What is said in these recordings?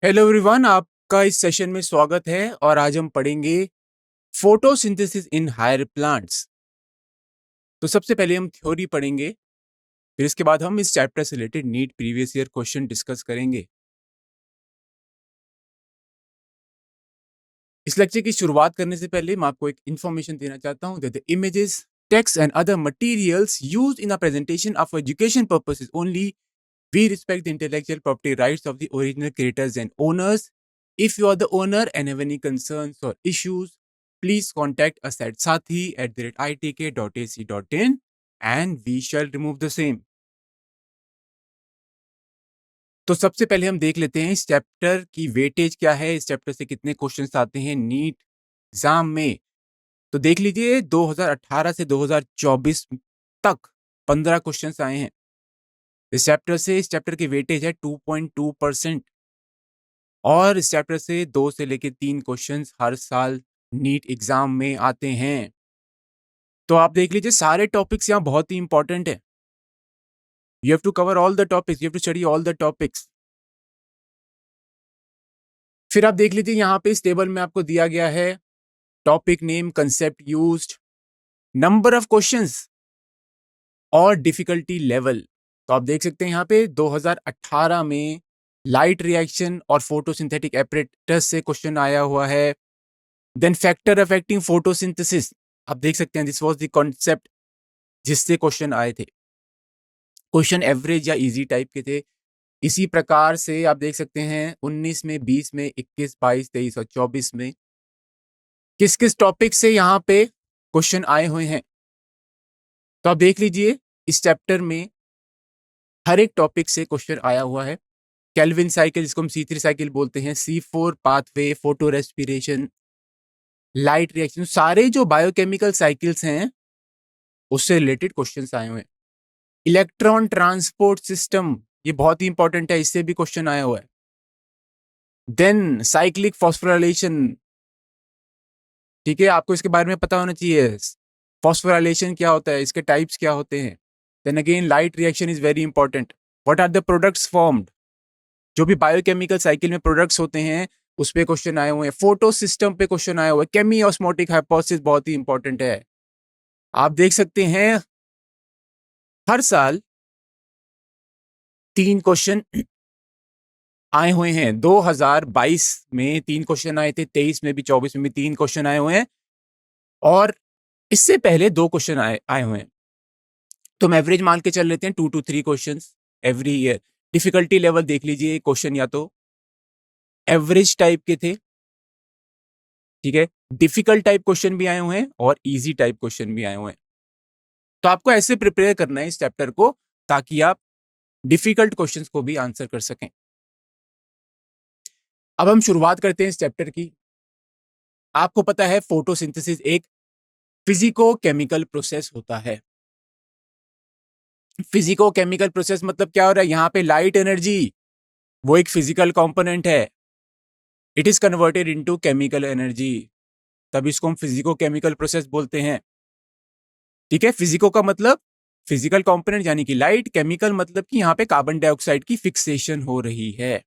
Hello everyone, आपका इस session में स्वागत है और आज हम पढ़ेंगे फोटोसिंथेसिस इन हायर प्लांट्स। तो सबसे पहले हम थ्योरी पढ़ेंगे, फिर इसके बाद हम इस चैप्टर से related NEET previous year question discuss करेंगे। इस लेक्चर की शुरुआत करने से पहले मैं आपको एक इन्फॉर्मेशन देना चाहता हूं that the images, text and other materials used in a presentation of education purposes only. We respect the intellectual property rights of the original creators and owners. If you are the owner and have any concerns or issues, please contact us at sathi@itk.ac.in and we shall remove the same. तो सबसे पहले हम देख लेते हैं इस chapter की weightage क्या है, इस चैप्टर से कितने क्वेश्चंस आते हैं नीट एग्जाम में। तो देख लीजिए 2018 से 2024 तक 15 क्वेश्चंस आए हैं इस चैप्टर से। इस चैप्टर की वेटेज है 2.2% और इस चैप्टर से 2 से लेके 3 क्वेश्चंस हर साल नीट एग्जाम में आते हैं। तो आप देख लीजिए सारे टॉपिक्स यहाँ बहुत ही इंपॉर्टेंट है। You have to cover all the topics, you have to study all the topics. फिर आप देख लीजिए यहाँ पे इस टेबल में आपको दिया गया है topic name, concept used, number of questions और डिफिकल्टी लेवल। तो आप देख सकते हैं यहाँ पे 2018 में लाइट रिएक्शन और फोटोसिंथेटिक एपरेटस से क्वेश्चन आया हुआ है। देन फैक्टर अफेक्टिंग फोटोसिंथेसिस, आप देख सकते हैं दिस वाज द कॉन्सेप्ट जिससे क्वेश्चन आए थे। क्वेश्चन एवरेज या इजी टाइप के थे। इसी प्रकार से आप देख सकते हैं 19 में, 20 में, 21, 22, 23 और 24 में किस किस टॉपिक से यहाँ पे क्वेश्चन आए हुए हैं। तो आप देख लीजिए इस चैप्टर में हर एक टॉपिक से क्वेश्चन आया हुआ है। केल्विन साइकिल, जिसको हम C3 साइकिल बोलते हैं, C4 pathway, photo respiration, light reaction, सारे जो बायोकेमिकल साइकिल्स हैं उससे रिलेटेड क्वेश्चंस आए हुए हैं। इलेक्ट्रॉन ट्रांसपोर्ट सिस्टम, ये बहुत ही इंपॉर्टेंट है, इससे भी क्वेश्चन आया हुआ है। देन साइक्लिक फॉस्फोराइलेशन, ठीक है, आपको इसके बारे में पता होना चाहिए। फॉस्फोराइलेशन क्या होता है, इसके टाइप्स क्या होते हैं। Then again light reaction is very important. What are the products formed, जो भी बायोकेमिकल साइकिल में प्रोडक्ट्स होते हैं उस पे क्वेश्चन आए हुए हैं। फोटो सिस्टम पे क्वेश्चन आया हुआ है। केमी ऑस्मोटिक हाइपोथेसिस बहुत ही इंपॉर्टेंट है। आप देख सकते हैं हर साल 3 क्वेश्चन आए हुए हैं। 2022 में 3 क्वेश्चन आए थे, 23 में भी, 24 में भी 3 क्वेश्चन आए हुए हैं और इससे पहले 2 क्वेश्चन आए हुए हैं। तो हम एवरेज मान के चल लेते हैं 2 to 3 questions every year. Difficulty level देख लीजिए, क्वेश्चन या तो एवरेज टाइप के थे, ठीक है, डिफिकल्ट टाइप क्वेश्चन भी आए हुए हैं और इजी टाइप क्वेश्चन भी आए हुए हैं। तो आपको ऐसे प्रिपेयर करना है इस चैप्टर को ताकि आप डिफिकल्ट क्वेश्चंस को भी आंसर कर सकें। अब हम शुरुआत करते हैं इस चैप्टर की। आपको पता है फोटोसिंथेसिस एक फिजिको केमिकल प्रोसेस होता है। फिजिको केमिकल प्रोसेस मतलब क्या हो रहा है, यहाँ पे लाइट एनर्जी वो एक फिजिकल कंपोनेंट है, it is converted into chemical energy, तब इसको हम फिजिको केमिकल प्रोसेस बोलते हैं। ठीक है, फिजिको का मतलब फिजिकल कंपोनेंट यानी कि लाइट, केमिकल मतलब कि यहाँ पे कार्बन डाइऑक्साइड की फिक्सेशन हो रही है।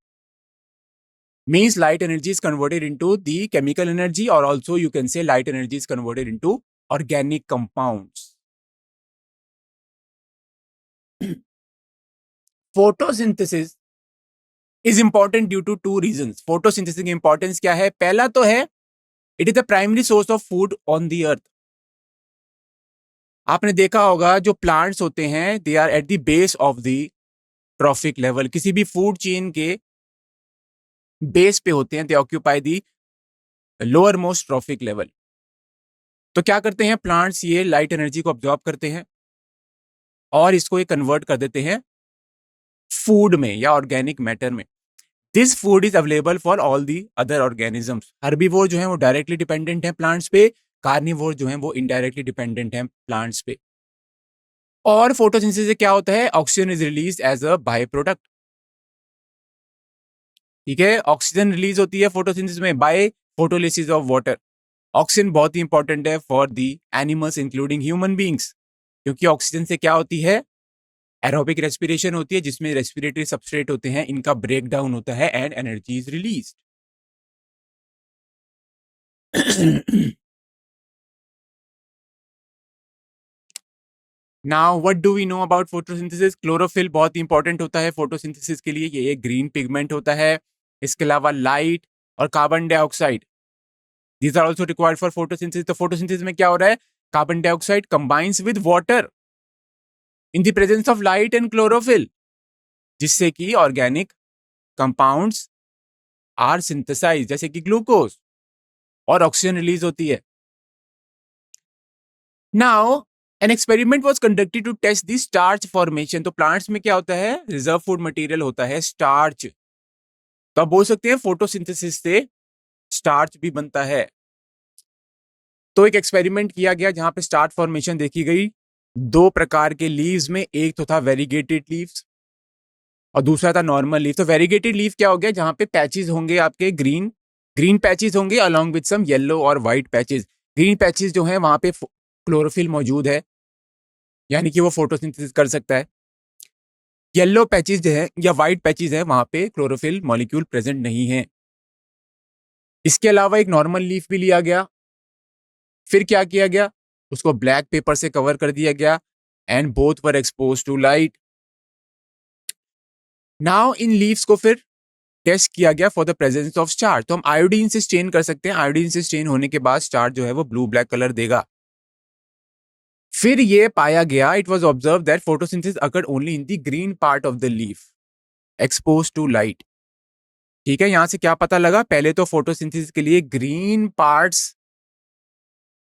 Means light energy is converted into the chemical energy और also you can say light energy is converted into organic compounds. Photosynthesis is important due to 2 reasons. Photosynthesis की इंपॉर्टेंस क्या है, पहला तो है it is the primary source of food on the earth. आपने देखा होगा जो प्लांट्स होते हैं they are at the base of the trophic level, किसी भी फूड चेन के बेस पे होते हैं, दे occupy the lower most trophic level. तो क्या करते हैं प्लांट्स, ये लाइट एनर्जी को ऑब्जॉर्ब करते हैं और इसको ये कन्वर्ट कर देते हैं फूड में या ऑर्गेनिक मैटर में। This food is available for all the other organisms. Herbivore जो है वो डायरेक्टली डिपेंडेंट है प्लांट्स पे, कार्निवोर जो है वो इनडायरेक्टली डिपेंडेंट है प्लांट्स पे। और फोटोसिंथेसिस से क्या होता है, oxygen is release as a by product. ठीक है, ऑक्सीजन रिलीज होती है फोटोसिंथेसिस में by photolysis of water. Oxygen बहुत ही इंपॉर्टेंट है for the animals including human beings, क्योंकि ऑक्सीजन से क्या होती है, एरोबिक रेस्पिरेशन होती है जिसमें रेस्पिरेटरी सबस्ट्रेट होते हैं, इनका ब्रेक डाउन होता है and energy is release. Now what do we know about photosynthesis? Chlorophyll बहुत इंपॉर्टेंट होता है फोटोसिंथेसिस के लिए. ये एक ग्रीन पिगमेंट होता है. इसके अलावा लाइट और carbon dioxide, these are also required for photosynthesis. तो photosynthesis में क्या हो रहा है? Carbon dioxide combines with water in the presence of light and chlorophyll, जिससे कि ऑर्गेनिक कंपाउंड्स आर सिंथेसाइज, जैसे कि ग्लूकोज, और ऑक्सीजन रिलीज होती है. Now an experiment was conducted to test the starch formation. तो प्लांट्स में क्या होता है? रिजर्व फूड मटेरियल होता है स्टार्च. तो आप बोल सकते हैं फोटोसिंथेसिस से स्टार्च भी बनता है. तो एक एक्सपेरिमेंट किया गया जहां पे स्टार्च फॉर्मेशन देखी गई दो प्रकार के लीव्स में. एक तो था वेरीगेटेड लीव्स और दूसरा था नॉर्मल लीव. तो वेरीगेटेड लीव क्या हो गया? जहां पे पैचेस होंगे आपके ग्रीन ग्रीन पैचेस होंगे अलोंग विद सम येलो और व्हाइट पैचेस. ग्रीन पैचेस जो है वहां पे क्लोरोफिल मौजूद है, यानी कि वो फोटोसिंथेसिस कर सकता है. येलो पैचेस जो है या व्हाइट पैचेस है वहां पे क्लोरोफिल मॉलिक्यूल प्रेजेंट नहीं है. इसके अलावा एक नॉर्मल लीफ भी लिया गया. फिर क्या किया गया? उसको ब्लैक पेपर से कवर कर दिया गया and both were expose to light. Now इन लीव्स को फिर टेस्ट किया गया for the presence of starch. तो हम आयोडीन से स्टेन कर सकते हैं. आयोडीन से स्टेन होने के बाद स्टार्च जो है वो ब्लू ब्लैक कलर देगा. फिर ये पाया गया, it was observe that photosynthesis occurred only in the green part of the leaf expose to light. ठीक है, यहां से क्या पता लगा? पहले तो फोटोसिंथेसिस के लिए ग्रीन पार्ट्स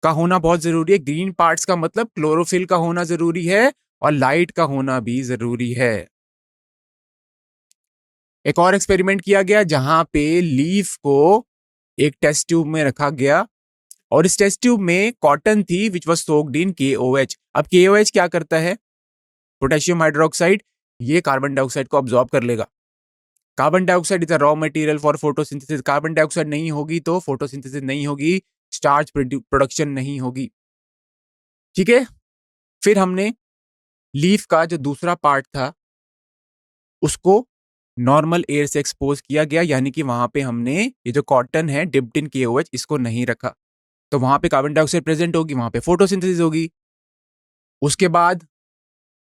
का होना बहुत जरूरी है. ग्रीन पार्ट्स का मतलब क्लोरोफिल का होना जरूरी है और लाइट का होना भी जरूरी है. एक और एक्सपेरिमेंट किया गया जहां पे लीफ को एक टेस्ट ट्यूब में रखा गया और इस टेस्ट ट्यूब में कॉटन थी which was soaked in KOH. अब KOH क्या करता है? Potassium hydroxide. ये कार्बन डाइऑक्साइड को अब्सॉर्ब कर लेगा. Carbon dioxide is a raw material for photosynthesis. Carbon dioxide नहीं होगी तो फोटोसिंथेसिस नहीं होगी, स्टार्च प्रोडक्शन नहीं होगी. ठीक है, फिर हमने लीफ का जो दूसरा पार्ट था उसको नॉर्मल एयर से एक्सपोज किया गया, यानी कि वहां पे हमने ये जो कॉटन है डिप्ड इन KOH इसको नहीं रखा. तो वहां पे कार्बन डाइऑक्साइड प्रेजेंट होगी, वहां पे फोटोसिंथेसिस होगी. उसके बाद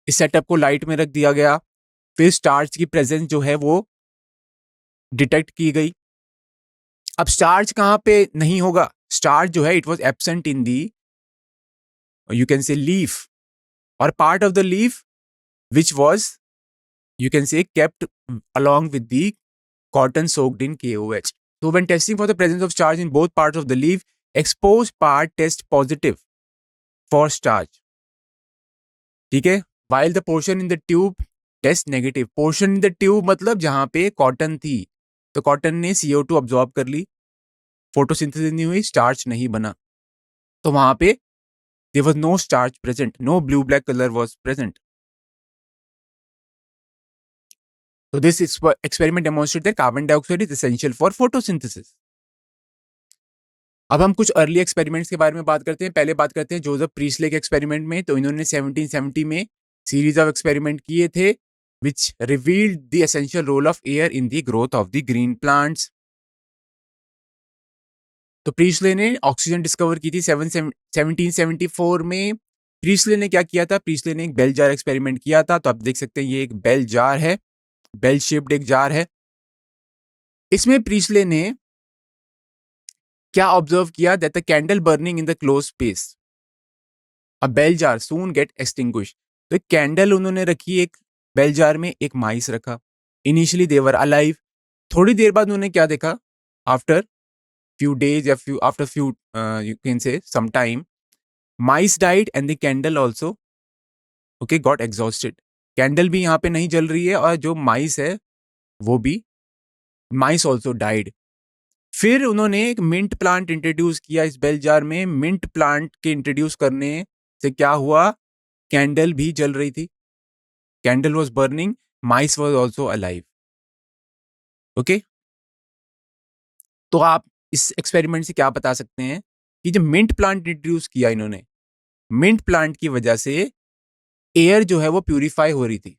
इस सेटअप को लाइट में रख दिया गया. फिर स्टार्च की प्रेजेंस जो है वो डिटेक्ट की गई. अब स्टार्च कहां पे नहीं होगा? स्टार्च जो है it was absent in the, you can say leaf, और part of the leaf which was you can say kept along with the cotton soaked in KOH. So when testing for the presence of starch in both parts of the leaf, exposed part test positive for starch. ठीक है, while the portion in the tube test negative. Portion in the tube मतलब जहां पे cotton थी, तो cotton ने CO2 absorb कर ली, photosynthesis नहीं हुई, स्टार्च नहीं बना. तो वहां पे there was no starch present, no blue black color was present. So this experiment demonstrates that carbon dioxide is essential for photosynthesis. अब हम कुछ अर्ली एक्सपेरिमेंट्स के बारे में बात करते हैं. पहले बात करते हैं जोसेफ प्रीस्ले के एक्सपेरिमेंट में. तो इन्होंने 1770 में सीरीज ऑफ एक्सपेरिमेंट किए थे which revealed the essential role of air in the growth of the green plants. तो प्रीस्ले ने ऑक्सीजन डिस्कवर की थी 1774 में. प्रीस्ले ने क्या किया था? प्रीस्ले ने एक बेल जार एक्सपेरिमेंट किया था. तो आप देख सकते हैं ये एक बेल जार है, बेल शेप्ड एक जार है. इसमें प्रीस्ले ने क्या ऑब्जर्व किया? That the candle burning in the close space, a bell jar soon get extinguish. तो एक कैंडल उन्होंने रखी एक बेल जार में, एक माइस रखा. इनिशियली दे वर अलाइव. थोड़ी देर बाद उन्होंने क्या देखा? आफ्टर few days या after few you can say some time, mice died and the candle also okay got exhausted. Candle भी यहाँ पे नहीं जल रही है और जो माइस है वो भी, माइस ऑल्सो डाइड. फिर उन्होंने एक मिंट प्लांट इंट्रोड्यूस किया इस बेल जार में. मिंट प्लांट के इंट्रोड्यूस करने से क्या हुआ? कैंडल भी जल रही थी, candle was burning, mice was also alive. Okay, तो आप इस एक्सपेरिमेंट से क्या बता सकते हैं कि जो मिंट प्लांट इंट्रोड्यूस किया इन्होंने, मिंट प्लांट की वजह से एयर जो है वो प्यूरिफाई हो रही थी,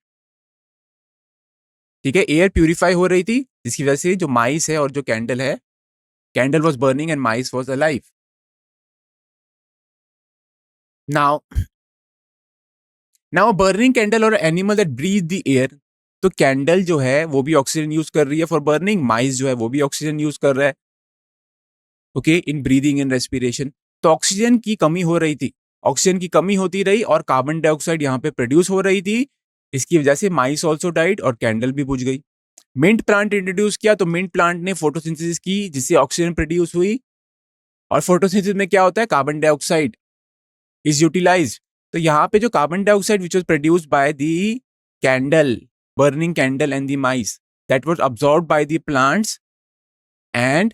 ठीक है, एयर प्यूरिफाई हो रही थी, जिसकी वजह से जो माइस है और जो कैंडल है, candle was burning and mice was alive. Now now burning candle और animal that breathe the air, तो कैंडल जो है वो भी ऑक्सीजन यूज कर रही है फॉर बर्निंग, माइस जो है वो भी ऑक्सीजन यूज कर रहा है, okay, in breathing in respiration. तो ऑक्सीजन की कमी हो रही थी, ऑक्सीजन की कमी होती रही और कार्बन डाइऑक्साइड यहाँ पे प्रोड्यूस हो रही थी, इसकी वजह से माइस ऑल्सो डाइड और कैंडल भी बुझ गई। मिंट प्लांट इंट्रोड्यूस किया, तो मिंट प्लांट ने फोटोसिंथेसिस की जिससे ऑक्सीजन प्रोड्यूस हुई, और फोटोसिंथेसिस में क्या होता है, कार्बन डाइऑक्साइड इज यूटिलाइज्ड। तो यहाँ पे जो carbon dioxide which was produced by the candle, burning candle and the mice, that was absorbed by the plants and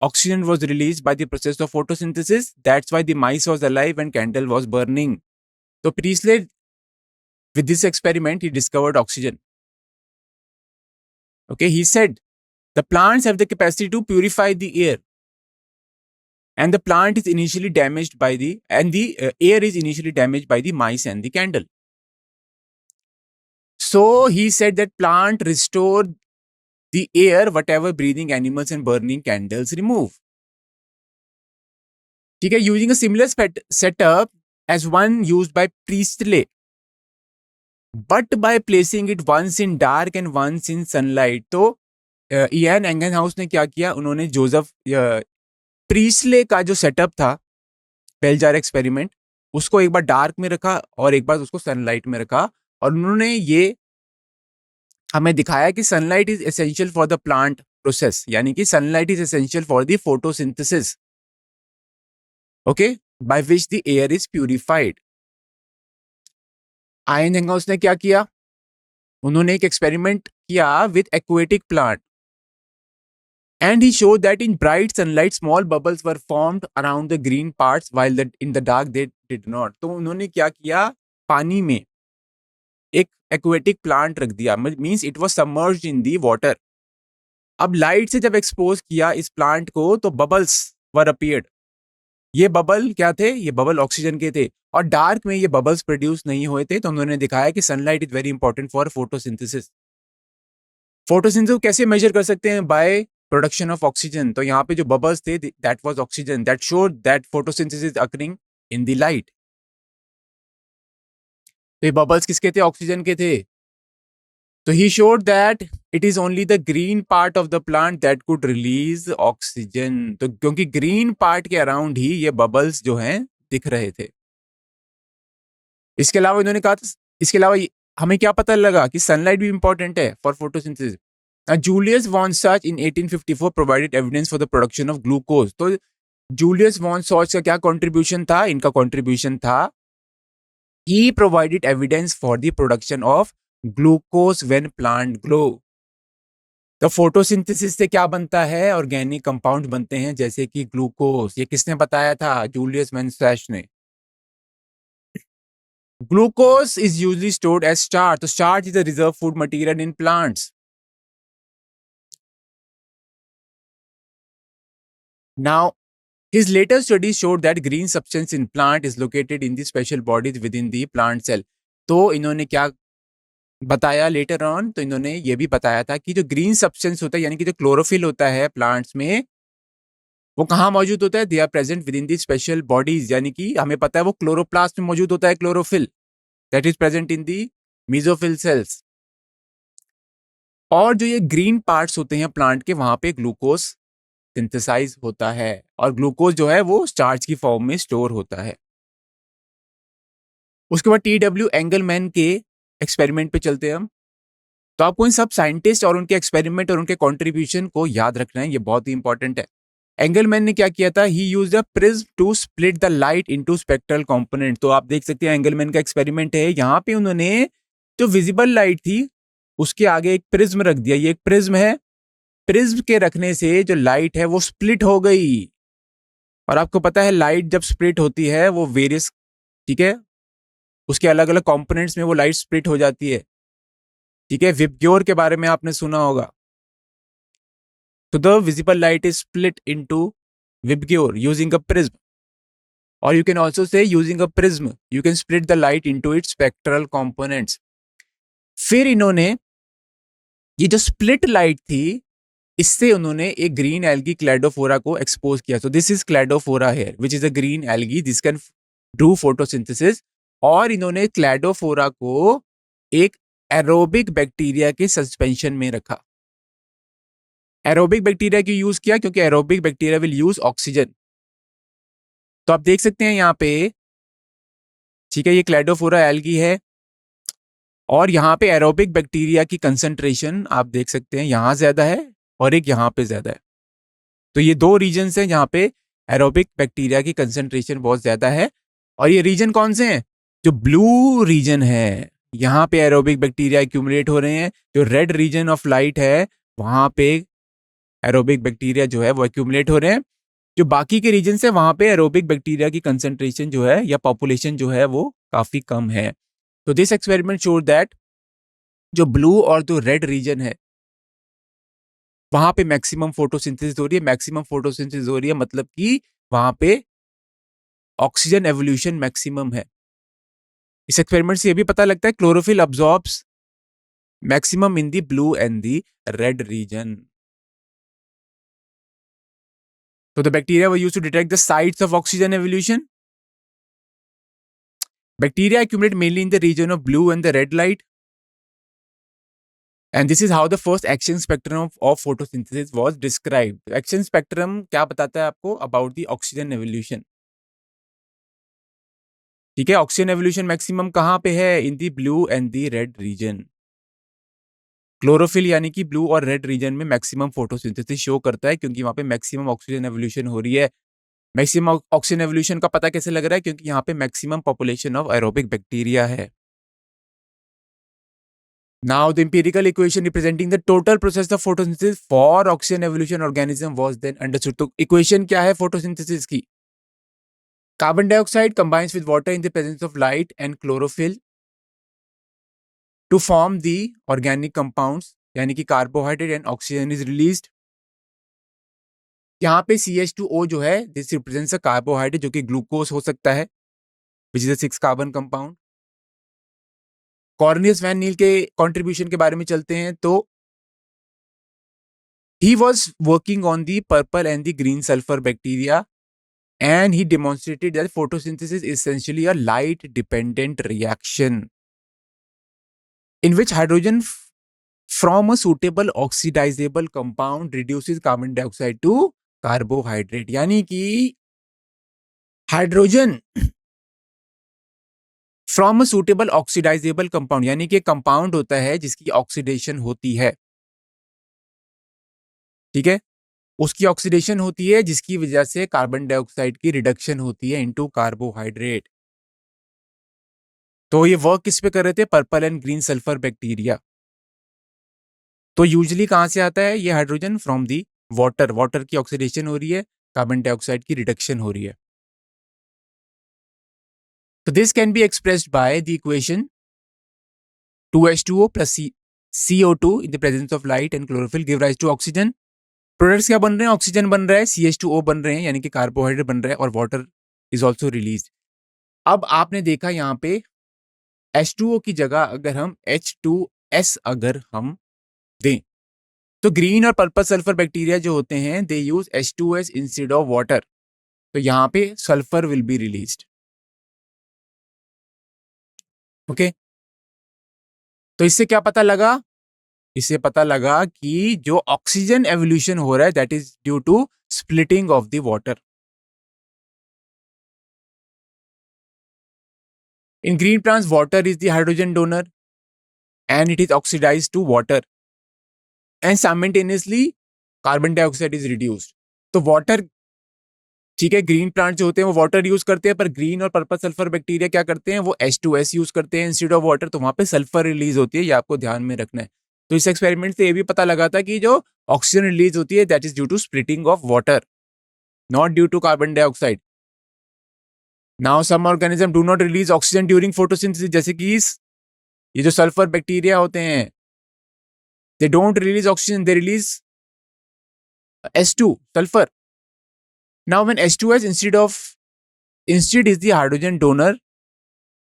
oxygen was released by the process of photosynthesis. That's why the mice was alive and candle was burning. So Priestley, with this experiment, he discovered oxygen. Okay, he said the plants have the capacity to purify the air, and the plant is initially damaged by the air is initially damaged by the mice and the candle. So he said that plant restore the air whatever breathing animals and burning candles remove. ठीक है, using a similar setup as one used by Priestley, but by placing it once in dark and once in sunlight. तो Jan Ingenhousz ने क्या किया, उन्होंने Joseph Priestley का जो setup था, बेलजार एक्सपेरिमेंट, उसको एक बार डार्क में रखा और एक बार उसको सनलाइट में रखा, और उन्होंने ये हमें दिखाया कि sunlight is essential for the plant process, यानी कि sunlight is essential for the photosynthesis, okay, by which the air is purified. Ingenhousz ने क्या किया, उन्होंने एक एक्सपेरिमेंट किया with aquatic plant, and he showed that in bright sunlight small bubbles were formed around the green parts while in the dark they did not। तो उन्होंने क्या किया, पानी में एक एक्वेटिक प्लांट रख दिया, means it was submerged in the water. अब लाइट से जब एक्सपोज किया इस प्लांट को तो बबल्स वर अपीयर्ड। ये बबल क्या थे, ये बबल ऑक्सीजन के थे, और डार्क में ये बबल्स प्रोड्यूस नहीं हुए थे। तो उन्होंने दिखाया कि sunlight is very important for photosynthesis. Photosynthesis कैसे मेजर कर सकते हैं, बाय प्रोडक्शन ऑफ ऑक्सीजन। तो यहाँ पे जो बबल्स थे that was oxygen, that showed that photosynthesis occurring in the light. तो ये बबल्स किसके थे, ऑक्सीजन के थे। तो he showed that it is only the green part of the plant that could release oxygen. तो क्योंकि ग्रीन पार्ट के अराउंड ही ये बबल्स जो हैं दिख रहे थे। इसके अलावा इन्होंने कहा, इसके अलावा हमें क्या पता लगा कि सनलाइट भी इंपॉर्टेंट है for photosynthesis. Julius von Sauch in 1854 provided evidence for the production of glucose। तो जूलियस वॉन सॉच का क्या कंट्रीब्यूशन था, इनका कंट्रीब्यूशन था, he provided evidence for the production of glucose when plant grow। तो फोटोसिंथेसिस से क्या बनता है, ऑर्गेनिक कंपाउंड बनते हैं जैसे कि ग्लूकोज। ये किसने बताया था, जूलियस वॉन सॉच ने। Glucose is usually stored as starch. तो starch is a reserve food material in plants. Now, his later studies showed that green substance in plant is located in the special bodies within the plant cell। तो इन्होंने क्या बताया later on, तो इन्होंने ये भी बताया था कि जो ग्रीन सब्सटेंस होता है, यानी कि जो क्लोरोफिल होता है प्लांट्स में, वो कहाँ मौजूद होता है, they are present within the special bodies. यानी कि हमें पता है वो क्लोरोप्लास्ट में मौजूद होता है chlorophyll, that is present in the mesophyll cells. और जो ये ग्रीन पार्ट्स होते हैं प्लांट के, वहां पे ग्लूकोज सिंथेसाइज होता है, और ग्लूकोज जो है वो स्टार्च की फॉर्म में स्टोर होता है। उसके बाद TW एंगलमैन के एक्सपेरिमेंट पे चलते हैं हम। तो आपको इन सब साइंटिस्ट और उनके एक्सपेरिमेंट और उनके कंट्रीब्यूशन को याद रखना है, ये बहुत ही इंपॉर्टेंट है। एंगलमैन ने क्या किया था, he used a prism to split the light into spectral component. तो आप देख सकते हैं एंगलमैन का एक्सपेरिमेंट है, यहाँ पे उन्होंने जो विजिबल लाइट थी उसके आगे एक प्रिज्म रख दिया। ये एक प्रिज्म है, प्रिज्म के रखने से जो लाइट है वो स्प्लिट हो गई। और आपको पता है लाइट जब स्प्लिट होती है वो वेरियस, ठीक है, उसके अलग अलग कंपोनेंट्स में वो लाइट स्प्लिट हो जाती है, ठीक है। विबग्योर के बारे में आपने सुना होगा। तो the visible light is split into VIBGYOR using a prism. or you can also say using a prism you can split the light into its spectral components. फिर इन्होंने ये जो स्प्लिट लाइट थी इससे उन्होंने एक ग्रीन एल्गी क्लैडोफोरा को expose किया. So this is Cladophora here which is a green algae this can do photosynthesis. और इन्होंने क्लैडोफोरा को एक एरोबिक बैक्टीरिया के सस्पेंशन में रखा. एरोबिक बैक्टीरिया की यूज किया क्योंकि aerobic bacteria will use oxygen. तो आप देख सकते हैं यहाँ पे, ठीक है, ये क्लैडोफोरा एल्गी है और यहाँ पे एरोबिक बैक्टीरिया की कंसंट्रेशन आप देख सकते हैं यहाँ ज्यादा है और एक यहाँ पे ज्यादा है. तो ये दो रीजन हैं जहाँ पे एरोबिक बैक्टीरिया की कंसंट्रेशन बहुत ज्यादा है. और ये रीजन कौन से हैं? जो ब्लू रीजन है यहाँ पे एरोबिक बैक्टीरिया एक्यूमुलेट हो रहे हैं. जो रेड रीजन ऑफ लाइट है वहां पे एरोबिक बैक्टीरिया जो है वो एक्यूमुलेट हो रहे हैं. जो बाकी के रीजन है वहां पे एरोबिक बैक्टीरिया की कंसंट्रेशन जो है या पॉपुलेशन जो है वो काफी कम है. तो दिस एक्सपेरिमेंट शोड दैट जो ब्लू और जो रेड रीजन है वहां पे मैक्सिमम फोटोसिंथेसिस हो रही है. मैक्सिमम फोटोसिंथेसिस हो रही है मतलब कि वहां पे ऑक्सीजन एवोल्यूशन मैक्सिमम है. इस एक्सपेरिमेंट से ये भी पता लगता है chlorophyll absorbs maximum in the blue and the red reason. So the bacteria were used to detect the sites of oxygen evolution. Bacteria accumulate mainly in the region of blue and the red light. And this is how the first action spectrum of photosynthesis was described. Action spectrum क्या बताता है आपको about the oxygen evolution. ठीक है, oxygen evolution maximum कहाँ पे है? In the blue and the red region. Chlorophyll यानी कि ब्लू और रेड रीजन में मैक्सिमम फोटोसिंथेसिस शो करता है क्योंकि वहां पे मैक्सिमम ऑक्सीजन एवोल्यूशन हो रही है. मैक्सिमम ऑक्सीजन एवोल्यूशन का पता कैसे लग रहा है? क्योंकि यहाँ पे maximum population of aerobic bacteria है. Now the empirical equation representing the total process of photosynthesis for oxygen evolution organism was then understood. तो equation क्या है photosynthesis की? Carbon dioxide combines with water in the presence of light and chlorophyll to form the organic compounds, यानी कि carbohydrate and oxygen is released. यहाँ पे CH2O जो है this represents a carbohydrate जो कि ग्लूकोज हो सकता है which is a 6 carbon compound. कॉर्नियस van नील के कंट्रीब्यूशन के बारे में चलते हैं तो he was working on the purple and the green sulfur bacteria and he demonstrated that photosynthesis is essentially a light dependent reaction in which hydrogen from a suitable oxidizable compound reduces carbon dioxide to carbohydrate. यानी कि hydrogen from a suitable oxidisable compound यानी कि compound होता है जिसकी oxidation होती है. ठीक है, उसकी ऑक्सीडेशन होती है जिसकी वजह से कार्बन डाइऑक्साइड की रिडक्शन होती है इनटू कार्बोहाइड्रेट. तो ये वर्क किस पे कर रहे थे? Purple and green sulphur bacteria. तो यूजुअली कहां से आता है ये hydrogen? From the water. Water की ऑक्सीडेशन हो रही है, कार्बन डाइऑक्साइड की रिडक्शन हो रही है. So this can be expressed by the equation 2H2O plus CO2 in the presence of light and chlorophyll give rise to oxygen. Products क्या बन रहे हैं? ऑक्सीजन बन रहा है, CH2O बन रहे हैं यानी कि कार्बोहाइड्रेट बन रहा है और वाटर इज ऑल्सो रिलीज. अब आपने देखा यहाँ पे H2O की जगह अगर हम H2S अगर हम दें तो ग्रीन और पर्पल सल्फर बैक्टीरिया जो होते हैं they use H2S instead of water. तो यहाँ पे sulphur will be released. Okay, तो इससे क्या पता लगा? इससे पता लगा कि जो ऑक्सीजन एवोल्यूशन हो रहा है that is due to splitting of the water. In green plants water is the hydrogen donor and it is oxidized to water and simultaneously carbon dioxide is reduced. तो वाटर, ठीक है, green plant जो होते हैं वो water use करते हैं पर ग्रीन और पर्पल सल्फर बैक्टीरिया क्या करते हैं? वो H2S यूज करते हैं इंस्टेड ऑफ वाटर. तो वहां पे सल्फर रिलीज होती है, ये आपको ध्यान में रखना है. तो इस एक्सपेरिमेंट से ये भी पता लगा था कि जो ऑक्सीजन रिलीज होती है that is due to splitting of water, not due to carbon dioxide. Now some organism do not release oxygen during photosynthesis, जैसे कि ये जो सल्फर बैक्टीरिया होते हैं they don't release oxygen, they release H2 sulfur. Now when H2S instead of Instead is the hydrogen donor.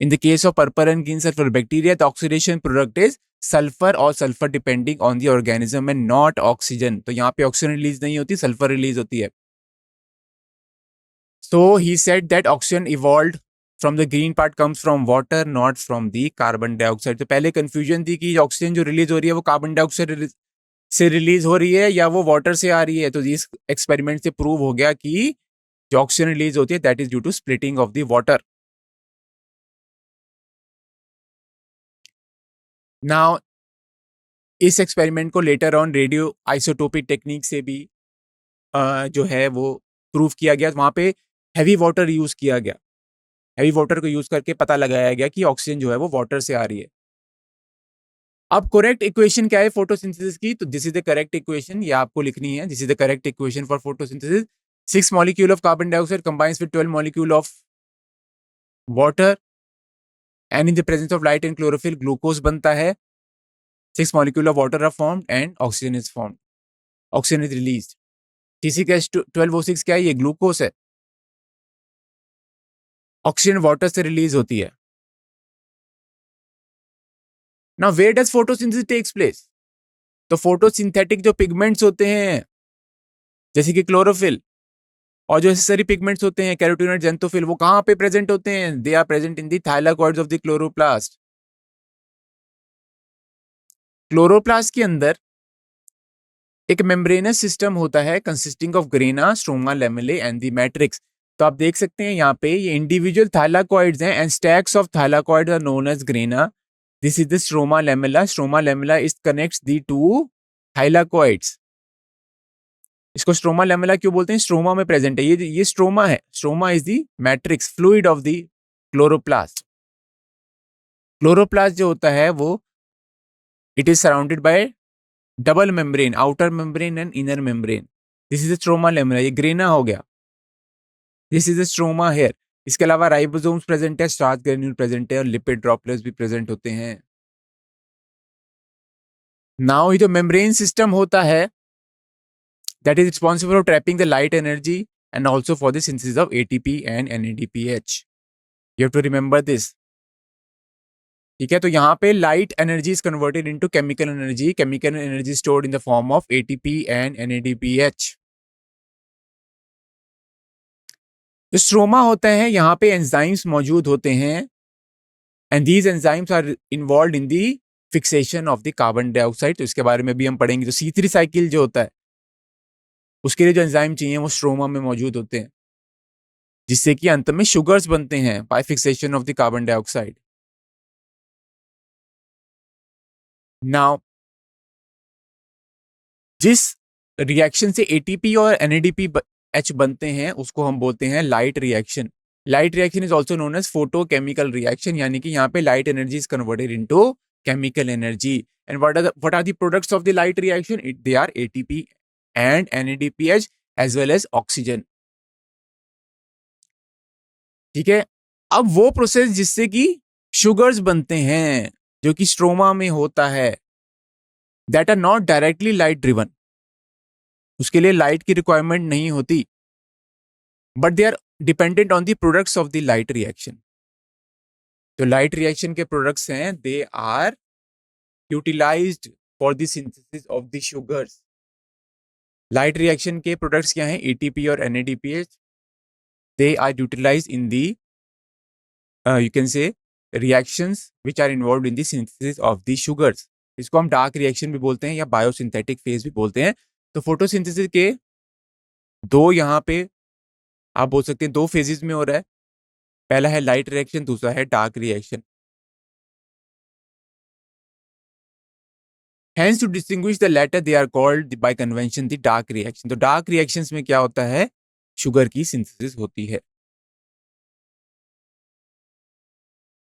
In the case of purple and green sulfur bacteria, the oxidation product is sulfur or sulfur depending on the organism and not oxygen. तो यहाँ पे oxygen release नहीं होती, sulphur release होती है. So he said that oxygen evolved from the green part comes from water, not from the carbon dioxide. तो पहले confusion थी कि ऑक्सीजन जो रिलीज हो रही है वो कार्बन डाइऑक्साइड से रिलीज हो रही है या वो वाटर से आ रही है. तो इस एक्सपेरिमेंट से प्रूव हो गया कि जो ऑक्सीजन रिलीज होती है that is due to splitting of the water. Now इस एक्सपेरिमेंट को later on radio isotopic technique से भी जो है वो प्रूव किया गया. वहां पे हैवी वाटर यूज किया गया. हैवी वाटर को यूज करके पता लगाया गया कि ऑक्सीजन जो है वो वाटर से आ रही है. अब करेक्ट इक्वेशन क्या है फोटोसिंथेसिस की? तो this is the correct equation, ये आपको लिखनी है. This is the correct equation for photosynthesis. 6 molecule of carbon dioxide combines with 12 molecule of water and in the presence of light and chlorophyll glucose बनता है. 6 molecule of water are formed and oxygen is formed. Oxygen is released. TC12O6 क्या है? ये glucose है. Oxygen water से release होती है. Now where does photosynthesis takes place? तो फोटोसिंथेटिक जो पिगमेंट्स होते हैं जैसे कि क्लोरोफिल और जो नेसेसरी पिगमेंट्स होते हैं कैरोटीनॉइड, ज़ेंथोफिल, वो कहां पे प्रेजेंट होते हैं? They are present in the thylakoids of the chloroplast. Chloroplast के अंदर एक मेम्ब्रेनस सिस्टम होता है consisting of grana, stroma, lamellae and the matrix. तो आप देख सकते हैं यहाँ पे ये इंडिविजुअल थाइलाकॉइड्स हैं and stacks of thylakoids are known as grana. This is the stroma lamella. Stroma lamella is connects the two thylakoids. इसको स्ट्रोमा लेमेला क्यों बोलते हैं? स्ट्रोमा में प्रेजेंट है. ये स्ट्रोमा है. Stroma is the matrix fluid of the chloroplast. Chloroplast जो होता है वो it is surrounded by double membrane, outer membrane and inner membrane. This is the stroma lamella. ये ग्रेना हो गया. This is the stroma here. इसके अलावा ribosomes present है, स्टार्च ग्रेन्यूल प्रेजेंट है और लिपिड ड्रॉपलेट्स भी प्रेजेंट होते हैं. नाउ ये जो मेम्ब्रेन सिस्टम होता है that is responsible for trapping the light energy and also for the synthesis of ATP and NADPH. You have to remember this. ठीक है, तो यहाँ पे light energy is converted into chemical energy. Chemical energy is stored in the form of ATP and NADPH. जो stroma होता है यहाँ पे एंजाइम्स मौजूद होते हैं and these enzymes are involved in the fixation of the carbon dioxide. तो इसके बारे में भी हम पढ़ेंगे. तो C3 साइकिल जो होता है उसके लिए जो एंजाइम चाहिए वो स्ट्रोमा में मौजूद होते हैं जिससे कि अंत में शुगर्स बनते हैं by fixation of the carbon dioxide. Now जिस रिएक्शन से एटीपी और NADPH बनते हैं उसको हम बोलते हैं light reaction. Light reaction is also known as photochemical reaction, यानी कि यहाँ पे light energy is converted into chemical energy. And what are the products of the light reaction? They are ATP and NADPH as well as oxygen. ठीक है, अब वो process जिससे कि शुगर्स बनते हैं जो कि स्ट्रोमा में होता है that are not directly light driven. उसके लिए लाइट की रिक्वायरमेंट नहीं होती but they are dependent on the products of the light reaction. जो लाइट रिएक्शन के प्रोडक्ट्स हैं they are utilized for the synthesis of the sugars. Light reaction के products क्या हैं? ATP और NADPH. They are utilized in the you can say reactions which are involved in the synthesis of the sugars. इसको हम dark reaction भी बोलते हैं या बायोसिंथेटिक फेज भी बोलते हैं. तो फोटोसिंथेसिस के दो यहाँ पे आप बोल सकते हैं दो फेजेस में हो रहा है. पहला है लाइट रिएक्शन, दूसरा है dark reaction. Hence to distinguish the latter they are called by convention the dark reaction. तो डार्क रिएक्शंस में क्या होता है? शुगर की सिंथेसिस होती है.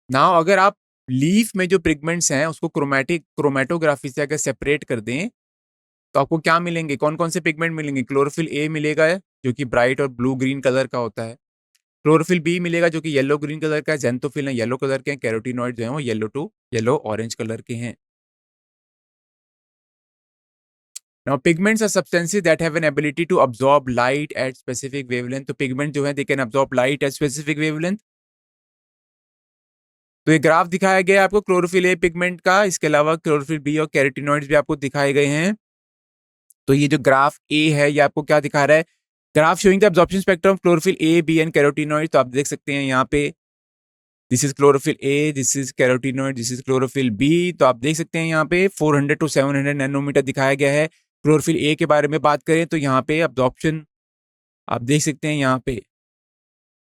नाउ अगर आप लीफ में जो पिगमेंट्स हैं उसको क्रोमेटोग्राफी से अगर सेपरेट कर दें तो आपको क्या मिलेंगे? कौन कौन से पिगमेंट मिलेंगे? क्लोरोफिल A मिलेगा जो कि ब्राइट और ब्लू ग्रीन कलर का होता है. क्लोरोफिल B मिलेगा जो कि येलो ग्रीन कलर का है. ज़ेंथोफिल येलो कलर के हैं. कैरोटीनॉइड जो है वो yellow to yellow orange colour के हैं. Now pigments are substances that have an ability to absorb light at specific wavelength. तो पिगमेंट जो है they can absorb light at specific wavelength. तो ये ग्राफ दिखाया गया है आपको क्लोरोफिल ए पिगमेंट का, इसके अलावा क्लोरोफिल बी और कैरोटीनॉइड्स भी आपको दिखाए गए हैं। तो ये जो ग्राफ ए है ये आपको क्या दिखा रहा है? Graph showing the absorption spectrum of chlorophyll A B and carotenoid. तो आप देख सकते हैं यहाँ पे this is chlorophyll A, this is carotenoid, this is chlorophyll B. तो आप देख सकते हैं यहाँ पे 400 टू 700 नैनोमीटर दिखाया गया है। क्लोरोफिल ए के बारे में बात करें तो यहाँ पे एब्जॉर्प्शन आप देख सकते हैं यहाँ पे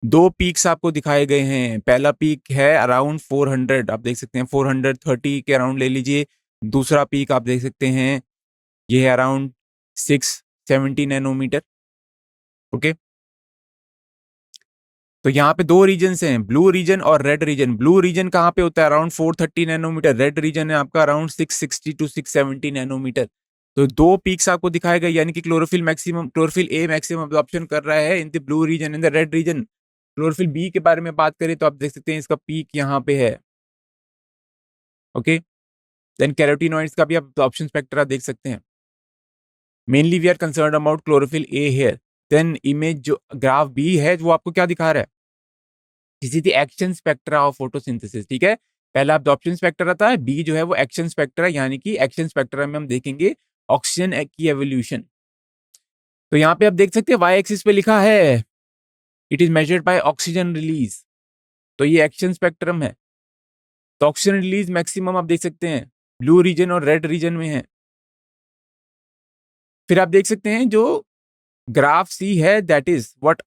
दो पीक्स आपको दिखाए गए हैं। पहला पीक है अराउंड 400, आप देख सकते हैं 430 के अराउंड ले लीजिए। दूसरा पीक आप देख सकते हैं ये है अराउंड 670 नैनोमीटर। ओके, तो यहाँ पे दो रीजन्स हैं, ब्लू रीजन और रेड रीजन। ब्लू रीजन कहाँ पे होता है? Around 430 nanometre. रेड रीजन है आपका अराउंड 660 टू 670 नैनोमीटर। तो दो पीक्स आपको दिखाए गए, यानी कि क्लोरोफिल ए मैक्सिमम अब्जॉर्प्शन कर रहा है in the blue region, in the red region. Chlorophyll B के बारे में बात करें तो आप देख सकते हैं इसका पीक यहाँ पे है। ओके, देन कैरोटीनॉइड्स का भी आप ऑप्शन स्पेक्ट्रा देख सकते हैं। Mainly we are concern about chlorophyll A here. Then image जो ग्राफ बी है वो आपको क्या दिखा रहा है? This is the action spectra of photosynthesis. ठीक है, पहला ऑप्शन स्पेक्ट्रा था, बी जो है वो एक्शन स्पेक्ट्रा, यानी कि एक्शन स्पेक्ट्रा में हम देखेंगे ऑक्सीजन की एवोल्यूशन। तो यहाँ पे आप देख सकते हैं वाई एक्सिस पे लिखा है it is measured by oxygen release. तो ये एक्शन स्पेक्ट्रम है। तो ऑक्सीजन रिलीज मैक्सिमम आप देख सकते हैं ब्लू रीजन और रेड रीजन में है। फिर आप देख सकते हैं जो ग्राफ सी है that is what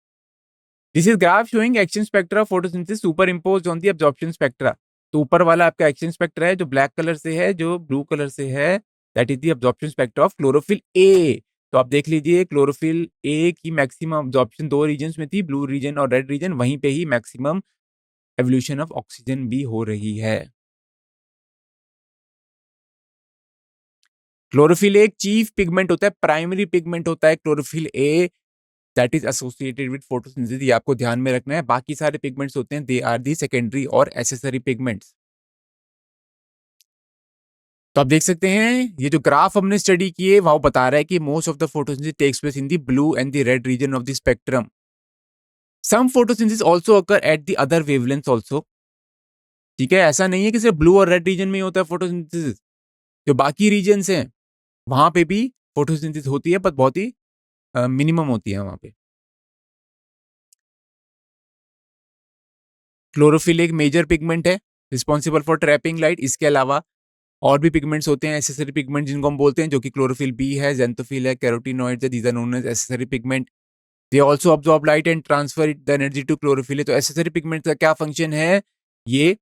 this is graph showing action spectra of photosynthesis super imposed on the absorption spectra. तो ऊपर वाला आपका एक्शन स्पेक्ट्रा है जो ब्लैक कलर से है, जो ब्लू कलर से है, that is the absorption spectra of chlorophyll A. तो आप देख लीजिए क्लोरोफिल ए की मैक्सिमम एब्जॉर्प्शन दो रीजन्स में थी, ब्लू रीजन और रेड रीजन, वहीं पे ही मैक्सिमम एवोल्यूशन ऑफ ऑक्सीजन भी हो रही है। क्लोरोफिल एक चीफ पिगमेंट होता है, प्राइमरी पिगमेंट होता है chlorophyll A that is associated with photosynthesis. ये आपको ध्यान में रखना है। बाकी सारे पिगमेंट्स होते हैं दे आर दी सेकेंडरी और एसेसरी पिगमेंट्स। तो आप देख सकते हैं ये जो ग्राफ हमने स्टडी किए वहां बता रहा है कि most of the photosynthesis takes place in the blue and the red region of the spectrum. Some photosynthesis also occur at the other wavelengths also. ठीक है, ऐसा नहीं है कि सिर्फ ब्लू और रेड रीजन में ही होता है फोटोसिंथेसिस। जो बाकी रीजन्स हैं वहां पे भी फोटोसिंथेसिस होती है, पर बहुत ही मिनिमम होती है वहां पे। क्लोरोफिल एक मेजर पिगमेंट है रिस्पॉन्सिबल फॉर ट्रैपिंग लाइट। इसके अलावा और भी पिगमेंट्स होते हैं एसेसरी पिगमेंट जिनको हम बोलते हैं, जो कि क्लोरोफिल बी है, जेंथोफिल है, कैरोटीनॉइड्स है, these are known as accessory pigment. They also absorb light and transfer the energy to chlorophyll. तो एसेसरी पिगमेंट का क्या फंक्शन है? ये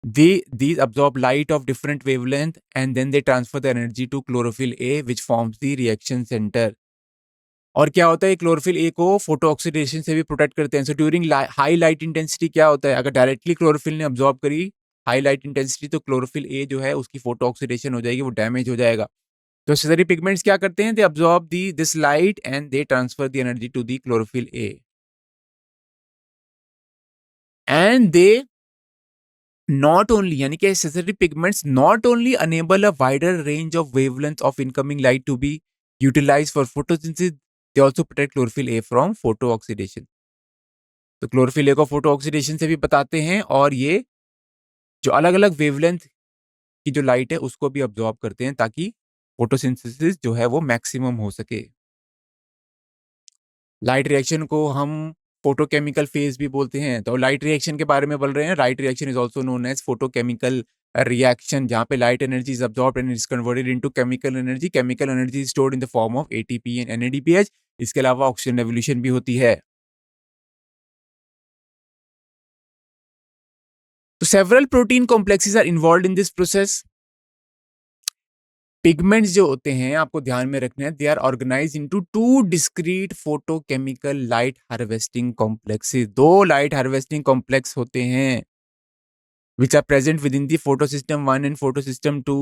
these absorb light of different wavelength and then they transfer the energy to chlorophyll A which forms the reaction center। और क्या होता है chlorophyll A को फोटो ऑक्सीडेशन से भी प्रोटेक्ट करते हैं। So during high light intensity क्या होता है, अगर डायरेक्टली क्लोरोफिल ने अब्सॉर्ब करी हाई लाइट इंटेंसिटी तो क्लोरोफिल ए जो है उसकी फोटो ऑक्सीडेशन हो जाएगी, वो डैमेज हो जाएगा। तो एसेसरी पिगमेंट्स क्या करते हैं? They absorb this light and they transfer the energy to the chlorophyll A and they not only, यानी कि accessory pigments not only enable a wider range of wavelength of incoming light to be utilised for photosynthesis, they also protect chlorophyll A from photo oxidation. तो chlorophyll A को photo oxidation से भी बताते हैं, और ये जो अलग अलग वेवलेंथ की जो लाइट है उसको भी अब्सॉर्ब करते हैं ताकि फोटोसिंथेसिस जो है वो मैक्सिमम हो सके। लाइट रिएक्शन को हम फोटोकेमिकल फेज भी बोलते हैं। तो लाइट रिएक्शन के बारे में बोल रहे हैं। Light reaction is also known as photochemical reaction, जहां पे light energy is absorbed and is converted into chemical energy. Chemical energy is stored in the form of ATP and NADPH. इसके अलावा ऑक्सीजन रेवोल्यूशन भी होती है। तो several protein complexes are involved in this process. Pigments जो होते हैं आपको ध्यान में रखना है, they are organize into two discrete photochemical light harvesting complexes. दो लाइट हार्वेस्टिंग कॉम्प्लेक्स होते हैं which are present within the photosystem 1 and photosystem 2।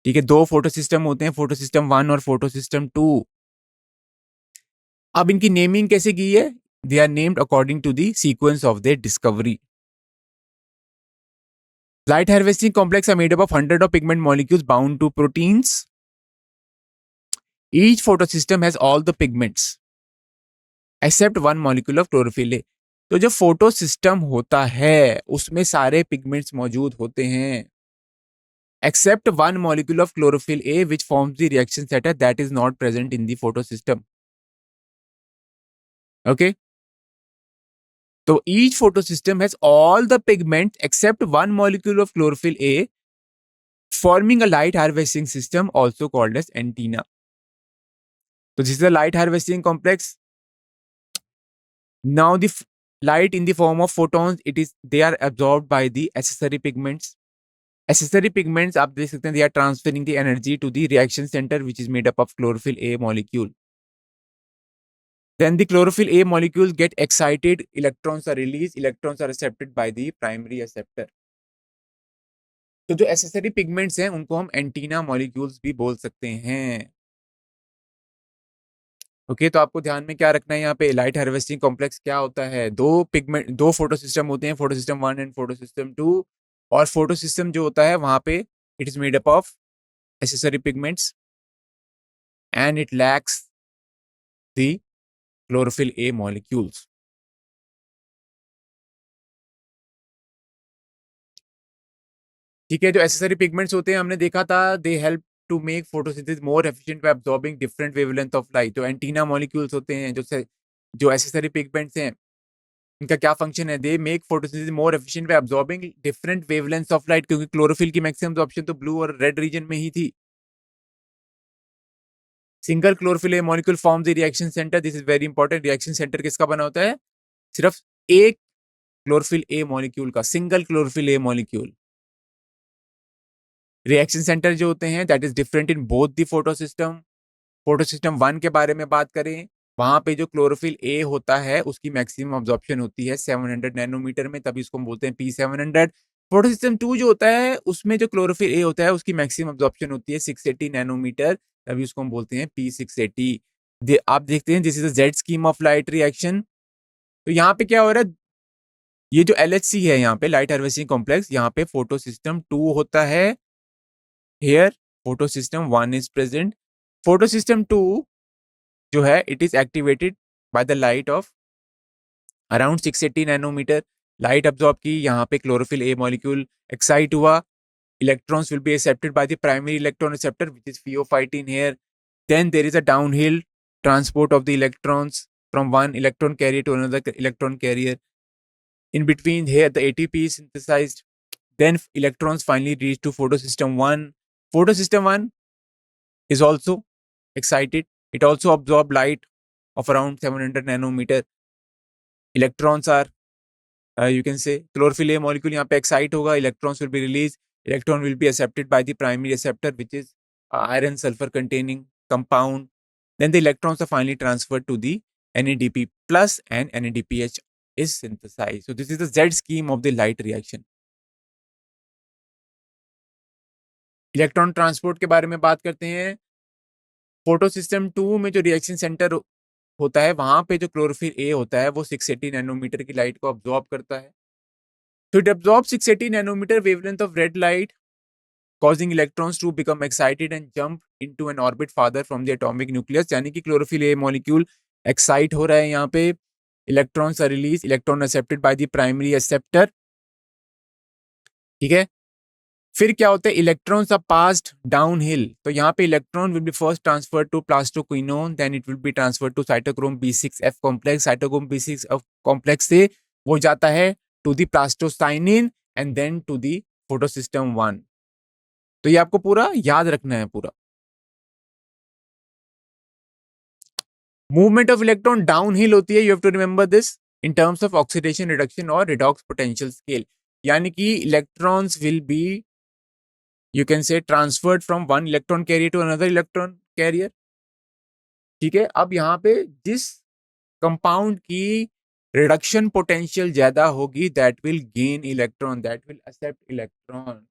ठीक है, दो फोटोसिस्टम होते हैं, फोटोसिस्टम 1 और फोटोसिस्टम 2। अब इनकी नेमिंग कैसे की है? They are named according to the sequence of their discovery. Light harvesting complex are made up of 100 of pigment molecules bound to proteins। Each photosystem has all the pigments except one molecule of chlorophyll A. तो जो photo system होता है उसमें सारे pigments मौजूद होते हैं except one molecule of chlorophyll A which forms the reaction center that is not present in the photosystem. Okay. So each photosystem has all the pigments except one molecule of chlorophyll A forming a light harvesting system also called as antenna. So this is a light harvesting complex. Now the light in the form of photons, they are absorbed by the accessory pigments. Accessory pigments, आप देख सकते हैं, they are transferring the energy to the reaction center which is made up of chlorophyll A molecule. Then the chlorophyll A molecules get excited, electrons are released, electrons are accepted by the primary acceptor. तो जो accessory pigments हैं उनको हम antenna molecules भी बोल सकते हैं. Okay, तो आपको ध्यान में क्या रखना है, यहाँ पे लाइट हार्वेस्टिंग कॉम्प्लेक्स क्या होता है, दो फोटो सिस्टम होते हैं, photo system 1 and photo system 2. और फोटो सिस्टम जो होता है वहां पे it is made up of accessory pigments and it lacks the chlorophyll A molecules. ठीक है, जो एसेसरी पिगमेंट्स होते हैं हमने देखा था, they help to make photosynthesis more efficient by absorbing different wavelength of light. जो एंटीना मॉलिक्यूल्स होते हैं, जो एसेसरी पिगमेंट्स हैं, इनका क्या फंक्शन है, they make photosynthesis more efficient by absorbing different wavelengths of light. क्योंकि क्लोरोफिल की मैक्सिमम अब्सॉर्प्शन तो ब्लू और रेड रीजन में ही थी. Single chlorophyll A molecule form the reaction centre. This is very important. Reaction centre किसका बना होता है, सिर्फ एक क्लोरोफिल ए मॉलिक्यूल का, सिंगल क्लोरोफिल ए मॉलिक्यूल. रिएक्शन सेंटर जो होते हैं that is different in both the photo system. Photo system 1 के बारे में बात करें, वहां पे जो क्लोरोफिल ए होता है उसकी मैक्सिमम अब्जॉर्प्शन होती है 700 नैनोमीटर में, तभी उसको हम बोलते हैं P700. फोटो सिस्टम 2 जो होता है उसमें जो क्लोरोफिल ए होता है उसकी मैक्सिमम अब्जॉर्प्शन होती है 680 नैनोमीटर, तभी उसको हम बोलते हैं P680. आप देखते हैं this is a Z scheme of light reaction. तो यहाँ पे क्या हो रहा है, ये जो LHC है यहाँ पे लाइट हार्वेस्टिंग कॉम्प्लेक्स, यहाँ पे फोटो सिस्टम 2 होता है. Here photo system 1 is present. Photo system 2 जो है it is activated by the light of around 680 nanometer. Light absorb की, यहाँ पे chlorophyll A molecule excite हुआ. Electrons will be accepted by the primary electron receptor which is pheophytin here. Then there is a downhill transport of the electrons from one electron carrier to another electron carrier. In between here the ATP is synthesized. Then electrons finally reach to photosystem 1. Photosystem 1 is also excited. It also absorbs light of around 700 nanometer. Electrons are, you can say, chlorophyll A molecule यहाँ पे excite होगा, electrons will be released. Electron will be accepted by the primary receptor, which is iron sulfur containing compound. Then the electrons are finally transferred to the NADP plus and NADPH is synthesized. So this is the Z scheme of the light reaction. Electron transport के बारे में बात करते हैं. Photo system 2 में जो reaction centre होता है वहां पे जो क्लोरोफिल ए होता है वो 680 नैनोमीटर की लाइट को अब्सॉर्ब करता है. तो it absorb 680 nanometre wavelength of red light causing electrons to become excited and jump into an orbit farther from the atomic nucleus. यानी कि क्लोरोफिल ए मॉलिक्यूल एक्साइट हो रहा है यहाँ पे, electrons are release, electron accepted by the primary acceptor. ठीक है, फिर क्या होता है, electrons are passed down hill. तो यहाँ पे electron will be first transfer to plastoquinone, then it will be transfer to cytochrome B6F complex. Cytochrome B6F complex से वो जाता है to the plastocyanin and then to the photosystem 1. तो ये आपको पूरा याद रखना है. पूरा movement of electron down hill होती है, you have to remember this, in terms of oxidation reduction और रिडॉक्स पोटेंशियल स्केल. यानी कि electrons will be, you can say, transferred from one electron carrier to another electron carrier. ठीक है, अब यहाँ पे जिस कंपाउंड की रिडक्शन पोटेंशियल ज्यादा होगी that will gain electron, that will accept electron.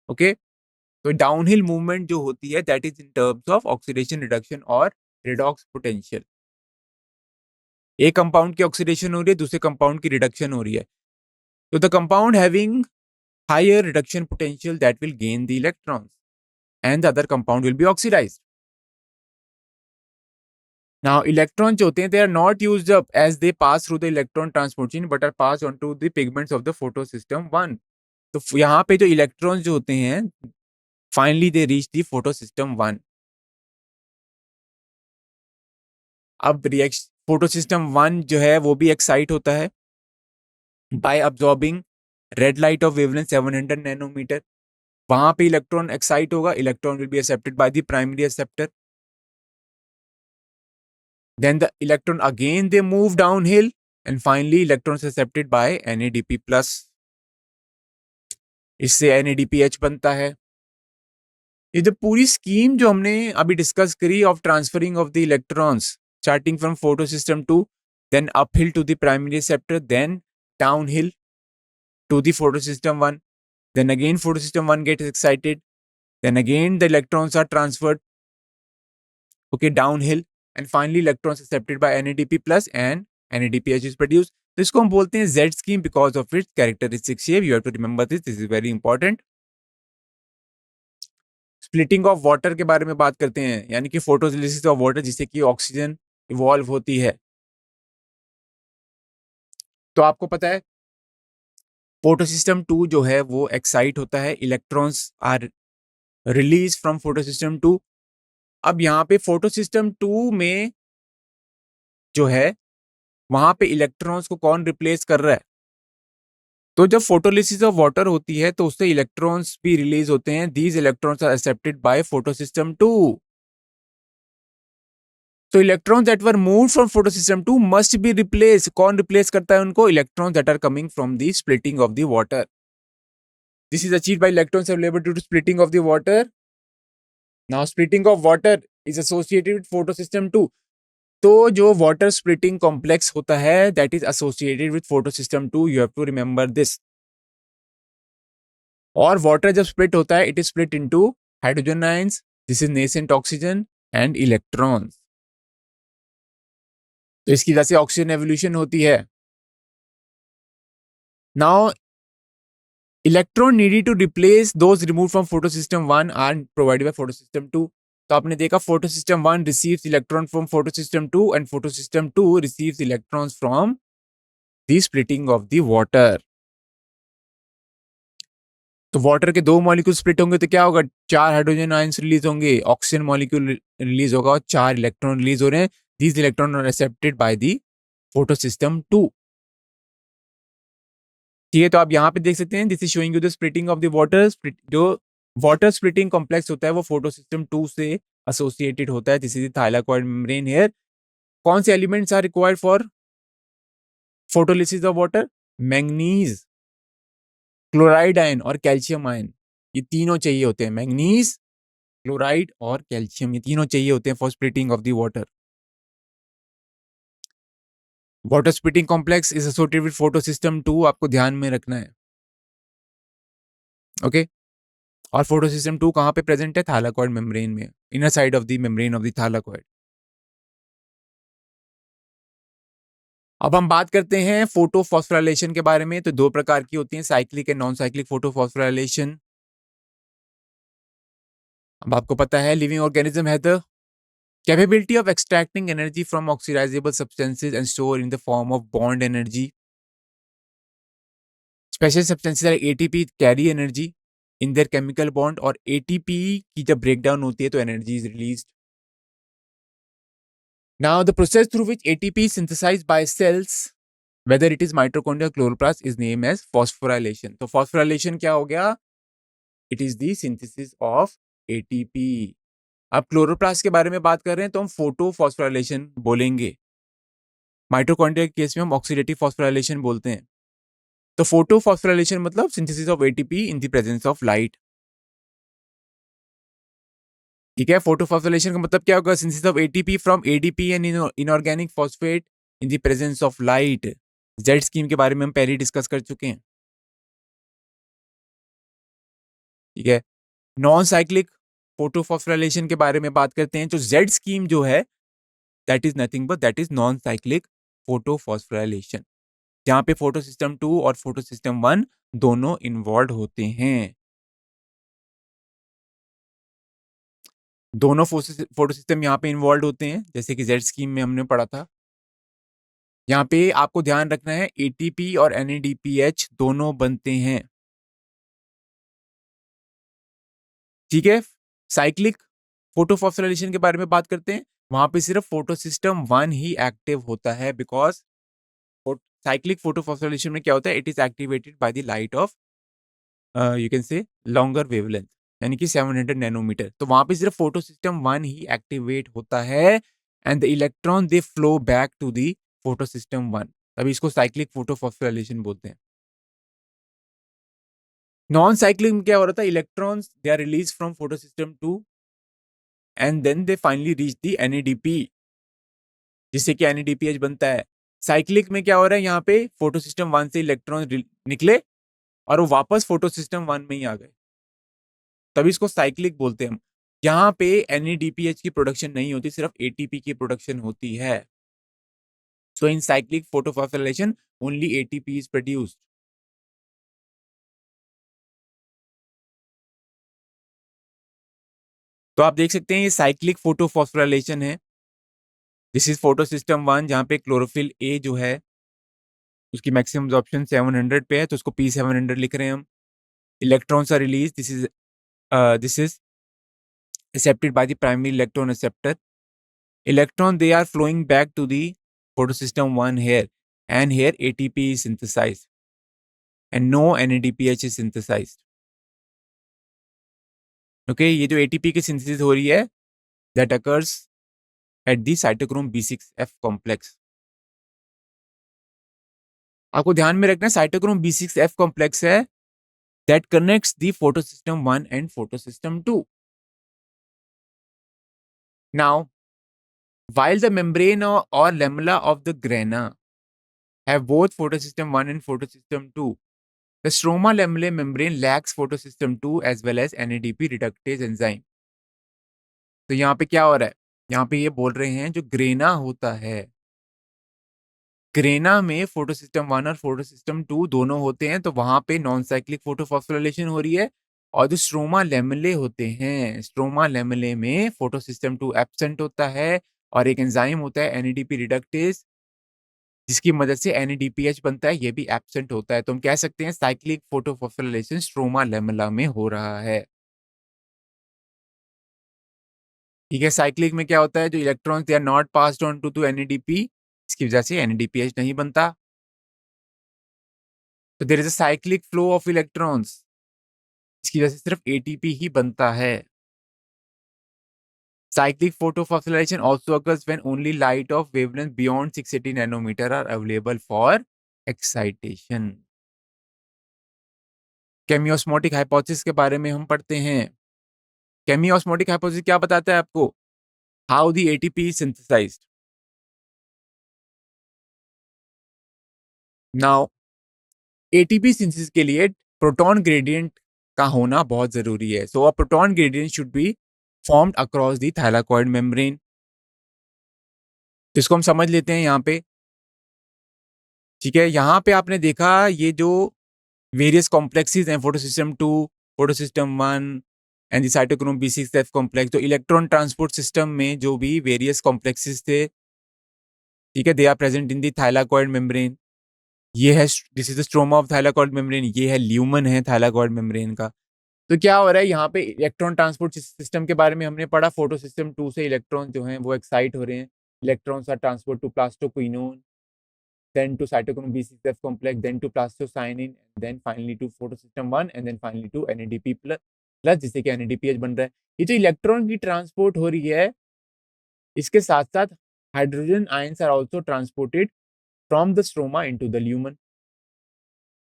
Okay, तो डाउनहिल मूवमेंट जो होती है that is in terms of oxidation reduction और रिडॉक्स पोटेंशियल. एक कंपाउंड की ऑक्सीडेशन हो रही है, दूसरे कंपाउंड की रिडक्शन हो रही है. तो the compound having higher reduction potential that will gain the electrons and the other compound will be oxidized. Now electron जो होते हैं, they are not used up as they pass through the electron transport chain but are pass on to the pigments of the photo system 1। तो यहाँ पे जो इलेक्ट्रॉन जो होते हैं, finally they reach the photo system 1। अब रिएक्शन फोटो सिस्टम 1 जो है वो भी एक्साइट होता है by absorbing red light of wavelength 700 nanometre. वहां पे इलेक्ट्रॉन एक्साइट होगा, electron will be accepted by the primary acceptor, then the electron again they move downhill and finally electrons accepted by NADP plus। इससे NADPH बनता है। ये जो पूरी scheme जो हमने अभी डिस्कस करी of transferring of the electrons starting from photo system 2, then uphill to the primary receptor, then downhill to the photosystem 1, then again photosystem 1 gets excited, then again the electrons are transferred okay downhill and finally electrons accepted by NADP plus and NADPH is produced। तो इसको हम बोलते हैं Z scheme because of its characteristic shape। You have to remember this is very important। Splitting of water के बारे में बात करते हैं, यानी कि फोटोसिंथेसिस ऑफ वाटर जिससे कि ऑक्सीजन इवॉल्व होती है। तो आपको पता है फोटो सिस्टम 2 जो है वो एक्साइट होता है, electrons are release from photo system 2। अब यहाँ पे फोटो सिस्टम 2 में जो है वहां पे इलेक्ट्रॉन्स को कौन रिप्लेस कर रहा है? तो जब फोटोलिसिस ऑफ वाटर होती है तो उससे इलेक्ट्रॉन्स भी रिलीज होते हैं। These electrons are accepted by photo system 2। तो electrons that were moved from photo system 2 must be replace. कौन रिप्लेस करता है उनको? Electrons that are coming from the splitting of the water. This is achieved by electrons available due to splitting of the water. Now splitting of water is associated with photo system 2। तो जो water splitting complex होता है that is associated with photo system 2, you have to remember this. और water जब split होता है it is split into hydrogen ions, this is nascent oxygen and electrons. तो इसकी वजह से ऑक्सीजन एवोल्यूशन होती है। Now electron needed to replace those remove from photo system 1 are provided by photo system 2। तो आपने देखा photo system 1 receives electron from photo system 2 and photo system 2 receives electrons from the splitting of the water. तो water के दो molecule split होंगे तो क्या होगा? 4 हाइड्रोजन आयंस रिलीज होंगे, ऑक्सीजन मॉलिक्यूल रिलीज होगा और 4 इलेक्ट्रॉन रिलीज हो रहे हैं। These electron are accepted by the photo system 2। ठीक है, तो आप यहाँ पे देख सकते हैं this is showing you the splitting of the water. जो वाटर स्प्लिटिंग कॉम्प्लेक्स होता है वो फोटो सिस्टम 2 से एसोसिएटेड होता है। This is the thylakoid membrane here. कौन से elements are required for photolysis of water? Manganese, chloride ion और कैल्शियम आयन, ये तीनों चाहिए होते हैं। मैंगनीज, क्लोराइड और कैल्शियम, ये तीनों चाहिए होते हैं for splitting of the water. Water splitting complex is associated with photo system 2, आपको ध्यान में रखना है। ओके और फोटो सिस्टम 2 कहाँ पे प्रेजेंट है? थाइलाकॉइड मेम्ब्रेन में, inner side of the membrane of the thylakoid. अब हम बात करते हैं फोटोफॉस्फोराइलेशन के बारे में। तो दो प्रकार की होती हैं, cyclic and non cyclic photophosphorylation. अब आपको पता है लिविंग ऑर्गेनिज्म है the capability of extracting energy from oxidisable substances and store in the form of bond energy. Special substances like ATP carry energy in their chemical bond, और ATP की जब breakdown होती है तो energy is released. Now the process through which ATP is synthesized by cells, whether it is mitochondria or chloroplast, is named as phosphorylation। तो phosphorylation क्या हो गया? It is the synthesis of ATP। अब chloroplast के बारे में बात कर रहे हैं तो हम फोटोफॉस्फोराइलेशन बोलेंगे। माइटोकॉन्ड्रिया के केस में हम ऑक्सीडेटिव फॉस्फोराइलेशन बोलते हैं। तो फोटोफॉस्फोराइलेशन मतलब synthesis of ATP in the presence of light. ठीक है, फोटोफॉस्फोराइलेशन का मतलब क्या होगा? Synthesis of ATP from ADP and inorganic phosphate in the presence of light. Z scheme के बारे में हम पहले ही डिस्कस कर चुके हैं। ठीक है, नॉन साइक्लिक फोटोफॉस्फोराइलेशन के बारे में बात करते हैं। तो जेड स्कीम जो है that is nothing but that is non cyclic photophosphorylation, जहां पे फोटो सिस्टम 2 और फोटो सिस्टम 1 दोनों इन्वॉल्व होते हैं। दोनों फोटो सिस्टम यहाँ पे इन्वॉल्व होते हैं, जैसे कि जेड स्कीम में हमने पढ़ा था। यहाँ पे आपको ध्यान रखना है एटीपी और एनएडीपीएच दोनों बनते हैं, ठीक है। साइक्लिक फोटोफॉस्फोराइलेशन के बारे में बात करते हैं, वहां पे सिर्फ फोटो सिस्टम 1 ही एक्टिव होता है, बिकॉज साइक्लिक फोटोफॉस्फोराइलेशन में क्या होता है, it is activated by the light of you can से लॉन्गर वेवलेंथ, यानी कि 700 नैनोमीटर। तो वहां पे सिर्फ फोटो सिस्टम 1 ही एक्टिवेट होता है, and the electron they flow back to the photo system 1, तभी इसको साइक्लिक फोटोफॉस्फोराइलेशन बोलते हैं। नॉन साइक्लिक में क्या हो रहा था, electrons they are release from photo system 2 and then they finally reach the NADP, जिससे कि एनएडीपीएच बनता है। साइक्लिक में क्या हो रहा है, यहाँ पे फोटो सिस्टम 1 से इलेक्ट्रॉन निकले और वो वापस फोटो सिस्टम 1 में ही आ गए, तभी इसको साइक्लिक बोलते हैं हम। यहाँ पे एनएडीपीएच की प्रोडक्शन नहीं होती, सिर्फ एटीपी की प्रोडक्शन होती है। So in cyclic photophosphorylation only ATP is produced. तो आप देख सकते हैं ये साइक्लिक फोटोफॉस्फोराइलेशन है। दिस इज फोटो सिस्टम 1, जहाँ पे क्लोरोफिल ए जो है उसकी मैक्सिमम ऑप्शन 700 पे है, तो उसको P700 लिख रहे हैं हम। Electrons are release, this is accepted by the primary electron acceptor. Electron they are flowing back to the photosystem 1 here, and here ATP is synthesized and no NADPH is synthesized. Okay, ये जो ATP की synthesis हो रही है that occurs at the cytochrome B6F complex. आपको ध्यान में रखना है cytochrome B6F complex है that connects the photosystem 1 and photosystem 2. Now, while the membrane or lamella of the grana have both photosystem 1 and photosystem 2, the stroma lamellae membrane lacks photosystem 2 as well as NADP reductase enzyme. तो यहाँ पे क्या हो रहा है, यहाँ पे ये बोल रहे हैं जो ग्रेना होता है, ग्रेना में फोटोसिस्टम 1 और फोटोसिस्टम 2 दोनों होते हैं, तो वहां पे नॉन साइक्लिक फोटोफॉस्फोराइलेशन हो रही है। और जो स्ट्रोमा लेमेले होते हैं, स्ट्रोमा लेमेले में फोटोसिस्टम 2 एब्सेंट होता है और एक एंजाइम होता है NADP रिडक्टेज, जिसकी मदद से NADPH बनता है, ये भी एब्सेंट होता है। तो हम कह सकते हैं साइक्लिक फोटोफॉस्फोराइलेशन स्ट्रोमा लेमेला में हो रहा है, ठीक है। साइक्लिक में क्या होता है, जो electrons they are not passed on to NADP, इसकी वजह से NADPH नहीं बनता। तो there is a cyclic flow of electrons, इसकी वजह से सिर्फ ATP ही बनता है। Cyclic photofossilization also occurs when only light of wavelength beyond 680 nanometer are available for excitation. Chemiosmotic hypothesis के बारे में हम पढ़ते हैं। केमियोस्मोटिक हाइपोथेसिस क्या बताता है आपको, how the ATP is synthesised. Now ATP synthesis के लिए प्रोटॉन ग्रेडियंट का होना बहुत जरूरी है। So a proton gradient should be formed across the thylakoid membrane, जिसको हम समझ लेते हैं यहाँ पे, ठीक है। यहाँ पे आपने देखा ये जो वेरियस कॉम्प्लेक्सेस हैं, photosystem 2, photosystem 1 and the cytochrome B6F complex, तो इलेक्ट्रॉन ट्रांसपोर्ट सिस्टम में जो भी वेरियस कॉम्प्लेक्सेस थे, ठीक है, they are present in the thylakoid membrane. ये है, this is the stroma of thylakoid membrane, ये है ल्यूमन है थाइलाकॉइड मेम्ब्रेन का। तो क्या हो रहा है यहाँ पे, इलेक्ट्रॉन ट्रांसपोर्ट सिस्टम के बारे में हमने पढ़ा, फोटो सिस्टम 2 से इलेक्ट्रॉन जो हैं वो एक्साइट हो रहे हैं, electrons are transport to plastoquinone, then to cytochrome B6F complex, then to plastocyanin, then finally to photosystem 1 and then finally to NADP plus, जिससे कि NADPH बन रहा है। ये जो इलेक्ट्रॉन की ट्रांसपोर्ट हो रही है, इसके साथ साथ hydrogen ions are also transported from the stroma into the lumen.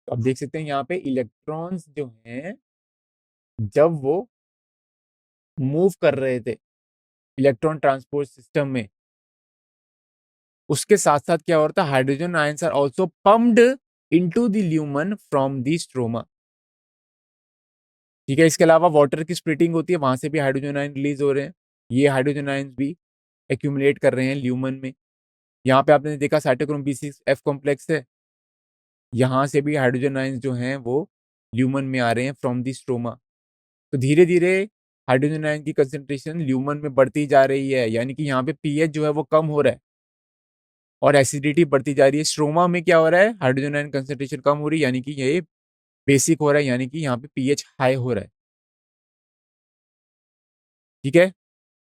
तो आप देख सकते हैं यहाँ पे इलेक्ट्रॉन्स जो हैं, जब वो मूव कर रहे थे इलेक्ट्रॉन ट्रांसपोर्ट सिस्टम में, उसके साथ साथ क्या हो रहा था, hydrogen ions are also pumped into the lumen from the stroma, ठीक है। इसके अलावा वाटर की स्प्लिटिंग होती है, वहां से भी हाइड्रोजन आयन रिलीज हो रहे हैं, ये हाइड्रोजन आयंस भी एक्यूमुलेट कर रहे हैं ल्यूमन में। यहाँ पे आपने देखा साइटोक्रोम B6F कॉम्प्लेक्स है, यहाँ से भी हाइड्रोजन आयंस जो हैं वो ल्यूमन में आ रहे हैं फ्रॉम दी स्ट्रोमा। तो धीरे धीरे हाइड्रोजन आयन की कंसेंट्रेशन ल्यूमन में बढ़ती जा रही है, यानी कि यहाँ पे पीएच जो है वो कम हो रहा है और एसिडिटी बढ़ती जा रही है। स्ट्रोमा में क्या हो रहा है, हाइड्रोजन आयन कंसेंट्रेशन कम हो रही है, यानी कि ये बेसिक हो रहा है, यानी कि यहाँ पे पीएच हाई हो रहा है। ठीक है,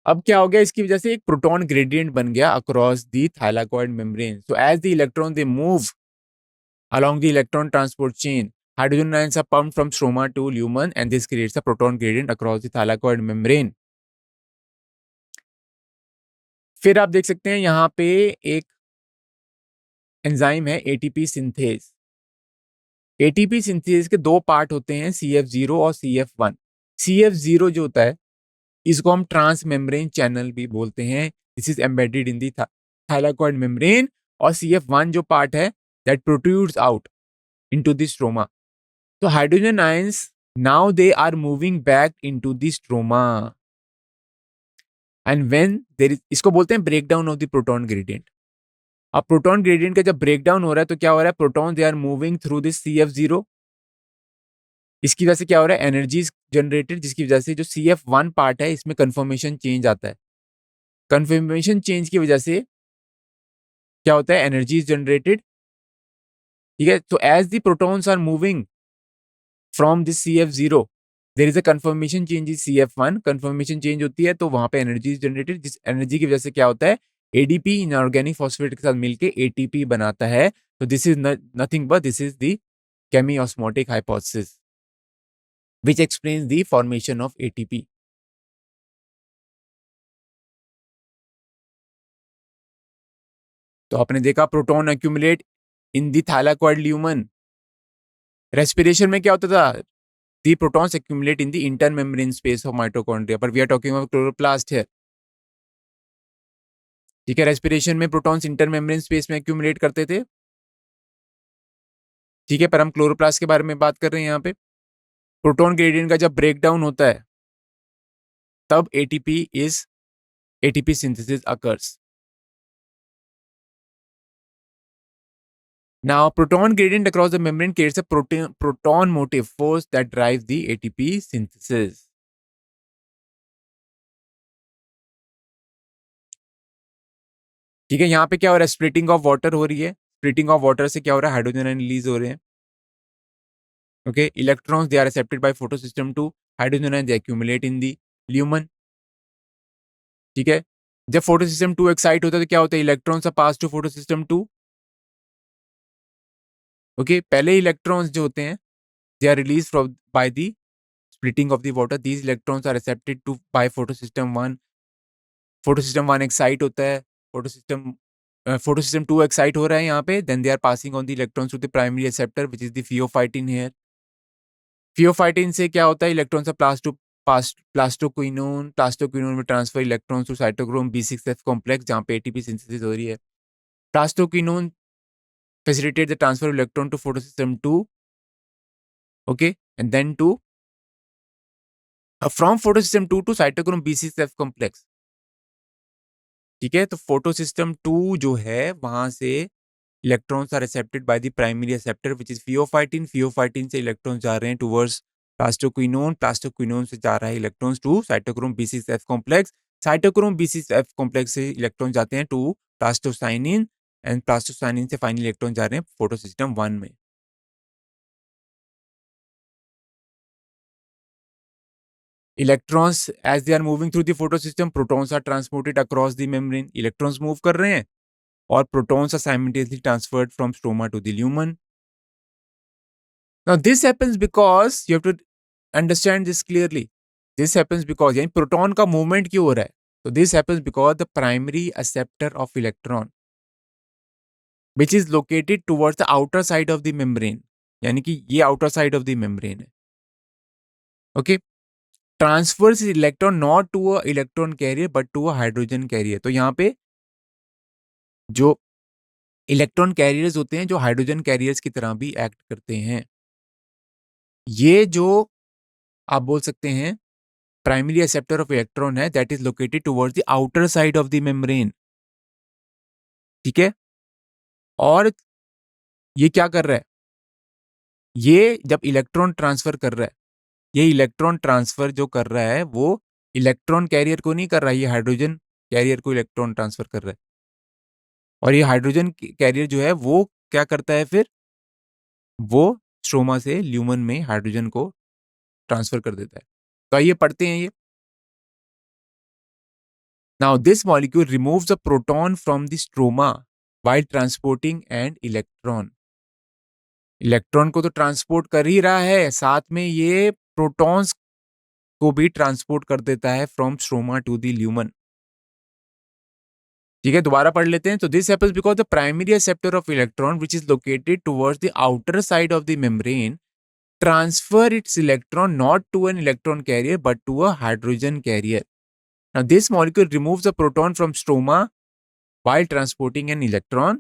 अब क्या हो गया, इसकी वजह से एक प्रोटॉन ग्रेडियंट बन गया across the thylakoid membrane. So as the electron they move along the electron transport chain, hydrogen ions are pumped from stroma to lumen and this creates a proton gradient across the thylakoid membrane. फिर आप देख सकते हैं यहाँ पे एक enzyme है ATP synthase. ATP synthase के दो पार्ट होते हैं, CF0 और CF1। CF0 जो होता है इसको हम ट्रांस मेम्ब्रेन चैनल भी बोलते हैं, this is embedded in the thylakoid membrane. और CF1 जो पार्ट है that protrudes out into the stroma. So hydrogen ions now they are moving back into the stroma and when there is, इसको बोलते हैं breakdown of the proton gradient। अब proton gradient का जब breakdown हो रहा है तो क्या हो रहा है, proton they are moving through this CF0। इसकी वजह से क्या हो रहा है, एनर्जी जनरेटेड, जिसकी वजह से जो CF1 पार्ट है इसमें कन्फर्मेशन चेंज आता है। कन्फर्मेशन चेंज की वजह से क्या होता है, एनर्जी जनरेटेड। ठीक है, तो as the protons are moving from this CF0 there is a conformation change in CF1। Conformation change होती है तो वहां पे एनर्जी जनरेटेड, जिस एनर्जी की वजह से क्या होता है, ADP इनऑर्गेनिक फॉस्फेट के साथ मिलके ATP बनाता है। तो this is nothing but this is the chemiosmotic hypothesis which explains the formation of ATP। तो आपने देखा proton accumulate in the thylakoid lumen. Respiration में क्या होता था, the protons accumulate in the intermembrane space of mitochondria, but we are talking about chloroplast here। ठीक है, respiration में प्रोटॉन्स इंटरमेम्ब्रेन स्पेस में एक्यूमुलेट करते थे। ठीक है, पर हम क्लोरोप्लास्ट के बारे में बात कर रहे हैं यहाँ पे। प्रोटॉन ग्रेडियंट का जब ब्रेकडाउन होता है तब ATP synthesis occurs। Now proton gradient across the membrane creates a proton motive force that drives the ATP synthesis। ठीक है, यहाँ पे क्या हो रहा है, स्प्लिटिंग ऑफ वाटर हो रही है। स्प्लिटिंग ऑफ वाटर से क्या हो रहा है, हाइड्रोजन आयन रिलीज हो रहे हैं। Okay, electrons they are accepted by photosystem 2, hydrogen ions they accumulate in the lumen। ठीक है, जब फोटोसिस्टम 2 एक्साइट होता है तो क्या होता है, electrons are pass to photosystem 2। Okay, पहले इलेक्ट्रॉन्स जो होते हैं they are release from by the splitting of the water, these electrons are accepted to by photosystem 1। Photosystem 1 excite होता है, फोटोसिस्टम 2 एक्साइट हो रहा है यहाँ पे, then they are passing on the electrons to the primary acceptor which is the pheophytin here. Pheophytin से क्या होता है, इलेक्ट्रॉन्स प्लास्टोक्विनोन में transfer electrons to cytochrome B6F complex जहाँ पे ATP सिंथेसिस हो रही है। Plastoquinone facilitate the transfer of electron to photosystem 2, okay, and then to from photosystem 2 to cytochrome B6F complex। ठीक है, तो फोटोसिस्टम 2 जो है वहां से electrons are accepted by the primary acceptor which is pheophytin. Pheophytin से इलेक्ट्रॉन्स जा रहे हैं टुवर्ड्स प्लास्टोक्विनोन। प्लास्टोक्विनोन से जा रहा है electrons to cytochrome B6F complex. Cytochrome B6F complex से इलेक्ट्रॉन जाते हैं टू प्लास्टोसाइनिन एंड प्लास्टोसाइनिन से फाइनली इलेक्ट्रॉन जा रहे हैं फोटोसिस्टम 1 में। Electrons as they are moving through the photosystem, protons are transported across the membrane. Electrons move कर रहे हैं और protons are simultaneously transferred from stroma to the lumen. Now this happens because you have to understand this clearly. This happens because यानी proton का movement क्यों हो रहा है, तो this happens because the primary acceptor of electron which is located towards the outer side of the membrane, यानी कि ये outer side of the membrane है। Okay, transfers electron not to a electron carrier but to a hydrogen carrier. तो यहाँ पे जो electron carriers होते हैं जो हाइड्रोजन कैरियर्स की तरह भी एक्ट करते हैं। ये जो आप बोल सकते हैं प्राइमरी एक्सेप्टर ऑफ इलेक्ट्रॉन है that is located towards the outer side of the membrane. ठीक है, और ये क्या कर रहा है, ये जब इलेक्ट्रॉन ट्रांसफर कर रहा है ये इलेक्ट्रॉन ट्रांसफर जो कर रहा है वो इलेक्ट्रॉन कैरियर को नहीं कर रहा है, ये हाइड्रोजन कैरियर को इलेक्ट्रॉन ट्रांसफर कर रहा है। और ये हाइड्रोजन कैरियर जो है वो क्या करता है फिर, वो स्ट्रोमा से ल्यूमन में हाइड्रोजन को ट्रांसफर कर देता है। तो आइए पढ़ते हैं ये। Now this molecule removes the proton from the stroma while transporting an electron. Electron को तो ट्रांसपोर्ट कर ही रहा है, साथ में ये प्रोटॉन्स को भी ट्रांसपोर्ट कर देता है from stroma to the lumen. ठीक है, दोबारा पढ़ लेते हैं। तो this happens because the primary acceptor of electron which is located towards the outer side of the membrane transfer its electron not to an electron carrier but to a hydrogen carrier. Now this molecule removes the proton from stroma while transporting an electron.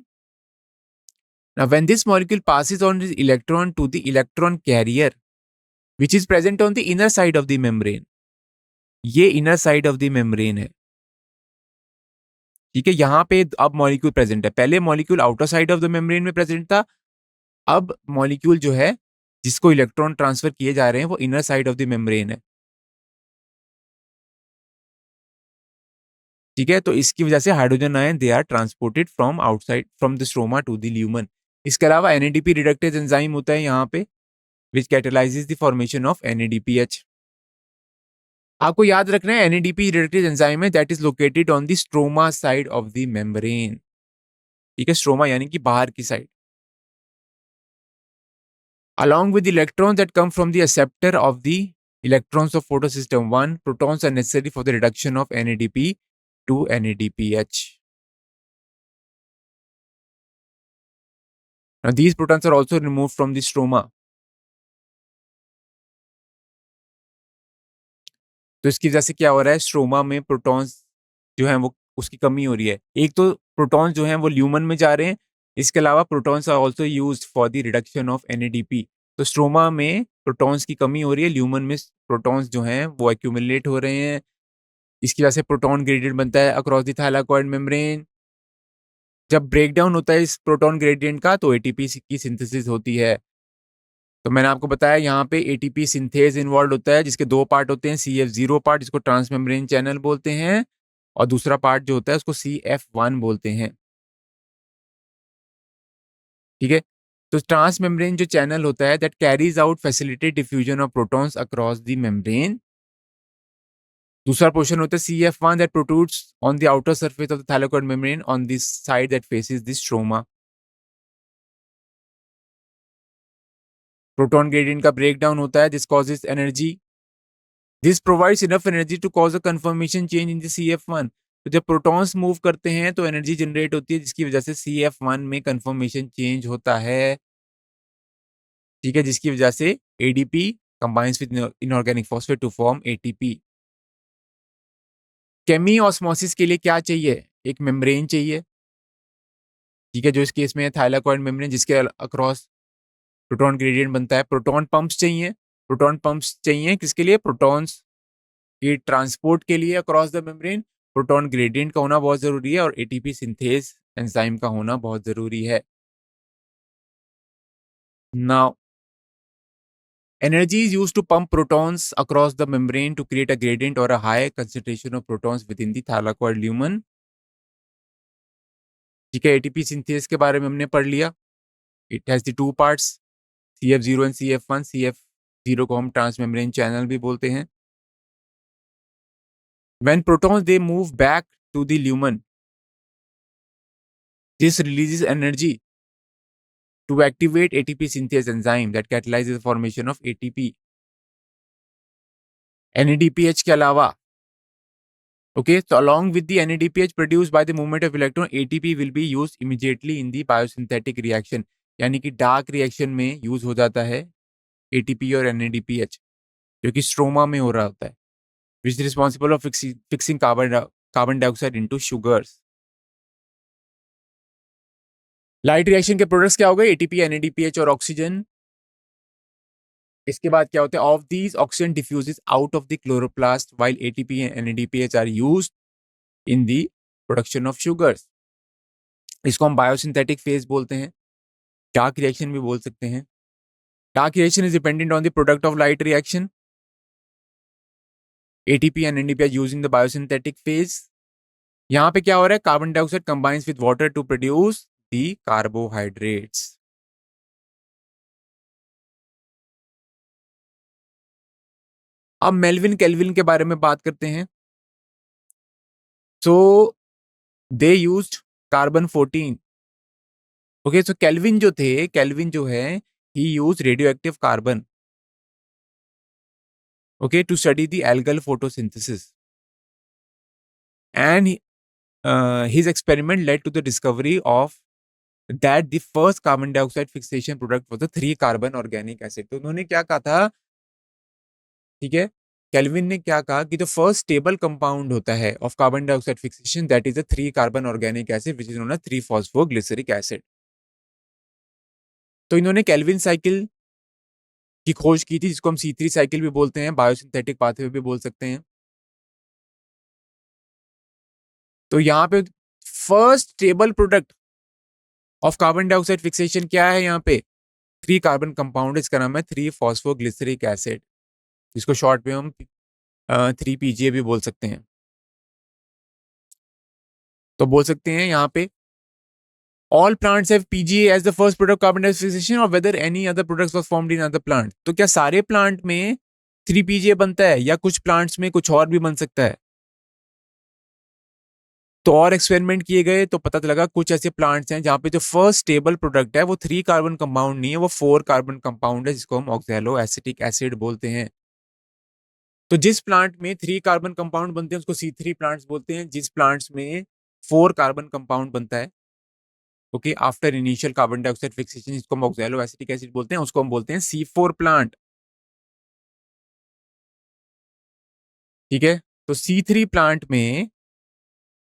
Now, when this molecule passes on the electron to the electron carrier, which is present on the inner side of the membrane, ये inner side of the membrane है। ठीक है, यहां पे अब molecule present है। पहले molecule outer side of the membrane में प्रेजेंट था, अब मॉलिक्यूल जो है जिसको इलेक्ट्रॉन ट्रांसफर किए जा रहे हैं वो inner side of the membrane है। ठीक है, तो इसकी वजह से hydrogen ion they are transported from outside from the stroma to the lumen. इसके अलावा एनएडीपी रिडक्टेज एंजाइम होता है यहाँ पे which catalyzes the formation of NADPH। आपको याद रखना है NADP रिडक्टेज एंजाइम है that is located on the stroma side of the membrane. ठीक है, स्ट्रोमा यानी कि बाहर की side. Along with the electrons that come from the acceptor of the electrons of photosystem 1, protons are necessary for the reduction of NADP to NADPH। Now these protons are also removed from the stroma। तो इसकी वजह से क्या हो रहा है, stroma में protons जो हैं वो उसकी कमी हो रही है। एक तो प्रोटॉन्स जो हैं वो ल्यूमन में जा रहे हैं, इसके अलावा protons are also used for the reduction of NADP। तो स्ट्रोमा में प्रोटॉन्स की कमी हो रही है, ल्यूमन में प्रोटॉन्स जो हैं वो एक्यूमुलेट हो रहे हैं। इसकी वजह से प्रोटॉन ग्रेडियंट बनता है अक्रॉस द थाइलाकॉइड मेम्ब्रेन। जब ब्रेकडाउन होता है इस प्रोटॉन ग्रेडियंट का तो ATP की सिंथेसिस होती है। तो मैंने आपको बताया यहाँ पे ATP सिंथेज इन्वॉल्व होता है जिसके दो पार्ट होते हैं, CF0 पार्ट जिसको ट्रांसमेम्ब्रेन चैनल बोलते हैं और दूसरा पार्ट जो होता है उसको CF1 बोलते हैं। ठीक है, तो ट्रांसमेम्ब्रेन जो चैनल होता है that carries out facilitate diffusion of protons across the membrane. दूसरा पोर्शन होता है CF1 that protrudes on the outer surface of the thylakoid membrane on this side that faces the stroma. Proton gradient का breakdown होता है this causes energy. This provides enough energy to cause a conformation change in the CF1। तो जब protons move करते हैं तो energy generate होती है जिसकी वजह से CF1 में कन्फर्मेशन चेंज होता है। ठीक है, जिसकी वजह से ADP combines with inorganic phosphate to form ATP। Chemiosmosis के लिए क्या चाहिए, एक मेम्ब्रेन चाहिए। ठीक है, जो इस केस में है थाइलाकॉइड मेम्ब्रेन जिसके अक्रॉस प्रोटॉन ग्रेडियंट बनता है। प्रोटॉन पंप्स चाहिए, प्रोटॉन पंप्स चाहिए किसके लिए, प्रोटॉन्स के ट्रांसपोर्ट के लिए across the membrane. Proton gradient का होना बहुत जरूरी है और ATP सिंथेज एंजाइम का होना बहुत जरूरी है। Now energy is used to pump protons across the membrane to create a gradient or a high concentration of protons within the thylakoid lumen। ठीक है, ATP सिंथेज के बारे में हमने पढ़ लिया। It has the two parts CF0 and CF1। CF0 को हम ट्रांसमेम्ब्रेन चैनल भी बोलते हैं। When protons they move back to the lumen, this releases energy to activate ATP synthase enzyme that catalyzes the formation of ATP। NADPH के अलावा okay, so along with the NADPH produced by the movement of electron, ATP will be used immediately in the biosynthetic reaction। यानी कि dark reaction में use हो जाता है ATP और NADPH जो कि स्ट्रोमा में हो रहा होता है, which is responsible of fixing carbon dioxide into sugars। Light reaction के प्रोडक्ट्स क्या हो गए, ATP, NADPH और ऑक्सीजन। इसके बाद क्या होता है, of these oxygen diffuses out of the chloroplast while ATP and NADPH are used in the production of sugars. इसको हम बायोसिंथेटिक फेज बोलते हैं, डार्क रिएक्शन भी बोल सकते हैं। Dark reaction is dependent on the product of light reaction. ATP and NADP are used in the biosynthetic phase. यहाँ पे क्या हो रहा है, carbon dioxide combines with water to produce the carbohydrates. अब मेल्विन केल्विन के बारे में बात करते हैं. So they used carbon 14. Okay, so kelvin जो थे, केल्विन जो है, he used radioactive carbon, okay, to study the algal photosynthesis. And his experiment led to the discovery of that the first carbon dioxide fixation product was a 3-carbon organic acid. तो उन्होंने क्या कहा था, ठीक है, kelvin ने क्या कहा कि जो फर्स्ट स्टेबल कंपाउंड होता है of carbon dioxide fixation that is a three carbon organic acid which is known as three phosphoglyceric acid. तो इन्होंने केल्विन साइकिल की खोज की थी, जिसको हम C3 साइकिल भी बोलते हैं, बायोसिंथेटिक पाथवे भी बोल सकते हैं. तो यहाँ पे first stable product of carbon dioxide fixation क्या है, यहाँ पे 3-कार्बन कंपाउंड, इसका नाम है 3-फॉस्फोग्लिसरिक एसिड, जिसको शॉर्ट में हम 3PGA भी बोल सकते हैं. तो बोल सकते हैं यहाँ पे all plants have PGA as the first product of carbon dioxide fixation or whether any other products was formed in other plant. तो क्या सारे प्लांट में 3PGA बनता है या कुछ प्लांट्स में कुछ और भी बन सकता है? तो और एक्सपेरिमेंट किए गए तो पता लगा कुछ ऐसे प्लांट्स हैं जहां पे जो फर्स्ट स्टेबल प्रोडक्ट है वो 3-कार्बन कंपाउंड नहीं है, वो 4-कार्बन कंपाउंड है, जिसको हम ऑक्सैलो एसिटिक एसिड बोलते हैं. तो जिस प्लांट में 3-कार्बन कंपाउंड बनते हैं उसको C3 प्लांट्स बोलते हैं. जिस प्लांट्स में 4-कार्बन कंपाउंड बनता है, okay, after initial carbon dioxide fixation, जिसको हम ऑक्सैलो एसिटिक एसिड बोलते हैं, उसको हम बोलते हैं C4 प्लांट. ठीक है, तो C3 प्लांट में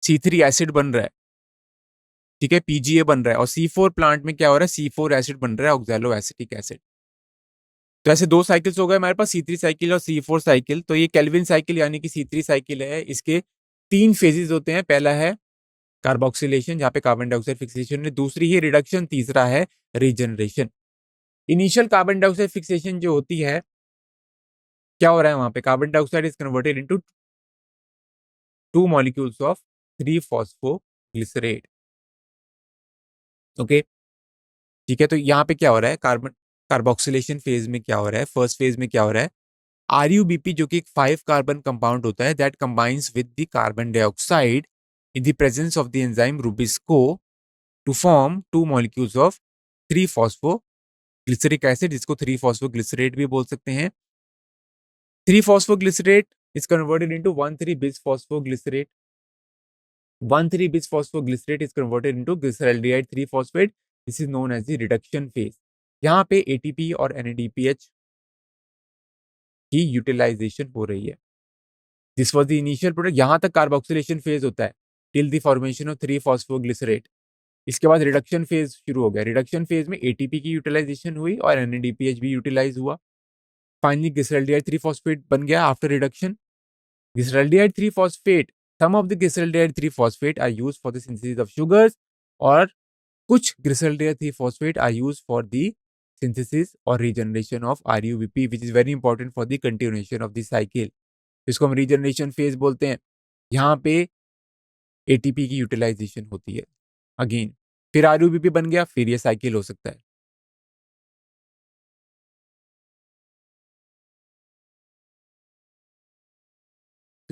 C3 एसिड बन रहा है, ठीक है, PGA बन रहा है, और C4 प्लांट में क्या हो रहा है, C4 एसिड बन रहा है, ऑक्सैलो एसिटिक एसिड. तो ऐसे 2 साइकिल्स हो गए हमारे पास, C3 साइकिल और C4 साइकिल. तो ये केल्विन साइकिल यानी कि C3 साइकिल है, इसके 3 फेजेस होते हैं. पहला है कार्बोक्सिलेशन, जहां पे कार्बन डाइऑक्साइड फिक्सेशन है, दूसरी है रिडक्शन, तीसरा है regeneration. Initial carbon dioxide fixation जो होती है, क्या हो रहा है वहां पे, carbon dioxide is converted into 2 molecules of three phosphoglycerate. Okay, ठीक है, तो यहाँ पे क्या हो रहा है, कार्बोक्सिलेशन फेज में क्या हो रहा है, फर्स्ट फेज में क्या हो रहा है, RUBP जो कि एक 5-कार्बन कंपाउंड होता है, that combines with the carbon dioxide in the presence of the enzyme rubisco to form 2 molecules of three phosphoglyceric acid, जिसको 3-फॉस्फोग्लिसरेट भी बोल सकते हैं. Three phosphoglycerate is converted into 1,3-bis-phosphoglycerate. 1,3-bis-phosphoglycerate is converted into glyceraldehyde 3-phosphate. This is known as the reduction phase. यहाँ पे ATP और NADPH की utilisation हो रही है. This was the initial product. यहाँ तक कार्बोक्सिलेशन फेज होता है till the formation of three phosphoglycerate. इसके बाद रिडक्शन फेज शुरू हो गया. रिडक्शन फेज में ATP की यूटिलाइजेशन हुई और NADPH भी यूटिलाइज हुआ. फाइनली ग्लिसरल्डिहाइड 3-फॉस्फेट बन गया after reduction. Glyceraldehyde 3-phosphate, some of the glyceraldehyde 3-phosphate are used for the synthesis of sugars, और कुछ glyceraldehyde 3-phosphate are used for the synthesis or regeneration of RUBP, which is very important for the continuation of the cycle. इसको हम regeneration phase बोलते हैं. यहाँ पे ATP की utilisation होती है अगेन, फिर RUBP बन गया, फिर ये साइकिल हो सकता है.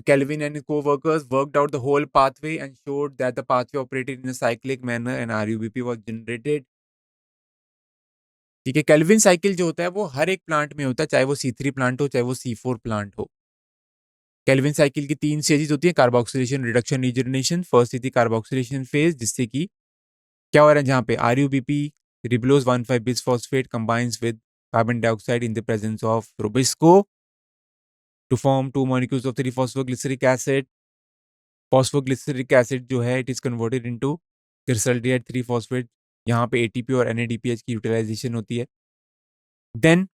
Kelvin and his co-workers worked out the whole pathway and showed that the pathway operated in a cyclic manner and RUBP was generated. ठीक है, केल्विन साइकिल जो होता है वो हर एक प्लांट में होता है, चाहे वो C3 प्लांट हो चाहे वो C4 प्लांट हो. केल्विन साइकिल की 3 स्टेजेस होती है, कार्बोक्सिलेशन, रिडक्शन, रीजनरेशन. फर्स्ट थी कार्बोक्सिलेशन फेज, जिससे कि क्या हो रहा है, जहाँ पे RUBP रिबलोज 1,5-bis-phosphate combines with carbon dioxide in the presence of Rubisco to form 2 molecules of 3-phosphoglyceric acid. Phosphoglyceric acid जो है it is converted into glyceraldehyde three phosphate. यहाँ पे ATP और NADPH की यूटिलाइजेशन होती है. देन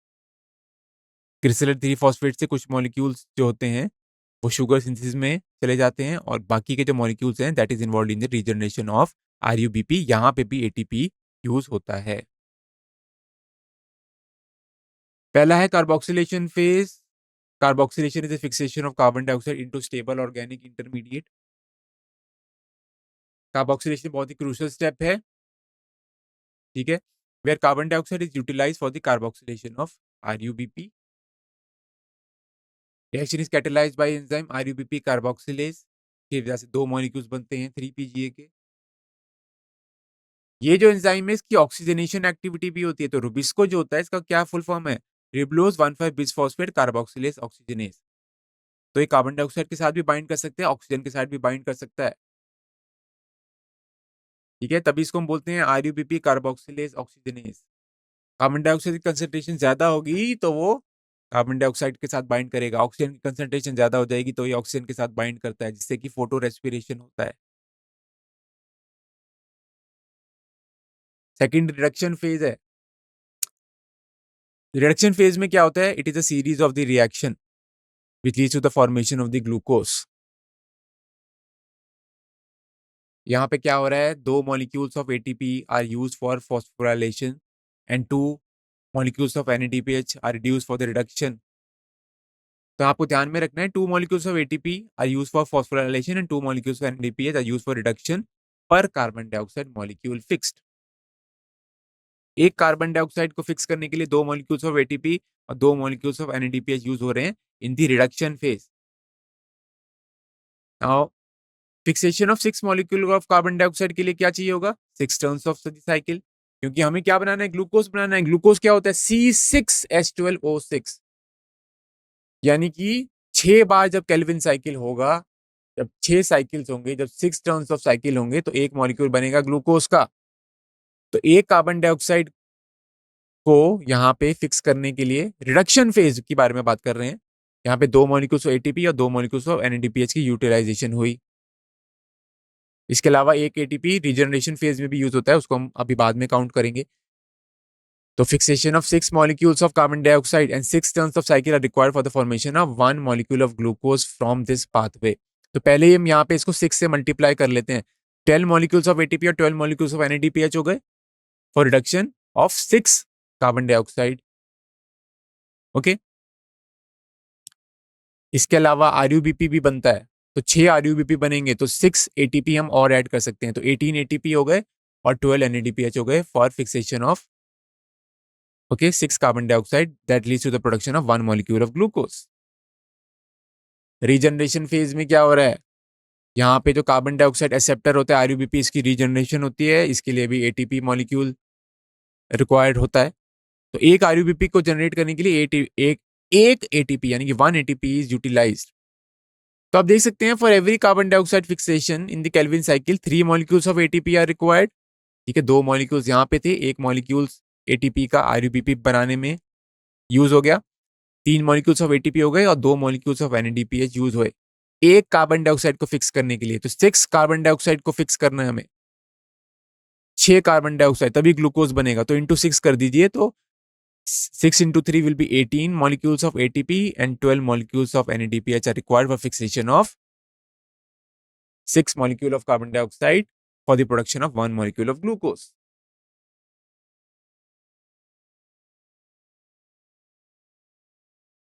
ग्लिसरल 3-फॉस्फेट से कुछ मॉलिक्यूल्स जो होते हैं वो शुगर सिंथेसिस में चले जाते हैं, और बाकी के जो मॉलिक्यूल्स हैं that is involve in the regeneration of RUBP. यहाँ पे भी ATP यूज होता है. पहला है carboxylation phase, carboxylation is the fixation of carbon dioxide into stable organic intermediate. Carboxylation बहुत ही क्रूशियल स्टेप है, ठीक है, where carbon dioxide is utilised for the carboxylation of RuBP. Reaction is catalysed by enzyme RuBP carboxylase, की वजह से 2 molecules बनते हैं 3-PGA के। ये जो एंजाइम है इसकी ऑक्सीजनेशन एक्टिविटी भी होती है। तो रुबिस्को जो होता है इसका क्या फुल फॉर्म है? रिबलोज 1,5 बिसफॉस्फेट कार्बोक्सिलेज ऑक्सीजनेज। तो ये कार्बन डाइऑक्साइड के साथ भी बाइंड कर सकते हैं, ऑक्सीजन के साथ भी बाइंड कर सकता है, ठीक है, तभी इसको हम बोलते हैं RuBP carboxylase oxygenase. Carbon dioxide की कंसंट्रेशन ज्यादा होगी तो वो कार्बन डाइऑक्साइड के साथ बाइंड करेगा, ऑक्सीजन की कंसंट्रेशन ज्यादा हो जाएगी तो ये ऑक्सीजन के साथ बाइंड करता है, जिससे कि फोटो रेस्पिरेशन होता है। सेकंड रिडक्शन फेज है। रिडक्शन फेज में क्या होता है? It is a series of the reaction which leads to the formation of the glucose। यहाँ पे क्या हो रहा है? 2 molecules of ATP are used for phosphorylation and 2 molecules of NADPH are reduced for the reduction। तो आपको ध्यान में रखना है 2 molecules of ATP are used for phosphorylation and 2 molecules of NADPH are used for reduction per carbon dioxide molecule fixed। एक carbon dioxide को fix करने के लिए 2 molecules of ATP और 2 molecules of NADPH यूज हो रहे हैं in the reduction phase. Now fixation of 6 molecule of carbon dioxide के लिए क्या चाहिए होगा? 6 टर्न्स ऑफ द साइकिल, क्योंकि हमें क्या बनाना है? ग्लूकोज बनाना है। ग्लूकोज क्या होता है? C6H12O6, यानी कि 6 बार जब केल्विन साइकिल होगा, जब 6 साइकिल्स होंगे, जब 6 टर्न्स ऑफ साइकिल होंगे तो एक मॉलिक्यूल बनेगा ग्लूकोज का। तो एक कार्बन डाइऑक्साइड को यहाँ पे फिक्स करने के लिए रिडक्शन फेज की बारे में बात कर रहे हैं। यहाँ पे 2 मॉलिक्यूल्स ऑफ एटीपी और 2 मॉलिक्यूल्स ऑफ एनएडीपीएच की यूटिलाइजेशन हुई। इसके अलावा एक एटीपी रीजनरेशन फेज में भी यूज होता है, उसको हम अभी बाद में काउंट करेंगे। तो fixation of 6 molecules of carbon dioxide and 6 turns of cycle are required for the formation of 1 molecule of glucose from this pathway। तो पहले हम यहाँ पे इसको 6 से मल्टीप्लाई कर लेते हैं। 12 molecules of ATP और 12 molecules of NADPH हो गए for reduction of 6 carbon dioxide. Okay, इसके अलावा आरयूबीपी भी बनता है, तो 6 आरयूबीपी बनेंगे तो 6 एटीपी हम और ऐड कर सकते हैं, तो 18 एटीपी हो गए और 12 NADPH हो गए for fixation of 6 carbon dioxide that leads to the production of 1 molecule of glucose। Regeneration phase में क्या हो रहा है? यहाँ पे जो कार्बन डाइऑक्साइड एक्सेप्टर होता है आरयूबीपी, इसकी रीजनरेशन होती है, इसके लिए भी एटीपी मॉलिक्यूल रिक्वायर्ड होता है। तो एक आरयूबीपी को जनरेट करने के लिए एक एटीपी यानी कि 1 एटीपी इज यूटिलाइज्ड। तो आप देख सकते हैं for every carbon dioxide fixation in the Calvin cycle 3 molecules of ATP are required, ठीक है, 2 मॉलिक्यूल्स यहाँ पे थे, एक मॉलिक्यूल्स एटीपी का आरयूबीपी बनाने में यूज हो गया, 3 मॉलिक्यूल्स ऑफ एटीपी हो गए और 2 मॉलिक्यूल्स ऑफ एनएडीपीएच यूज हुए एक कार्बन डाइऑक्साइड को फिक्स करने के लिए। तो 6 कार्बन डाइऑक्साइड को फिक्स करना है हमें, 6 कार्बन डाइऑक्साइड तभी ग्लूकोज बनेगा, तो इंटू 6 कर दीजिए, तो 6 into 3 will be 18 molecules of ATP and 12 molecules of NADPH are required for fixation of 6 molecule of carbon dioxide for the production of 1 molecule of glucose।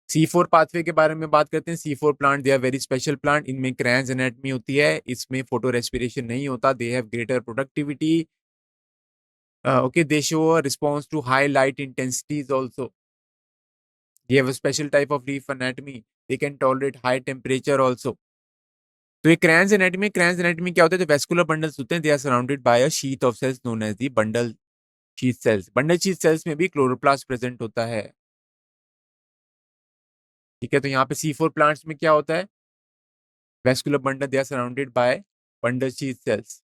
C4 pathway के बारे में बात करते हैं। C4 plant they are very special plant, इनमें Kranz anatomy होती है, इसमें फोटो रेस्पिरेशन नहीं होता, they have greater productivity, okay, they show a response to high light intensities also, they have a special type of leaf anatomy, they can tolerate high temperature also। तो ये क्रैंस anatomy क्या होता है? जो vascular bundles होते हैं, they are surrounded by a sheath of cells known as the bundle sheath cells. Bundle sheath cells में भी क्लोरोप्लास्ट प्रेजेंट होता है, ठीक है। तो यहाँ पे C4 प्लांट्स में क्या होता है? Vascular bundle they are surrounded by bundle sheath cells,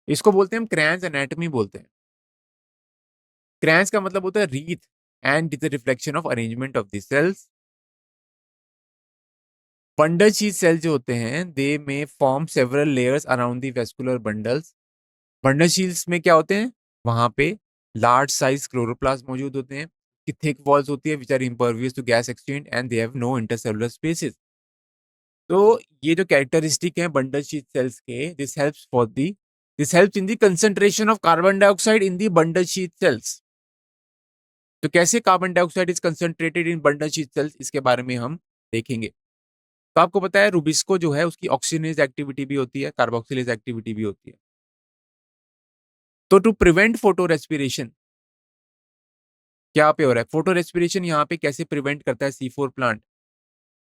इसको बोलते हैं हम क्रैंस एनाटमी बोलते हैं। क्रैंस का मतलब होता है wreath and is the reflection of arrangement of the cells. Bundle sheath cell जो होते हैं they may form several layers around the vascular bundles. Bundle sheaths में क्या होते हैं? वहां पे लार्ज साइज क्लोरोप्लास्ट मौजूद होते हैं, कि थिक वॉल्स होती है which are impervious to gas exchange and they have no intercellular spaces. तो ये जो कैरेक्टरिस्टिक है बंडल शीथ सेल्स के, this helps in the concentration of carbon dioxide in the bundle sheath cells. तो कैसे carbon dioxide is concentrated in bundle sheet cells, इसके बारे में हम देखेंगे। तो आपको पता है रुबिस्को जो है उसकी ऑक्सीजनेज एक्टिविटी भी होती है, कार्बोक्सिलेज एक्टिविटी भी होती है। तो टू प्रिवेंट फोटो रेस्पिरेशन, क्या पे हो रहा है फोटो रेस्पिरेशन, यहाँ पे कैसे प्रिवेंट करता है C4 प्लांट,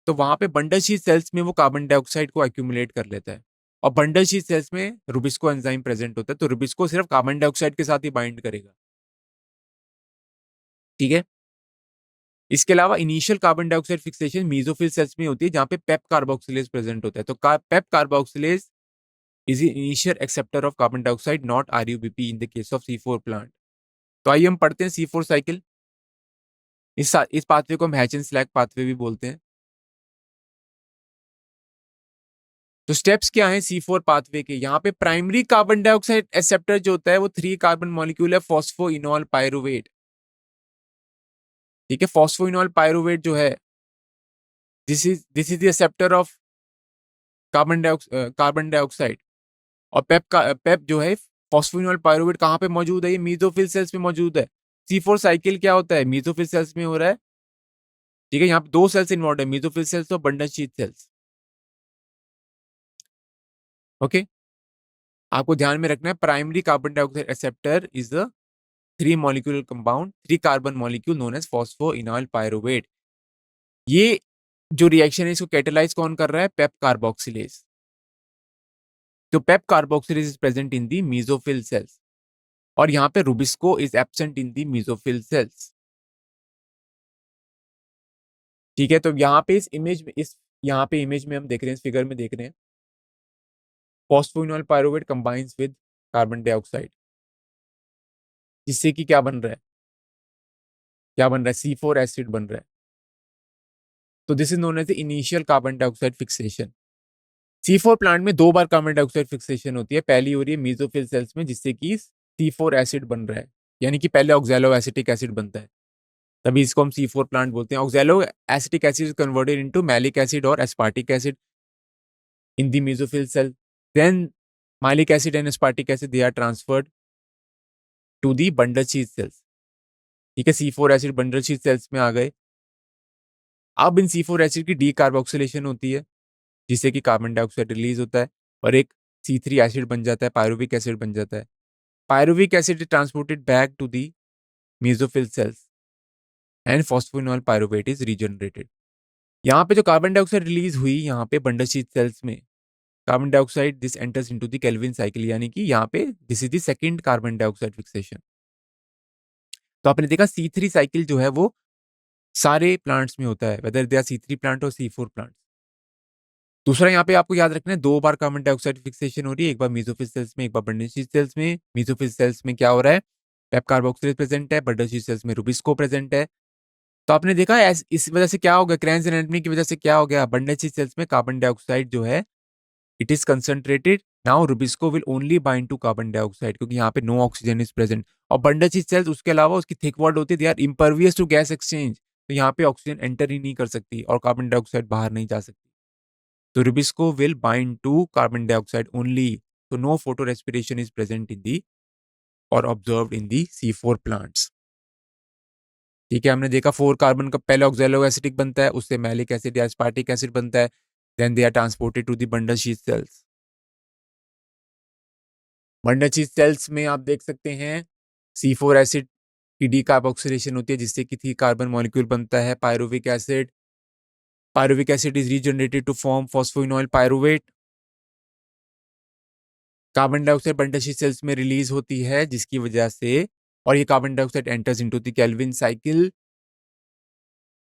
तो वहां पे बंडल शीट सेल्स में वो कार्बन डाइऑक्साइड को एक्यूमुलेट कर लेता है, और बंडल शीट सेल्स में रुबिस्को एंजाइम प्रेजेंट होता है, तो रुबिस्को सिर्फ कार्बन डाइऑक्साइड के साथ ही बाइंड करेगा। ठीक है, इसके अलावा initial carbon dioxide fixation mesophyll cells में होती है, जहां पे पेप कार्बोक्सिलेज प्रेजेंट होता है। तो पेप carboxylase is initial acceptor of carbon dioxide, not RuBP in the case of C4 plant. तो आइए हम पढ़ते हैं C4 साइकिल। इस पाथवे को हम हैचन स्लैग पाथवे भी बोलते हैं। तो स्टेप्स क्या हैं C4 पाथवे के, यहाँ पे प्राइमरी कार्बन डाइऑक्साइड एक्सेप्टर जो होता है वो 3 कार्बन मॉलिक्यूल है फॉस्फोइनॉल पायरुवेट। ठीक है, फॉस्फोइनॉल पायरुवेट जो है this is the acceptor of carbon dioxide. और पेप जो है फॉस्फोइनॉल पायरुवेट कहाँ पे मौजूद है, ये मीजोफिल सेल्स में मौजूद है। C4 साइकिल क्या होता है, मीजोफिल सेल्स में हो रहा है। ठीक है, यहाँ पे 2 सेल्स इन्वॉल्व है, मीजोफिल सेल्स और बंडल शीट सेल्स। ओके, आपको ध्यान में रखना है primary carbon dioxide acceptor is the 3 molecular compound 3 carbon molecule known as phosphoenol pyruvate. ये जो रिएक्शन है इसको कैटेलाइज कौन कर रहा है, पेप कार्बोक्सिलेज। तो पेप carboxylase is present in the mesophyll cells, और यहाँ पे Rubisco is absent in the mesophyll cells. ठीक है, तो यहाँ पे यहाँ पे इमेज में हम देख रहे हैं, इस फिगर में देख रहे हैं, phosphoenol pyruvate combines with carbon dioxide, जिससे कि क्या बन रहा है, C4 एसिड बन रहा है। तो this is known as the initial carbon dioxide fixation. C4 plant में 2 बार कार्बन डाइऑक्साइड फिक्सेशन होती है, पहली हो रही है मीजोफिल सेल्स में, जिससे कि C4 एसिड बन रहा है, यानी कि पहले ऑक्सैलो एसिटिक एसिड बनता है, तभी इसको हम C4 प्लांट बोलते हैं। Oxaloacetic acid is converted into malic acid और aspartic acid in the mesophyll cell. Then malic acid and aspartic acid they are transferred to the bundle sheath cells. ठीक है, C4 acid bundle sheath cells में आ गए। अब इन C4 acid की decarboxylation होती है, जिससे कि कार्बन डाइऑक्साइड रिलीज होता है और एक C3 एसिड बन जाता है, पायरुविक एसिड बन जाता है। Pyruvic acid is transported back to the mesophyll cells and phosphoenol pyruvate is regenerated. यहाँ पे जो कार्बन डाइऑक्साइड रिलीज हुई यहाँ पे बंडल शीट सेल्स में, carbon dioxide this enters into the Calvin cycle, यानी कि यहाँ पे this is the second carbon dioxide fixation. तो आपने देखा C3 साइकिल जो है वो सारे प्लांट्स में होता है, whether they are C3 plant और C4 प्लांट। दूसरा यहाँ पे आपको याद रखना है 2 बार कार्बन डाइऑक्साइड फिक्सेशन हो रही है, एक बार मेसोफिल सेल्स में, एक बार बंडल शीट सेल्स में। मेसोफिल सेल्स में क्या हो रहा है, पेप कार्बोक्सिलेज प्रेजेंट है, बंडल शीट सेल्स में रुबिस्को प्रेजेंट है। तो आपने देखा इस वजह से क्या हो गया, क्रेन्स एनाटॉमी की वजह से क्या हो गया, बंडल शीट सेल्स में कार्बन डाइऑक्साइड जो है it is concentrated, now rubisco will only bind to carbon dioxide, क्योंकि यहाँ पे नो ऑक्सीजन इज प्रेजेंट। और बंडल शीट सेल्स उसके अलावा उसकी थिक वॉल होती है, they are impervious to gas exchange, तो यहाँ पे ऑक्सीजन एंटर ही नहीं कर सकती और कार्बन डाइऑक्साइड बाहर नहीं जा सकती। तो rubisco will bind to carbon dioxide only, तो no photo respiration is present in the और ऑब्जर्व्ड इन दी C4 प्लांट्स। ठीक है, हमने देखा 4 कार्बन का पहले ऑक्सैलो एसिटिक बनता है, उससे मैलिक एसिड या एस्पार्टिक एसिड बनता है, then they are transported to the bundle sheet cells. Bundle sheet cells में आप देख सकते हैं C4 एसिड की डीकार्बोक्सिलेशन होती है, जिससे कि 3 कार्बन मॉलिक्यूल बनता है pyruvic acid. Pyruvic acid is regenerated to form phosphoenol pyruvate. Carbon dioxide bundle sheet cells में रिलीज होती है, जिसकी वजह से, और ये carbon dioxide enters into the Calvin cycle.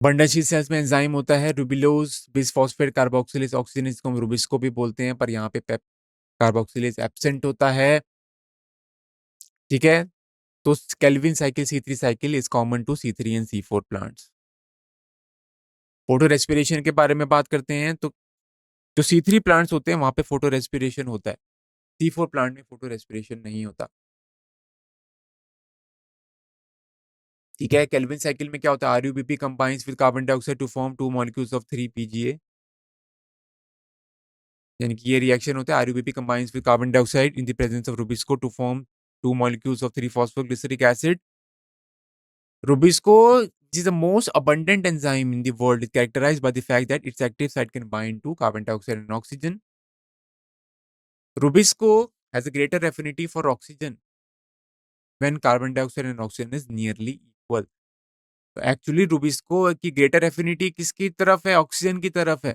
Bundle sheet cells में एंजाइम होता है रुबिलोज बिसफॉस्फेट कार्बोक्सिलेज ऑक्सीजन, इसको हम रुबिस्को भी बोलते हैं, पर यहाँ पे पेप कार्बोक्सिलेज एब्सेंट होता है। ठीक है, तो Calvin cycle C3 cycle is common to C3 and C4 plants. Photo respiration के बारे में बात करते हैं, तो जो C3 प्लांट्स होते हैं वहां पे फोटो रेस्पिरेशन होता है, C4 प्लांट में फोटो रेस्पिरेशन नहीं होता। ठीक है, केल्विन साइकिल में क्या होता है, RUBP combines with carbon dioxide to form 2 molecules of 3 PGA, यानी कि ये रिएक्शन होता है, RUBP combines with carbon dioxide in the presence of rubisco to form 2 molecules of 3 phosphoglyceric acid. Rubisco is the most abundant enzyme in the world. It's characterized by the fact that its active site can bind to carbon dioxide and oxygen. Rubisco has a greater affinity for oxygen when carbon dioxide and oxygen is nearly equal. तो actually rubisco की greater affinity किसकी तरफ है? Oxygen की तरफ है,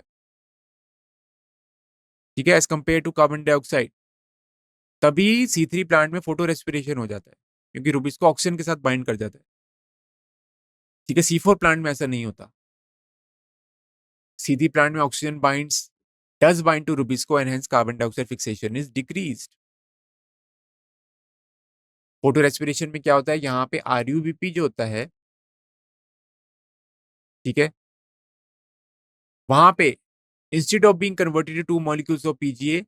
ठीक है, as compare to carbon dioxide. तभी C3 प्लांट में फोटो रेस्पिरेशन हो जाता है, क्योंकि रूबिस्को ऑक्सीजन के साथ बाइंड कर जाता है, ठीक है। C4 प्लांट में ऐसा नहीं होता। C3 प्लांट में oxygen binds does bind to Rubisco and hence carbon dioxide fixation is decreased. Photo respiration में क्या होता है? यहाँ पे RUBP जो होता है, ठीक है, वहां पे instead of being converted to 2 molecules of PGA,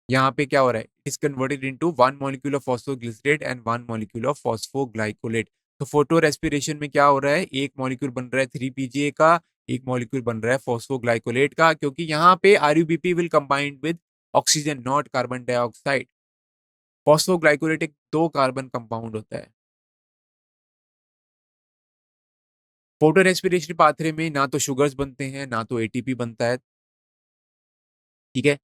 यहाँ पे क्या हो रहा है? Is converted into 1 molecule of phosphoglycerate and 1 molecule of phosphoglycolate. तो फोटो रेस्पिरेशन में क्या हो रहा है? एक मॉलिक्यूल बन रहा है 3 PGA का, एक मॉलिक्यूल बन रहा है फॉस्फोग्लाइकोलेट का, क्योंकि यहाँ पे RUBP will combined with oxygen not carbon dioxide. Phosphoglycolate एक 2 कार्बन कंपाउंड होता है। फोटो रेस्पिरेटरी पाथवे में ना तो शुगर्स बनते हैं, ना तो ATP बनता है, ठीक है।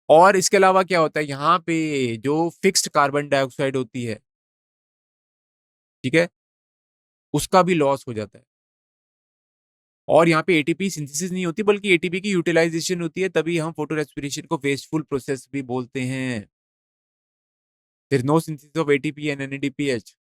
और इसके अलावा क्या होता है? यहाँ पे जो फिक्स्ड कार्बन डाइऑक्साइड होती है, ठीक है, उसका भी लॉस हो जाता है। और यहाँ पे ATP सिंथेसिस नहीं होती, बल्कि ATP की यूटिलाइजेशन होती है, तभी हम फोटो रेस्पिरेशन को वेस्टफुल प्रोसेस भी बोलते हैं। There is no synthesis of ATP and NADPH।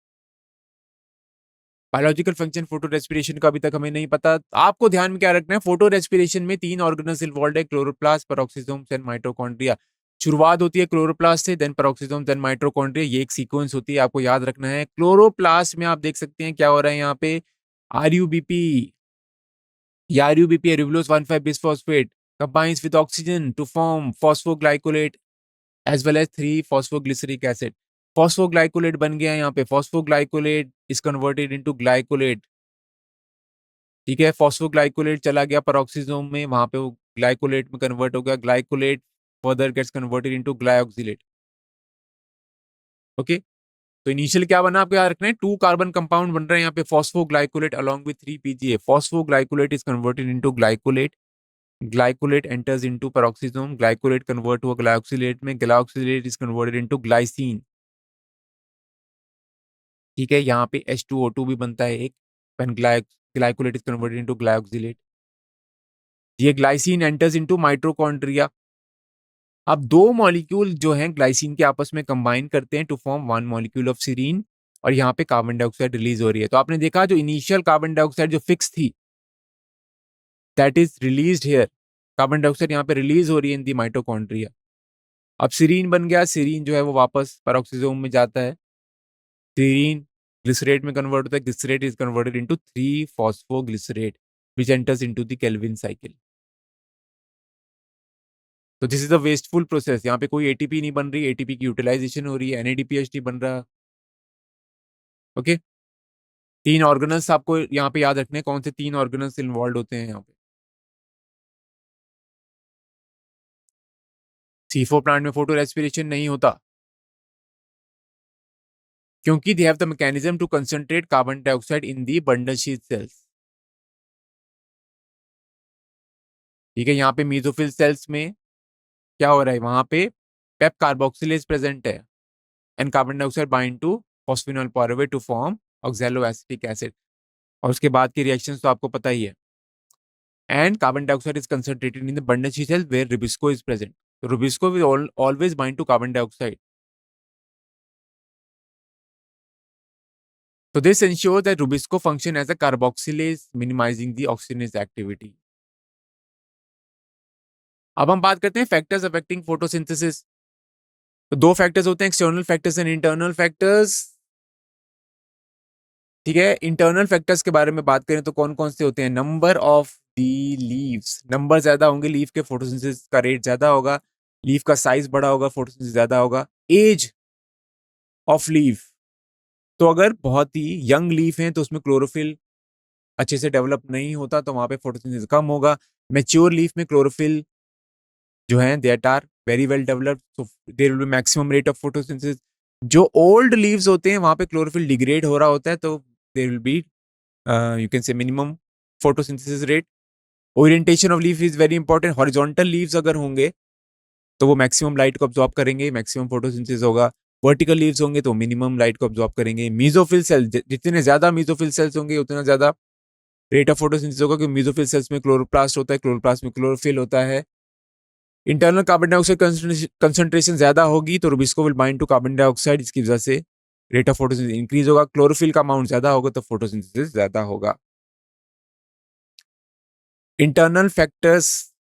Biological function photorespiration का अभी तक हमें नहीं पता। आपको ध्यान में क्या रखना है? फोटो रेस्पिरेशन में 3 ऑर्गेनल्स इन्वॉल्व है, क्लोरोप्लास्ट, पेरोक्सिसोम्स एंड माइटोकॉन्ड्रिया। शुरुआत होती है क्लोरोप्लास्ट से, देन पेरोक्सिसोम्स, देन माइटोकॉन्ड्रिया। ये एक सीक्वेंस होती है, आपको याद रखना है। क्लोरोप्लास्ट में आप देख सकते हैं क्या हो रहा है यहाँ पे? RUBP या RUBP रिबुलोस 1,5 bisphosphate combines with oxygen to form phosphoglycolate as well as 3 phosphoglyceric acid. Phosphoglycolate बन गया यहाँ पे, phosphoglycolate is converted into glycolate, ठीक है। phosphoglycolate चला गया peroxisome में, वहां पे वो glycolate में कन्वर्ट हो गया, glycolate further gets converted into glyoxylate, okay. तो इनिशियल क्या बना आपको याद रखना है? 2 कार्बन कंपाउंड बन रहे हैं यहाँ पे, phosphoglycolate along with 3 PGA. phosphoglycolate is converted into glycolate, glycolate enters into peroxisome, glycolate convert हुआ glyoxylate में, glyoxylate is converted into glycine, ठीक है। यहाँ पे H2O2 भी बनता है एक, when glycolate is converted into glyoxylate। ये ग्लाइसिन एंटर्स इनटू माइटोकॉन्ड्रिया। अब 2 मॉलिक्यूल जो हैं ग्लाइसिन के आपस में कंबाइन करते हैं to form 1 molecule of serine, और यहाँ पे कार्बन डाइऑक्साइड रिलीज हो रही है। तो आपने देखा जो इनिशियल कार्बन डाइऑक्साइड जो फिक्स थी, that is released here. Carbon dioxide यहाँ पे रिलीज हो रही है इन दी माइटोकॉन्ड्रिया। अब सीरीन बन गया, सीरीन जो है वो वापस पेरोक्सिसोम में जाता है, सीरीन ग्लिसरेट में कन्वर्ट होता है, glycerate is converted into 3 phosphoglycerate which enters into the Calvin cycle. तो this is a wasteful process. यहाँ पे कोई ATP नहीं बन रही, ATP की यूटिलाइजेशन हो रही है, NADPH नहीं बन रहा, ओके। 3 ऑर्गेनल्स आपको यहाँ पे याद रखने हैं, कौन से 3 ऑर्गेनल्स इन्वॉल्व होते हैं यहाँ पे। C4 प्लांट में फोटो रेस्पिरेशन नहीं होता, क्योंकि they have the mechanism to concentrate carbon dioxide in the bundle sheath cells, ठीक है। यहाँ पे मीजोफिल सेल्स में क्या हो रहा है? वहां पे पेप कार्बोक्सिलेज प्रेजेंट है, and carbon dioxide bind to phosphoenol pyruvate to form oxaloacetic acid. और उसके बाद की रिएक्शंस तो आपको पता ही है। And carbon dioxide is concentrated in the bundle sheath cell where rubisco is present. तो rubisco will always bind to carbon dioxide. So this ensures that Rubisco function as a carboxylase, minimizing the oxygenase activity. अब हम बात करते हैं factors affecting photosynthesis. तो 2 factors होते हैं, external factors and internal factors, ठीक है। इंटरनल फैक्टर्स के बारे में बात करें तो कौन कौन से होते हैं? Number of the leaves, number ज्यादा होंगे लीफ के, फोटोसिंथेसिस का रेट ज्यादा होगा। लीफ का साइज बड़ा होगा, फोटोसिंथेसिस ज्यादा होगा। एज ऑफ लीफ, तो अगर बहुत ही यंग लीफ है तो उसमें क्लोरोफिल अच्छे से डेवलप नहीं होता, तो वहां पे फोटोसिंथेसिस कम होगा। मैच्योर लीफ में क्लोरोफिल जो है that are very well developed, so there will be maximum rate of photosynthesis. जो ओल्ड लीव्स होते हैं वहां पे क्लोरोफिल डिग्रेड हो रहा होता है, तो there will be you can say minimum photosynthesis rate. Orientation of leaf is very important. Horizontal leaves अगर होंगे तो वो मैक्सिमम लाइट को अब्जॉर्ब करेंगे, मैक्सिमम फोटोसिंथेसिस होगा। वर्टिकल लीव्स होंगे तो मिनिमम लाइट को अब्जॉर्ब करेंगे। मीजोफिल सेल, जितने ज्यादा मीजोफिल सेल्स होंगे उतना ज्यादा रेट ऑफ फोटोसिंथेसिस होगा, क्योंकि मीजोफिल सेल्स में क्लोरोप्लास्ट होता है, क्लोरोप्लास्ट में क्लोरोफिल होता है। इंटरनल कार्बन डाइऑक्साइड कंसंट्रेशन ज्यादा होगी तो rubisco will bind to carbon dioxide, इसकी वजह से रेट ऑफ फोटोसिंथेसिस इंक्रीज होगा। क्लोरोफिल का अमाउंट ज्यादा होगा तो फोटोसिंथेसिस ज्यादा होगा। इंटरनल फैक्टर्स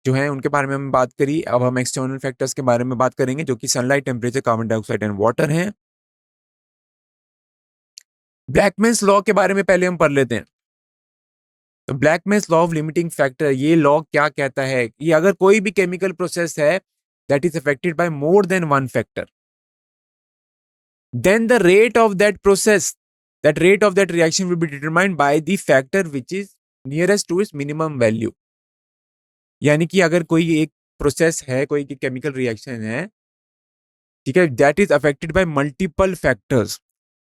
जो हैं उनके बारे में हम बात करी, अब हम एक्सटर्नल फैक्टर्स के बारे में बात करेंगे जो कि sunlight, temperature, carbon dioxide and water हैं। ब्लैकमैन्स लॉ के बारे में पहले हम पढ़ लेते हैं। तो ब्लैकमैन्स लॉ ऑफ लिमिटिंग फैक्टर, ये लॉ क्या कहता है कि अगर कोई भी केमिकल प्रोसेस है that is affected by more than one factor, then the rate of that process, that rate of that reaction will be determined by the factor which is nearest to its minimum value। यानी कि अगर कोई एक process है, कोई chemical reaction है, ठीक है, that is affected by multiple factors,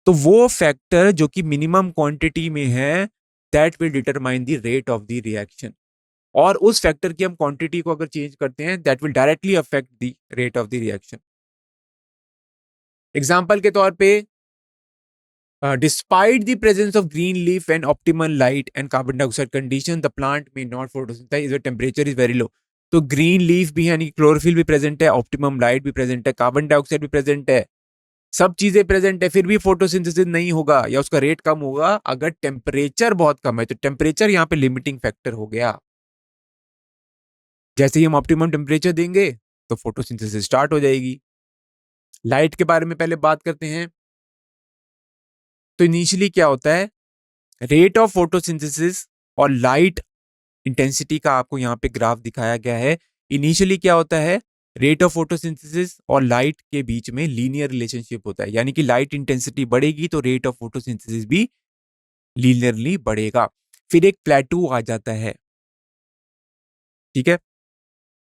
तो वो फैक्टर जो कि मिनिमम क्वांटिटी में है that will determine the rate of the reaction. और उस फैक्टर की हम क्वांटिटी को अगर चेंज करते हैं that will directly affect the rate of the reaction. Example के तौर पे, despite the presence of green leaf and optimal light and carbon dioxide condition, the plant may not photosynthesize if the temperature is very low। तो green leaf भी यानी chlorophyll भी present है, optimum light भी present है, carbon dioxide भी present है, सब चीजें प्रेजेंट है, फिर भी फोटोसिंथेसिस नहीं होगा या उसका रेट कम होगा अगर टेम्परेचर बहुत कम है। तो टेम्परेचर यहाँ पे लिमिटिंग फैक्टर हो गया। जैसे ही हम ऑप्टिमम टेम्परेचर देंगे तो फोटोसिंथेसिस स्टार्ट हो जाएगी। लाइट के बारे में पहले बात करते हैं। तो इनिशियली क्या होता है, रेट ऑफ फोटोसिंथेसिस और लाइट इंटेंसिटी का आपको यहाँ पे ग्राफ दिखाया गया है। इनिशियली क्या होता है, रेट ऑफ फोटोसिंथेसिस और लाइट के बीच में लीनियर रिलेशनशिप होता है, यानी कि लाइट इंटेंसिटी बढ़ेगी तो रेट ऑफ फोटोसिंथेसिस भी लीनियरली बढ़ेगा। फिर एक प्लेटू आ जाता है, ठीक है।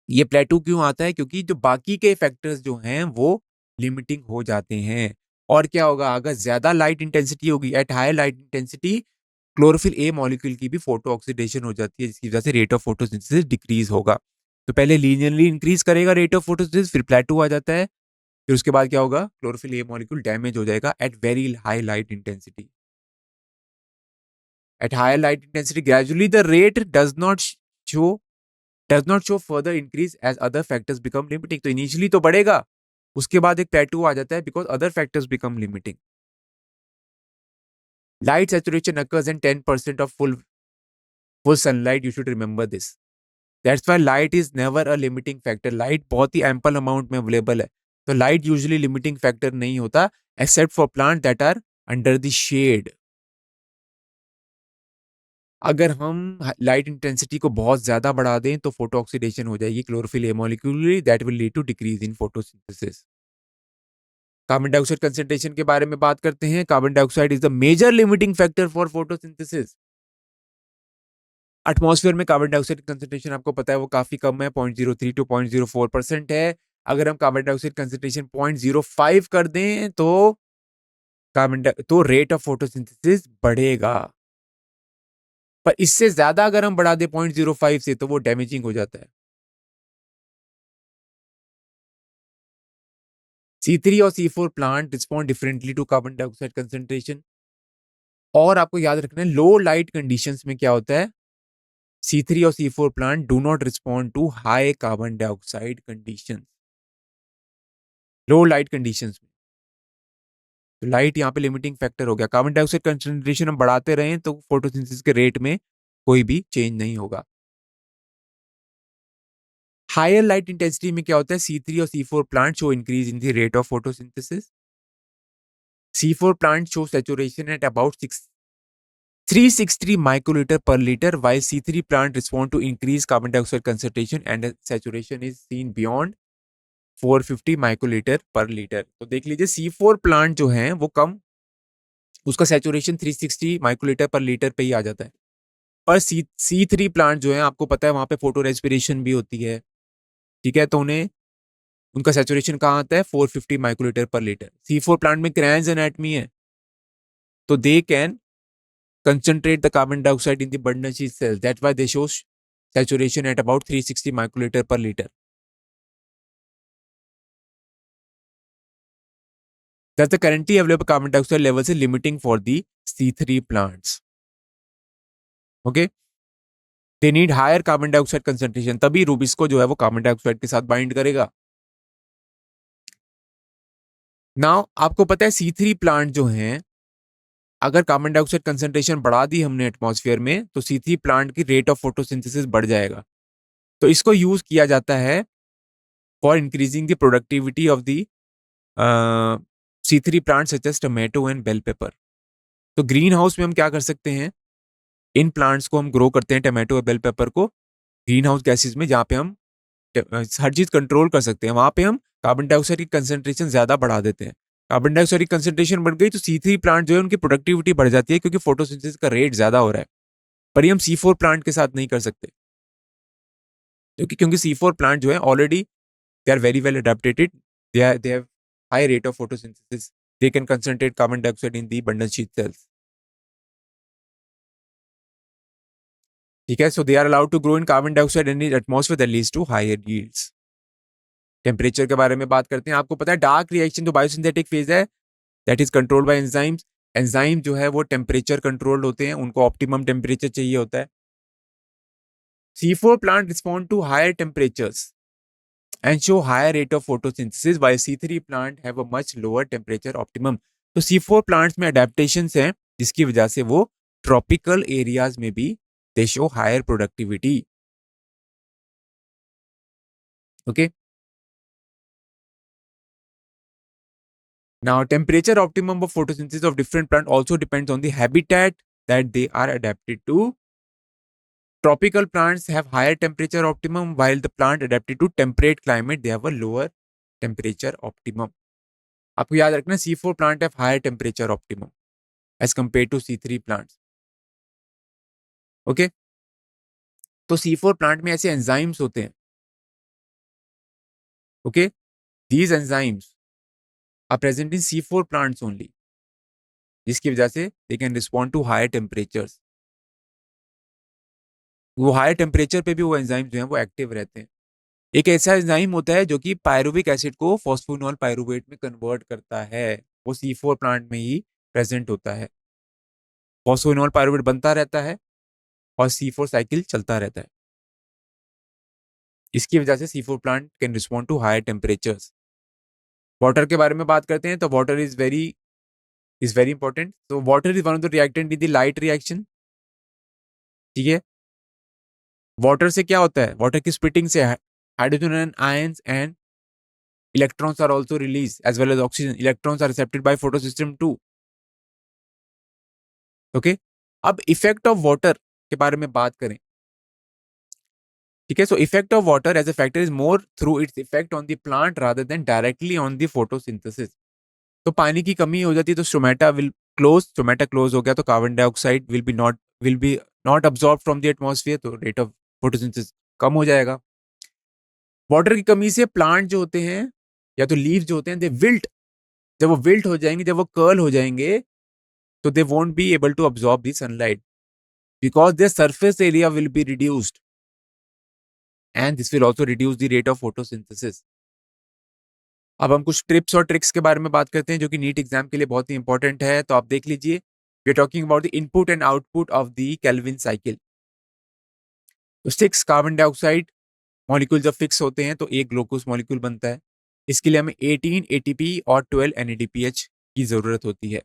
ये प्लेटू क्यों आता है, क्योंकि जो बाकी के फैक्टर्स जो हैं वो लिमिटिंग हो जाते हैं। और क्या होगा, अगर ज्यादा लाइट इंटेंसिटी होगी, eight high light intensity chlorophyll A molecule की भी फोटो ऑक्सीडेशन हो जाती है, जिसकी वजह से रेट ऑफ फोटोसिंथेसिस डिक्रीज होगा। तो पहले लीनियरली इंक्रीज करेगा रेट ऑफ फोटोसिंथेसिस, फिर प्लेटू आ जाता है, फिर उसके बाद क्या होगा, क्लोरोफिल ए मॉलिक्यूल डैमेज हो जाएगा at very high light intensity. At high light intensity gradually the rate does not show further increase as other factors become limiting. तो इनिशियली तो बढ़ेगा, उसके बाद एक प्लेटू आ जाता है because other factors become limiting. Light saturation occurs in 10% of full sunlight, you should remember this। That's why light is never a limiting factor। light बहुत ही ample amount में available है, तो light usually limiting factor नहीं होता except for plant that are under the shade। अगर हम light intensity को बहुत ज्यादा बढ़ा दें तो फोटो ऑक्सीडेशन हो जाएगी chlorophyll A molecule, that will lead to decrease in photosynthesis. Carbon dioxide concentration के बारे में बात करते हैं। Carbon dioxide is the major limiting factor for photosynthesis. Atmosphere में कार्बन डाइऑक्साइड कंसंट्रेशन आपको पता है वो काफी कम है, 0.03 टू 0.04% है। अगर हम कार्बन डाइऑक्साइड कंसंट्रेशन 0.05 कर दें तो रेट ऑफ फोटोसिंथेसिस बढ़ेगा, पर इससे ज्यादा अगर हम बढ़ा दें 0.05 से तो वो डैमेजिंग हो जाता है। C3 और C4 plant respond differently to carbon dioxide concentration. और आपको याद रखना है लो लाइट कंडीशंस में क्या होता है, C3 और C4 plant do not respond to high carbon dioxide conditions. Low light conditions में तो लाइट यहाँ पे लिमिटिंग फैक्टर हो गया। कार्बन डाइऑक्साइड कंसंट्रेशन हम बढ़ाते रहें तो फोटोसिंथेसिस के रेट में कोई भी चेंज नहीं होगा। हायर लाइट इंटेंसिटी में क्या होता है, C3 और C4 plant show increase in the rate of photosynthesis. C4 plant show saturation at about 363 microliter per liter, while C3 plant respond to increased carbon dioxide concentration and the saturation is seen beyond 450 microlitre पर litre. तो देख लीजिए C4 plant जो है वो कम, उसका saturation 360 microlitre पर litre पे ही आ जाता है, पर C3 प्लांट जो है आपको पता है वहां पे फोटो रेस्पिरेशन भी होती है, ठीक है, तो उन्हें उनका सैचुरेशन कहाँ आता है 450 माइक्रोलीटर पर लीटर। C4 प्लांट में क्रैंज एनाटमी है, तो they can concentrate the carbon dioxide in the Bernoulli cells. That's why they show saturation at about 360 microliter per liter. Thus, the currently available carbon dioxide levels is limiting for the C3 plants. Okay? They need higher carbon dioxide concentration. तभी rubisco जो है वो carbon dioxide के साथ bind करेगा. Now, आपको पता है C3 प्लांट जो हैं, अगर कार्बन डाइऑक्साइड कंसंट्रेशन बढ़ा दी हमने एटमॉस्फेयर में, तो C3 प्लांट की रेट ऑफ फोटोसिंथेसिस बढ़ जाएगा. तो इसको यूज किया जाता है for increasing the productivity of the C3 plant such as tomato and bell pepper. तो ग्रीन हाउस में हम क्या कर सकते हैं, इन प्लांट्स को हम ग्रो करते हैं, टोमेटो और बेल पेपर को ग्रीन हाउस गैसेज में, जहाँ पे हम हर चीज कंट्रोल कर सकते हैं. वहां पे हम कार्बन डाइऑक्साइड की कंसेंट्रेशन ज्यादा बढ़ा देते हैं. कार्बन डाइऑक्साइड की कंसेंट्रेशन बढ़ गई तो C3 प्लांट जो है उनकी प्रोडक्टिविटी बढ़ जाती है, क्योंकि फोटोसिंथेसिस का रेट ज्यादा हो रहा है. पर ये हम C4 प्लांट के साथ नहीं कर सकते, क्योंकि C4 प्लांट जो है already they are very well adapted. They have high rate of photosynthesis. They can concentrate carbon dioxide in the bundle sheath cells. ठीक है, so they are allowed to grow in carbon dioxide in the atmosphere that leads to higher yields. Temperature के बारे में बात करते हैं. आपको पता है डार्क रिएक्शन जो बायोसिंथेटिक फेज है, that is controlled by enzymes. Enzyme जो है वो टेम्परेचर कंट्रोल्ड होते हैं, उनको ऑप्टिमम टेम्परेचर चाहिए होता है. C4 plant respond to higher temperatures and show higher rate of photosynthesis, while C3 plant have a much lower temperature optimum. तो C4 plants में adaptations हैं, जिसकी वजह से वो tropical areas में भी they show higher productivity. Okay. Now, temperature optimum of photosynthesis of different plant also depends on the habitat that they are adapted to. Tropical plants have higher temperature optimum, while the plant adapted to temperate climate they have a lower temperature optimum. आपको याद रखना C4 plant have higher temperature optimum as compared to C3 plants. Okay? तो C4 plant में ऐसे enzymes होते हैं. Okay? These enzymes are present in C4 plants only, जिसकी वजह से they can respond to higher temperatures. वो हायर टेम्परेचर पे भी वो एंजाइम जो हैं वो एक्टिव रहते हैं. एक ऐसा एंजाइम होता है जो कि पायरुविक एसिड को फॉस्फोनॉल पायरुवेट में कन्वर्ट करता है, वो C4 प्लांट में ही प्रेजेंट होता है. फॉस्फोनॉल पायरुवेट बनता रहता है और C4 साइकिल चलता रहता है. इसकी वजह से C4 plant can respond to higher temperatures. Water के बारे में बात करते हैं तो वाटर इज वेरी इंपॉर्टेंट. तो water is one of the reactant in the light reaction. ठीक है, वाटर से क्या होता है, वाटर की स्प्लिटिंग से hydrogen and ions and electrons are also release as well as oxygen. Electrons are accepted by photosystem 2. Okay, अब effect of water के बारे में बात करें. ठीक है, so effect of water as a factor is more through its effect on the plant rather than directly on the photosynthesis. तो पानी की कमी हो जाती है तो स्टोमेटा क्लोज हो गया तो carbon dioxide will be not absorb from the atmosphere, तो रेट ऑफ फोटोसिंथेसिस कम हो जाएगा. वाटर की कमी से प्लांट जो होते हैं या तो लीव्स जो होते हैं दे विल्ट. जब वो विल्ट हो जाएंगे, जब वो कर्ल हो जाएंगे, तो they won't be able to absorb the sunlight because their surface area will be reduced and this will also reduce the rate of photosynthesis. अब हम कुछ टिप्स और ट्रिक्स के बारे में बात करते हैं जो कि नीट एग्जाम के लिए बहुत ही इंपॉर्टेंट है. तो आप देख लीजिए, we are talking about the input and output of the Calvin cycle. तो 6 कार्बन डाइऑक्साइड मॉलिक्यूल जब फिक्स होते हैं तो एक ग्लूकोज मॉलिक्यूल बनता है. इसके लिए हमें 18 ATP और 12 NADPH की जरूरत होती है.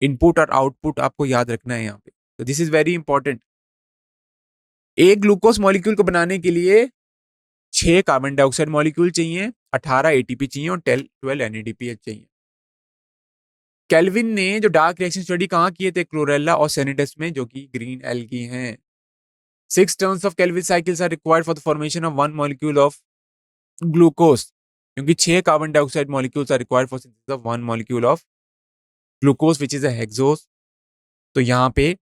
इनपुट और आउटपुट आपको याद रखना है यहाँ पे, तो दिस इज वेरी इंपॉर्टेंट. एक ग्लूकोज मॉलिक्यूल को बनाने के लिए 6 कार्बन डाइऑक्साइड मॉलिक्यूल चाहिए, 18 ATP चाहिए और 12 NADPH चाहिए. केल्विन ने जो डार्क रिएक्शन स्टडी कहाँ किए थे, क्लोरेला और सेनेडस में, जो कि ग्रीन एल्गी हैं. 6 turns of Calvin cycles are required for the formation of 1 molecule of glucose. क्योंकि 6 carbon dioxide molecules are required for synthesis of 1 molecule of glucose which is a hexose. तो यहाँ पे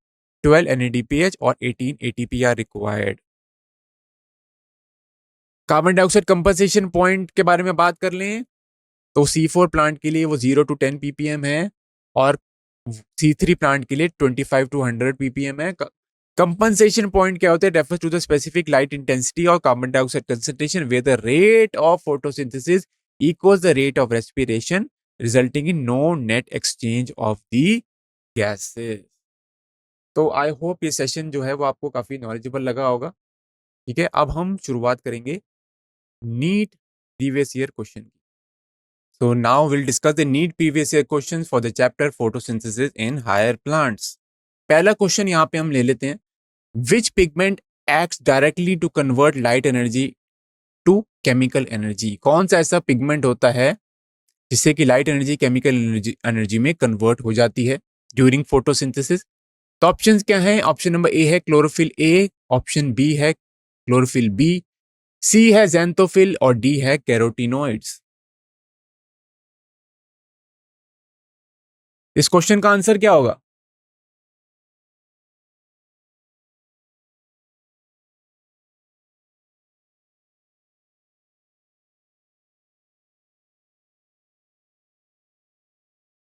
12 NADPH और 18 ATP are required. Carbon dioxide compensation point के बारे में बात कर लें तो C4 प्लांट के लिए वो 0 to 10 ppm है और C3 प्लांट के लिए 25 to 100 ppm है। कंपनसेशन पॉइंट क्या होता है? Refers to the specific light intensity और carbon dioxide concentration where the rate of photosynthesis equals the rate of respiration resulting in no net exchange of the gases. तो I hope ये session जो है वो आपको काफी नॉलेजेबल लगा होगा। ठीक है, अब हम शुरुआत करेंगे नीट प्रीवियस ईयर क्वेश्चन की। So now we'll discuss the NEET previous year questions for the chapter photosynthesis in higher plants. पहला क्वेश्चन यहाँ पे हम ले लेते हैं, which pigment acts directly to convert light energy to chemical energy? कौन सा ऐसा पिगमेंट होता है जिससे कि लाइट एनर्जी केमिकल एनर्जी में कन्वर्ट हो जाती है ड्यूरिंग फोटोसिंथेसिस? तो ऑप्शंस क्या हैं? ऑप्शन नंबर ए है क्लोरोफिल ए, ऑप्शन बी है क्लोरोफिल बी, सी है ज़ैंथोफिल और डी है कैरोटीनोइड्स। इस क्वेश्चन का आंसर क्या होगा?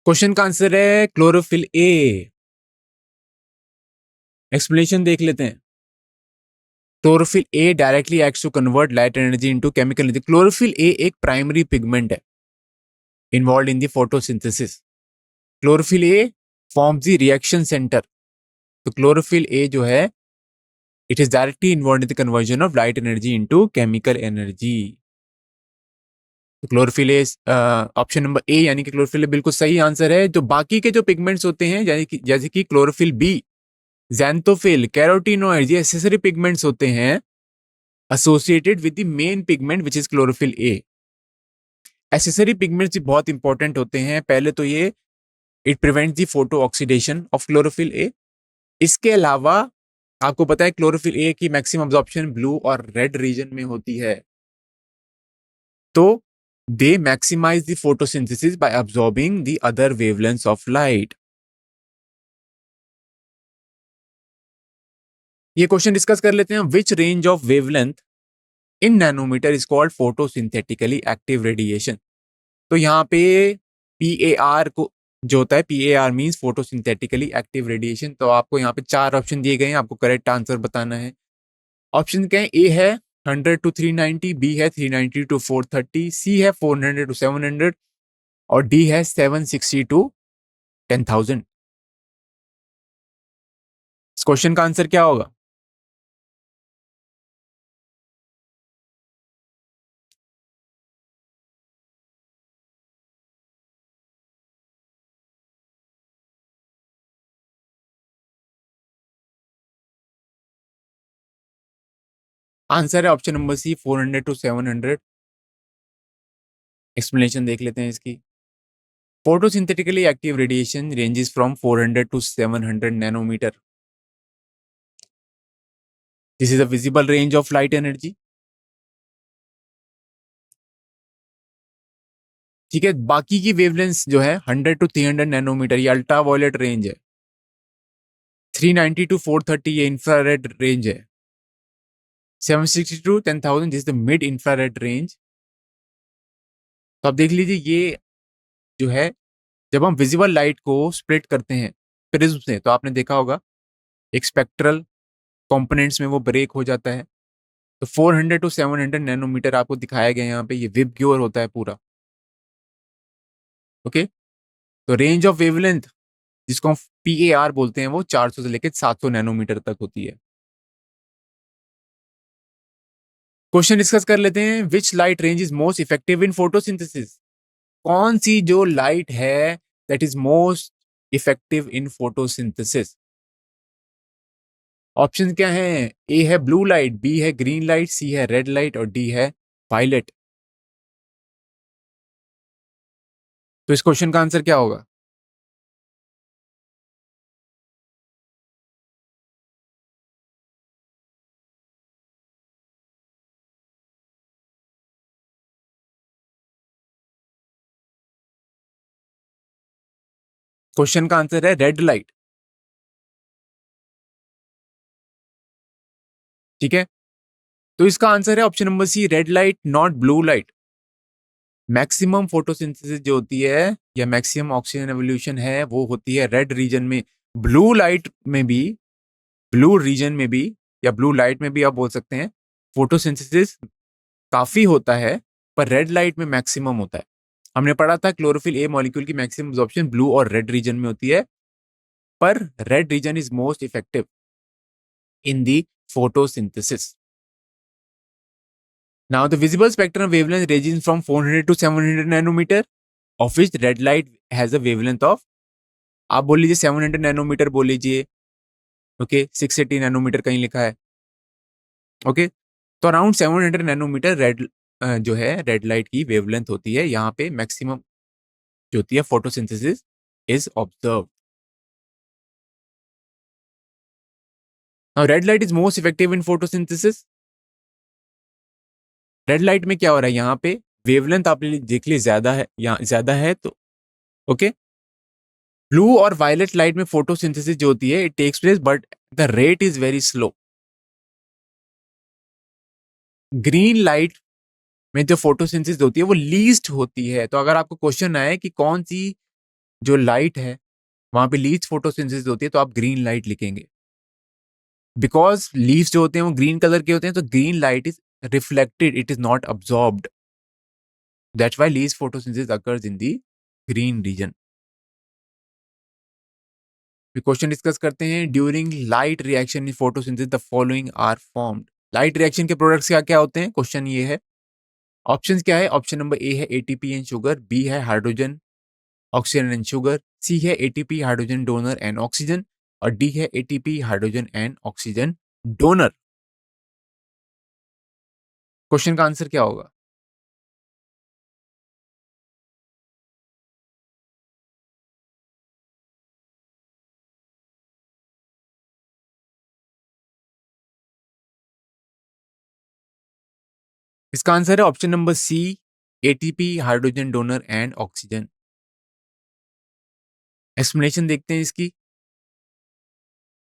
क्वेश्चन का आंसर है क्लोरोफिल ए। एक्सप्लेनेशन देख लेते हैं। Chlorophyll A directly acts to convert light energy into chemical energy. Chlorophyll A एक प्राइमरी पिगमेंट है involve in the photosynthesis. Chlorophyll A forms the reaction centre. तो क्लोरोफिल ए जो है it is directly involve in the conversion of light energy into chemical energy. तो chlorophyll A option number A यानी कि chlorophyll A बिल्कुल सही answer है। जो बाकी के जो पिगमेंट्स होते हैं जैसे कि क्लोरोफिल बी, ज़ैंथोफिल, कैरोटीनोइड्स, ये एसेसरी पिगमेंट्स होते हैं associated with the main pigment which is chlorophyll A। Accessory pigments भी बहुत इंपॉर्टेंट होते हैं। पहले तो ये it prevents the photo oxidation of chlorophyll A. इसके अलावा आपको पता है क्लोरोफिल ए की मैक्सिमम अब्जॉर्प्शन ब्लू और रेड रीजन में होती है। तो they maximise the photosynthesis by absorbing the other wavelengths of light. ये क्वेश्चन डिस्कस कर लेते हैं। Which range of wavelength in nanometre is called photosynthetically active radiation. तो यहाँ पे PAR को जो होता है, PAR means photosynthetically active radiation. तो आपको यहाँ पे 4 ऑप्शन दिए गए हैं, आपको करेक्ट आंसर बताना है। ऑप्शन क्या है? ए है 100 to 390, बी है 390 to 430, सी है 400 to 700 और डी है 760 to 10,000। इस क्वेश्चन का आंसर क्या होगा? आंसर है option number C 400 to 700। Explanation देख लेते हैं इसकी। Photosynthetically active radiation ranges from 400 to 700 nanometer. This is a visible range of light energy. ठीक है, बाकी की वेवलेंथ जो है 100 to 300 नैनोमीटर ये अल्ट्रा वायलेट रेंज है। 390 to 430 ये इंफ्रारेड रेंज है। 760 to 10,000 this the mid infrared range. तो आप देख लीजिए ये जो है जब हम विजिबल लाइट को स्प्लिट करते हैं प्रिज्म से तो आपने देखा होगा एक स्पेक्ट्रल कंपोनेंट्स में वो ब्रेक हो जाता है। तो 400 to 700 नैनोमीटर आपको दिखाया गया यहाँ पे, ये विबग्योर होता है पूरा। ओके, तो रेंज ऑफ वेवलेंथ जिसको हम PAR बोलते हैं वो 400 से लेकर 700 नैनोमीटर तक होती है। क्वेश्चन डिस्कस कर लेते हैं। Which light range is most effective in photosynthesis. कौन सी जो लाइट है that is most effective in photosynthesis? Option क्या है? ए है ब्लू लाइट, बी है ग्रीन लाइट, सी है रेड लाइट और डी है वायलेट। तो इस क्वेश्चन का आंसर क्या होगा? क्वेश्चन का आंसर है रेड लाइट। ठीक है, तो इसका आंसर है option number C, red light not blue light. Maximum photosynthesis जो होती है या मैक्सिमम ऑक्सीजन एवोल्यूशन है वो होती है रेड रीजन में। ब्लू लाइट में भी, ब्लू रीजन में भी या ब्लू लाइट में भी आप बोल सकते हैं फोटोसिंथेसिस काफी होता है, पर रेड लाइट में मैक्सिमम होता है। हमने पढ़ा था क्लोरोफिल ए मॉलिक्यूल की मैक्सिमम एब्जॉर्प्शन ब्लू और रेड रीजन में होती है, पर red region is most effective in the photosynthesis. Now the visible spectrum wavelength ranges from 400 to 700 nanometer, of which red light has a wavelength of, आप बोल लीजिए 700 nanometre बोल लीजिए, ओके 680 नैनोमीटर कहीं लिखा है, ओके तो अराउंड 700 नैनोमीटर रेड जो है रेड लाइट की वेवलेंथ होती है, यहाँ पे मैक्सिमम जो होती है photosynthesis is observe. Now red light is most effective in photosynthesis. Red light में क्या हो रहा है, यहाँ पे वेवलेंथ आपने देख ली ज्यादा है, यहाँ ज्यादा है तो ओके। ब्लू और वायलेट लाइट में फोटोसिंथेसिस जो होती है it takes place but the rate is very slow. Green light में जो फोटोसिंथेसिस होती है वो लीस्ट होती है। तो अगर आपको क्वेश्चन आए कि कौन सी जो लाइट है वहां पे लीस्ट फोटोसिंथेसिस होती है तो आप ग्रीन लाइट लिखेंगे, बिकॉज लीव्स जो होते हैं वो ग्रीन कलर के होते हैं, तो green light is reflected, it is not absorbed, that's why least photosynthesis occurs in the green region. Question discuss करते हैं, during light reaction in photosynthesis the following are formed. Light reaction के products क्या क्या होते हैं, question ये है। Options क्या है, ऑप्शन नंबर ए है एटीपी एंड शुगर, बी है hydrogen oxygen and sugar, C है ATP hydrogen donor and oxygen, और डी है ATP hydrogen and oxygen donor. Question का आंसर क्या होगा? इसका आंसर है option number C, ATP hydrogen donor and oxygen. Explanation देखते हैं इसकी।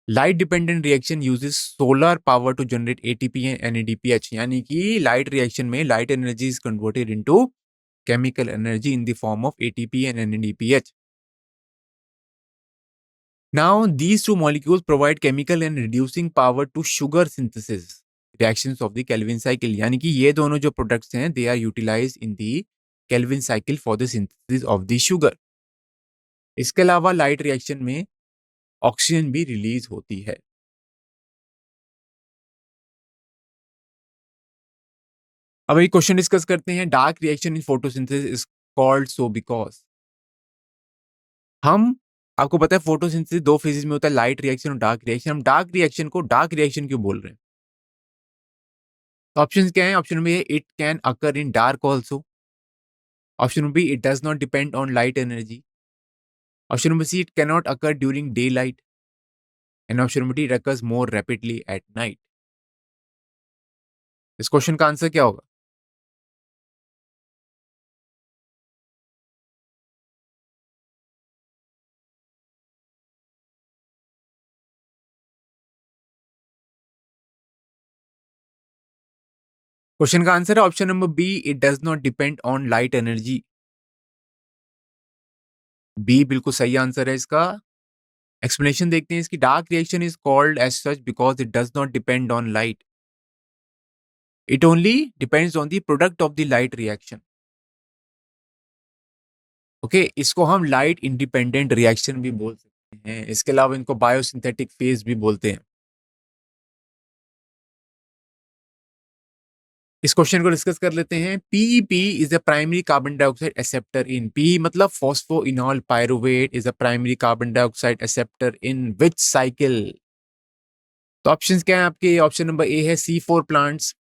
Light dependent reaction uses solar power to generate ATP and NADPH, यानी कि लाइट रिएक्शन में light energy is converted into chemical energy in the form of ATP and NADPH. Now, these two molecules provide chemical and reducing power to sugar synthesis reactions of the Calvin cycle. यानी कि ये दोनों जो products हैं, they are utilized in the Calvin cycle for the synthesis of the sugar. इसके अलावा light reaction में oxygen भी रिलीज होती है। अब एक क्वेश्चन डिस्कस करते हैं, dark reaction in photosynthesis is called so because. हम आपको पता है फोटोसिंथेसिस दो फेजेस में होता है, लाइट रिएक्शन और डार्क रिएक्शन। हम डार्क रिएक्शन को डार्क रिएक्शन क्यों बोल रहे हैं? तो ऑप्शंस क्या हैं? Option number A, it can occur in dark also. Option number B, it does not depend on light energy. Option number C, it can not occur during day light. And option number D, it occurs more rapidly at night. इस question का answer क्या होगा? Question का answer है option number B, it does not depend on light energy. B बिल्कुल सही answer है इसका। एक्सप्लेनेशन देखते हैं इसकी। Dark reaction is called as such because it does not depend on light, it only depends on the product of the light reaction. Okay, इसको हम light independent reaction भी बोल सकते हैं। इसके अलावा इनको बायोसिंथेटिक फेज भी बोलते हैं। इस क्वेश्चन को डिस्कस कर लेते हैं। PEP is a primary carbon dioxide acceptor in, P मतलब phosphoenol pyruvate is a primary carbon dioxide acceptor in which cycle? तो ऑप्शंस क्या है आपके? ऑप्शन नंबर ए है C4 प्लांट्स,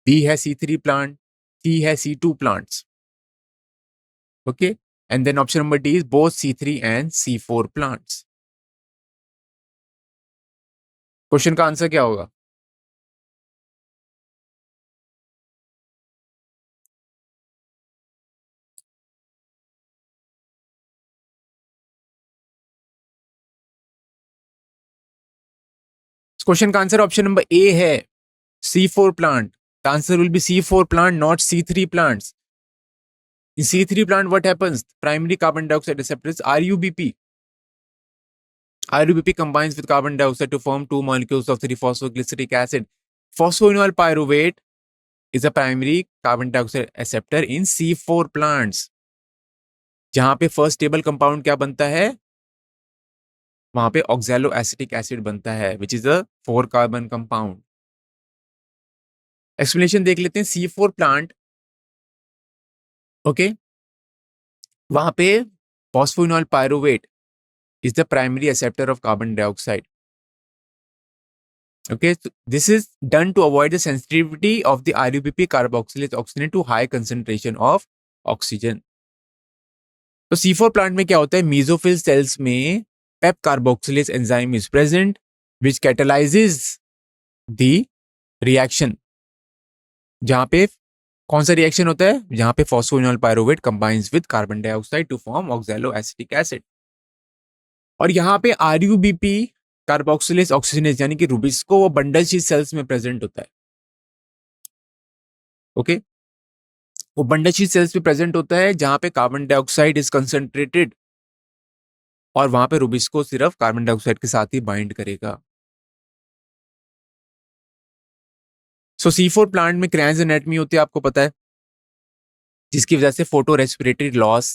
बी है C3 प्लांट, सी है C2 plants. Okay, and then option number D is both C3 and C4 plants. Question का answer क्या होगा? क्वेश्चन का आंसर ऑप्शन नंबर ए है C4 plant. The answer will be C4 plant, not C3 plants. In C3 plant, what happens? Primary carbon dioxide receptors, RUBP. RUBP combines with carbon dioxide to form two molecules of 3-phosphoglyceric acid. Phosphoenol pyruvate is a primary carbon dioxide acceptor in C4 plants. जहां पे first stable compound क्या बनता है, वहां पे oxalo acetic acid बनता है, which is a 4 carbon compound. Explanation देख लेते हैं. C4 प्लांट, ओके, वहां पे phosphoenol pyruvate is the primary acceptor of carbon dioxide. Okay, so this is done to avoid the sensitivity of the RUBP carboxylase oxygenate to high concentration of oxygen. तो C4 plant में क्या होता है, mesophyll cells में PEP carboxylase enzyme is present which catalyses the reaction. जहां पे कौन सा रिएक्शन होता है, जहां पे phosphoenol pyruvate combines with carbon dioxide to form oxaloacetic acid. और यहाँ पे RUBP कार्बोक्सिलेज ऑक्सीजनेज यानी कि रुबिस्को वो बंडल शीट सेल्स में प्रेजेंट होता है. ओके, वो बंडल शीट सेल्स में प्रेजेंट होता है जहां पे कार्बन डाइऑक्साइड इज कंसंट्रेटेड और वहां पे रुबिस्को सिर्फ कार्बन डाइऑक्साइड के साथ ही बाइंड करेगा. सो C4 प्लांट में क्रैंज एनाटमी होती है, आपको पता है, जिसकी वजह से photo respiratory loss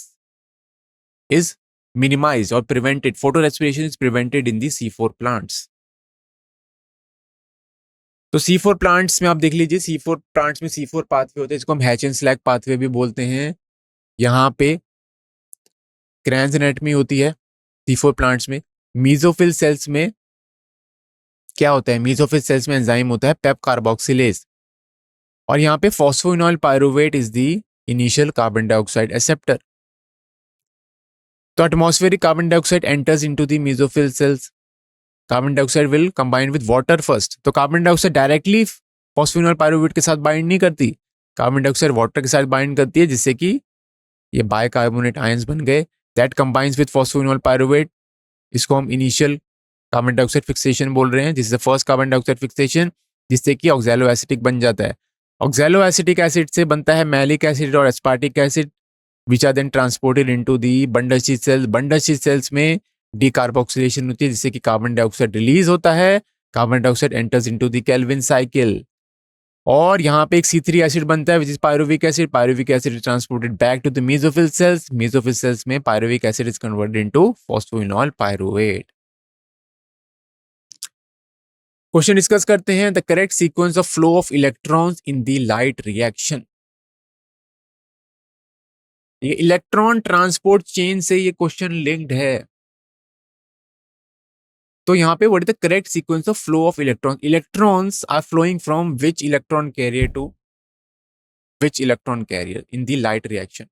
is minimized or prevented. Photo respiration is prevented in the C4 plants. तो C4 plants में आप देख लीजिए, C4 plants में C4 पाथवे होते हैं, जिसको हम हैच एंड स्लैग पाथवे भी बोलते हैं. यहाँ पे क्रैंज एनाटमी होती है C4 प्लांट्स में. मीजोफिल सेल्स में क्या होता है, मीजोफिल सेल्स में एंजाइम होता है पेप कार्बोक्सिलेज, और यहाँ पे phosphoenol pyruvate is the initial carbon dioxide acceptor. तो atmospheric carbon dioxide enters into the mesophyll cells. Carbon dioxide will combine with water first. तो carbon dioxide directly phosphoenol pyruvate के साथ bind नहीं करती, carbon dioxide water के साथ bind करती है, जिससे कि ये बाइकार्बोनेट आयंस बन गए. That combines with phosphoenol pyruvate, इसको हम इनिशियल कार्बन डाइऑक्साइड फिक्सेशन बोल रहे हैं. This is the first carbon dioxide fixation, जिससे कि ऑक्सैलो एसिटिक बन जाता है. ऑक्सैलो एसिटिक एसिड से बनता है मैलिक एसिड और aspartic acid, which are then transported into the bundle sheath cells. Bundle sheet cells में डीकार्बोक्सिलेशन होती है, जिससे कि कार्बन डाइऑक्साइड रिलीज होता है. Carbon dioxide enters into the Calvin cycle, और यहाँ पे एक C3 एसिड बनता है, which is pyruvic acid. Pyruvic acid is transported back to the mesophyll cells. Mesophyll cells में pyruvic acid is converted into phosphoenol pyruvate. Question discuss करते हैं. The correct sequence of flow of electrons in the light reaction. ये electron transport chain से ये question linked है. तो यहाँ पे what is the correct sequence of flow of electron. Electrons are flowing from which electron carrier to which electron carrier in the light reaction.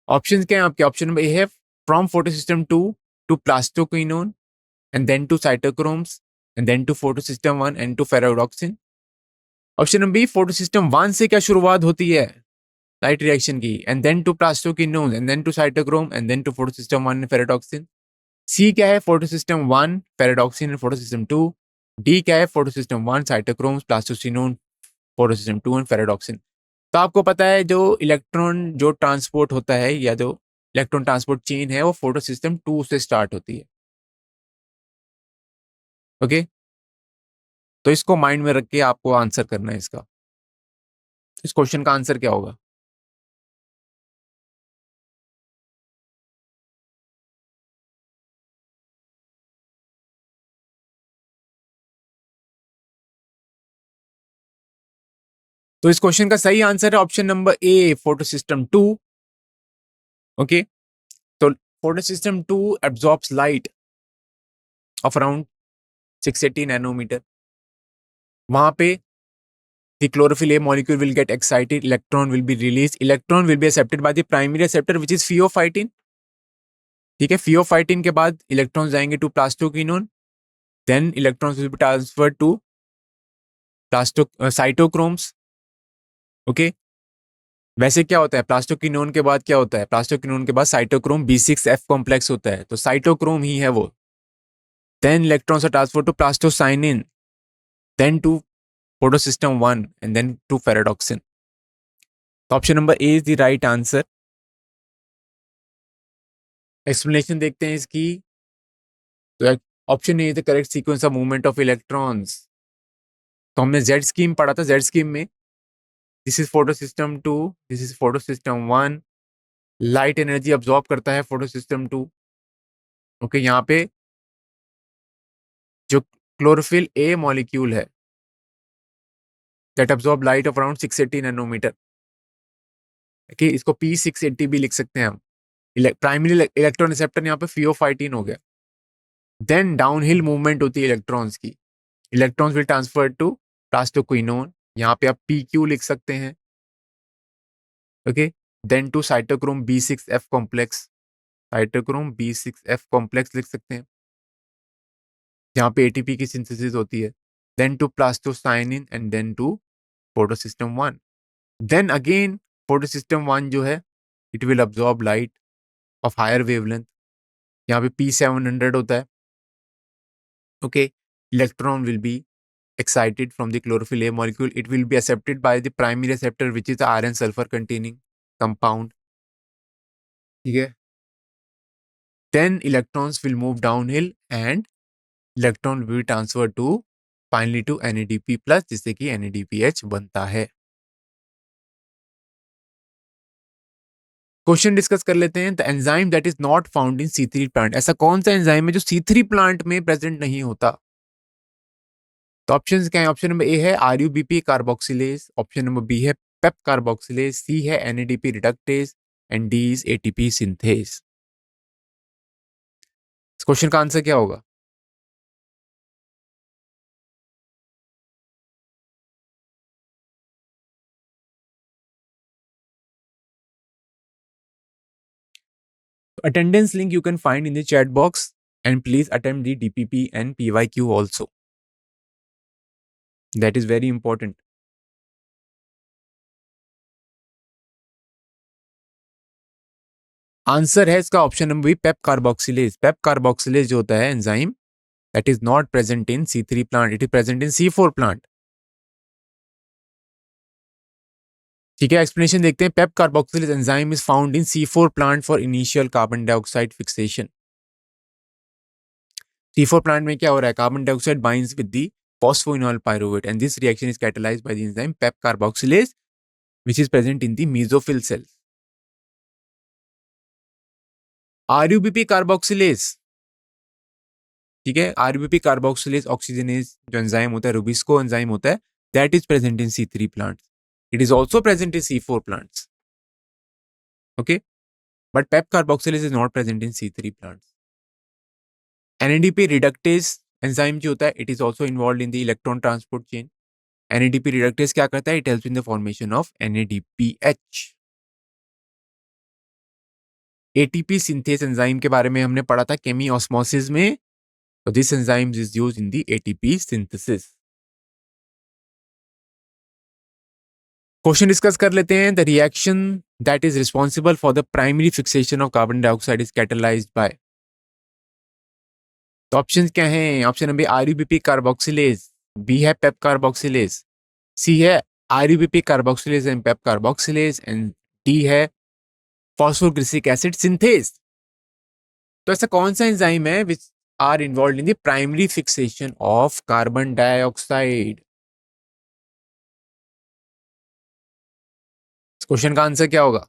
Option क्या है आपके. ऑप्शन नंबर ए है from photosystem 2 to plastoquinone and then to cytochromes and then to photosystem 1 and to ferredoxin. Option number B, photosystem 1 से क्या शुरुआत होती है light reaction की, and then to plastoquinone and then to cytochrome and then to photosystem 1 and ferredoxin. C क्या है, photosystem 1 ferredoxin and photosystem 2. D क्या है, photosystem 1 cytochromes plastoquinone photosystem 2 and ferredoxin. तो आपको पता है जो इलेक्ट्रॉन जो ट्रांसपोर्ट होता है या जो इलेक्ट्रॉन ट्रांसपोर्ट चेन है वो फोटोसिस्टम 2 से स्टार्ट होती है. ओके, तो इसको माइंड में रख के आपको आंसर करना है इसका. इस क्वेश्चन का आंसर क्या होगा. तो इस क्वेश्चन का सही आंसर है option number A, photosystem 2. Okay, तो photosystem 2 absorbs light of around 680 nanometre. वहां पे the chlorophyll A molecule will get excited, electron will be released, electron will be accepted by the primary acceptor which is pheophytin. ठीक है, pheophytin के बाद electron जाएंगे to plastoquinone, then electrons will be transferred to cytochromes. Okay, वैसे क्या होता है plastoquinone के बाद क्या होता है, प्लास्टोक्विनोन के बाद साइटोक्रोम B6F कॉम्प्लेक्स होता है, तो साइटोक्रोम ही है वो. Then electrons are transferred to plastocyanin, then to photosystem 1 and then to ferredoxin. तो option number A is the right answer. Explanation देखते हैं इसकी. तो option A is the correct sequence of movement of electrons. तो हमने Z scheme पढ़ा था. Z scheme में this is photosystem 2, this is photosystem 1. Light energy absorb करता है फोटोसिस्टम 2. ओके, यहाँ पे जो क्लोरोफिल ए मॉलिक्यूल है that absorb light of around 680 nanometer. Okay, इसको P680 भी लिख सकते हैं हम. प्राइमरी इलेक्ट्रॉन रिसेप्टर यहाँ पे फियोफाइटिन हो गया. देन डाउनहिल मूवमेंट होती है इलेक्ट्रॉन्स की. Electrons will transfer to plastoquinone. यहाँ पे आप PQ लिख सकते हैं. Okay, then to cytochrome B6F complex. Cytochrome B6F complex लिख सकते हैं, जहाँ पे ATP की सिंथेसिस होती है. Then to plastocyanin and then to photosystem 1. Then again photosystem 1 जो है it will absorb light of higher wavelength. यहाँ पे P700 होता है. Okay, electron will be excited from the chlorophyll A molecule. It will be accepted by the primary receptor which is the iron sulfur containing compound. ठीक है. Then electrons will move downhill and electron will be transferred to finally to NADP plus, जिससे कि NADPH बनता है. Question discuss कर लेते हैं. The enzyme that is not found in C3 plant. ऐसा कौन सा एंजाइम है जो C3 प्लांट में प्रेजेंट नहीं होता? तो ऑप्शंस क्या है? ऑप्शन नंबर ए है RUBP carboxylase, option number B है पेप कार्बोक्सिलेज, सी है NADP reductase and D is ATP synthase. इस क्वेश्चन का आंसर क्या होगा? Attendance link you can find in the chat box and please attempt the DPP and PYQ also. That is very important. Answer है इसका option number B PEP carboxylase. PEP carboxylase जो होता है enzyme that is not present in C3 plant, it is present in C4 plant. ठीक है, explanation देखते हैं. पेप carboxylase enzyme is found in C4 plant for initial carbon dioxide fixation. C4 plant में क्या हो रहा है? Carbon dioxide binds with the phosphoenol pyruvate and this reaction is catalyzed by the enzyme PEP carboxylase which is present in the mesophyll cells. RUBP carboxylase, ठीक है, RUBP carboxylase oxygenase जो enzyme होता है, रुबिस्को एंजाइम होता है, that is present in C3 plants. It is also present in C4 plants. Okay, but PEP carboxylase is not present in C3 plants. NADP reductase enzyme जो होता है, it is also involved in the electron transport chain. NADP reductase क्या करता है? It helps in the formation of NADPH. ATP synthase enzyme के बारे में हमने पढ़ा था केमी ऑस्मोसिस में. तो this enzyme is used in the ATP synthesis. Question discuss कर लेते हैं. The reaction that is responsible for the primary fixation of carbon dioxide is catalysed by. तो ऑप्शंस क्या हैं? Option number RUBP carboxylase, B है PEP carboxylase, C है RUBP carboxylase and PEP carboxylase and D है phosphoglyceric acid synthase. तो ऐसा कौन सा एंजाइम है which are involve in the primary fixation of carbon dioxide? इस क्वेश्चन का आंसर क्या होगा?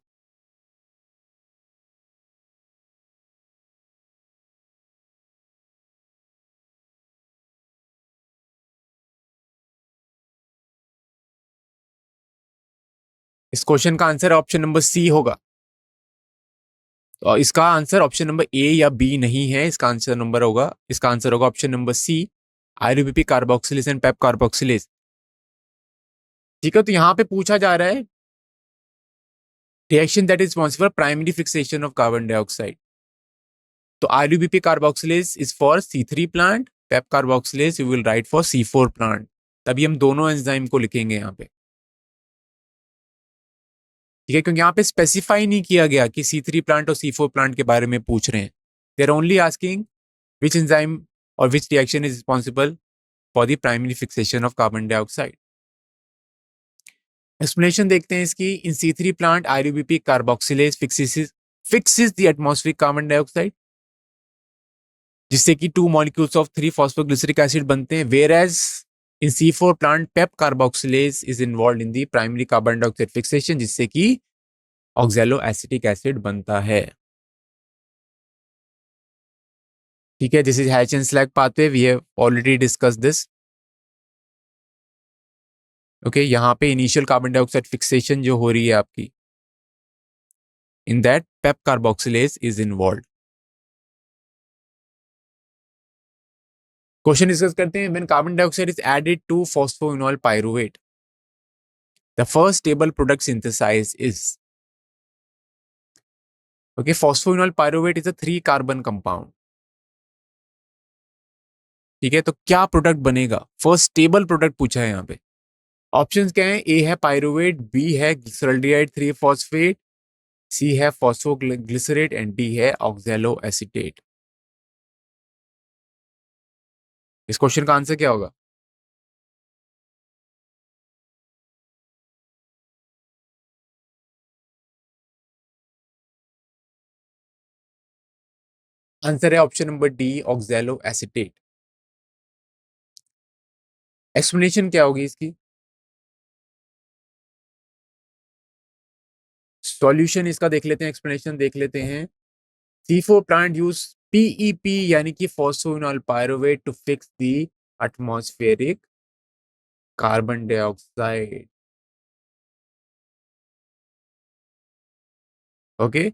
इस क्वेश्चन का आंसर ऑप्शन नंबर सी होगा. तो इसका आंसर ऑप्शन नंबर ए या बी नहीं है. इसका आंसर होगा option number C, RUBP carboxylase and PEP carboxylase. ठीक है, तो यहां पे पूछा जा रहा है reaction that is responsible primary fixation of carbon dioxide. तो RUBP carboxylase is for C3 plant, PEP carboxylase you will write for C4 plant. तभी हम दोनों एंजाइम को लिखेंगे यहाँ पे. ठीक है, क्योंकि यहाँ पे स्पेसिफाई नहीं किया गया कि C3 प्लांट और C4 प्लांट के बारे में पूछ रहे हैं. They are only asking which enzyme और which reaction is responsible for the primary fixation of carbon dioxide. Explanation देखते हैं इसकी। In C3 plant IUPAC carboxylase fixes the atmospheric carbon dioxide, जिससे कि 2 मॉलिक्यूल्स ऑफ 3 फॉस्फोग्लिसरिक एसिड बनते हैं। Whereas in C4 plant PEP carboxylase is involve in the primary carbon dioxide fixation, जिससे कि oxaloacetic acid बनता है। ठीक है, this is Hatch and Slack pathway, we have already discuss this. Okay, यहाँ पे इनिशियल कार्बन डाइऑक्साइड फिक्सेशन जो हो रही है आपकी, in that PEP carboxylase is involve. Question discuss करते हैं। When carbon dioxide is added to phosphoenolpyruvate, the first stable product synthesize is. Okay, phosphoenolpyruvate is a 3 carbon compound. ठीक है, तो क्या प्रोडक्ट बनेगा? फर्स्ट स्टेबल प्रोडक्ट पूछा है यहाँ पे। ऑप्शंस क्या है? ए है पाइरुवेट, बी है ग्लिसरॉल्डिहाइड 3 फॉस्फेट, सी है फॉस्फोग्लिसरेट एंड डी है ऑक्सैलो एसीटेट। इस क्वेश्चन का आंसर क्या होगा? आंसर है option number D, oxalo acetate. Explanation क्या होगी इसकी? सॉल्यूशन इसका देख लेते हैं, एक्सप्लेनेशन देख लेते हैं। C4 plant use PEP यानी कि phosphoenolpyruvate to fix the atmospheric carbon dioxide. Okay,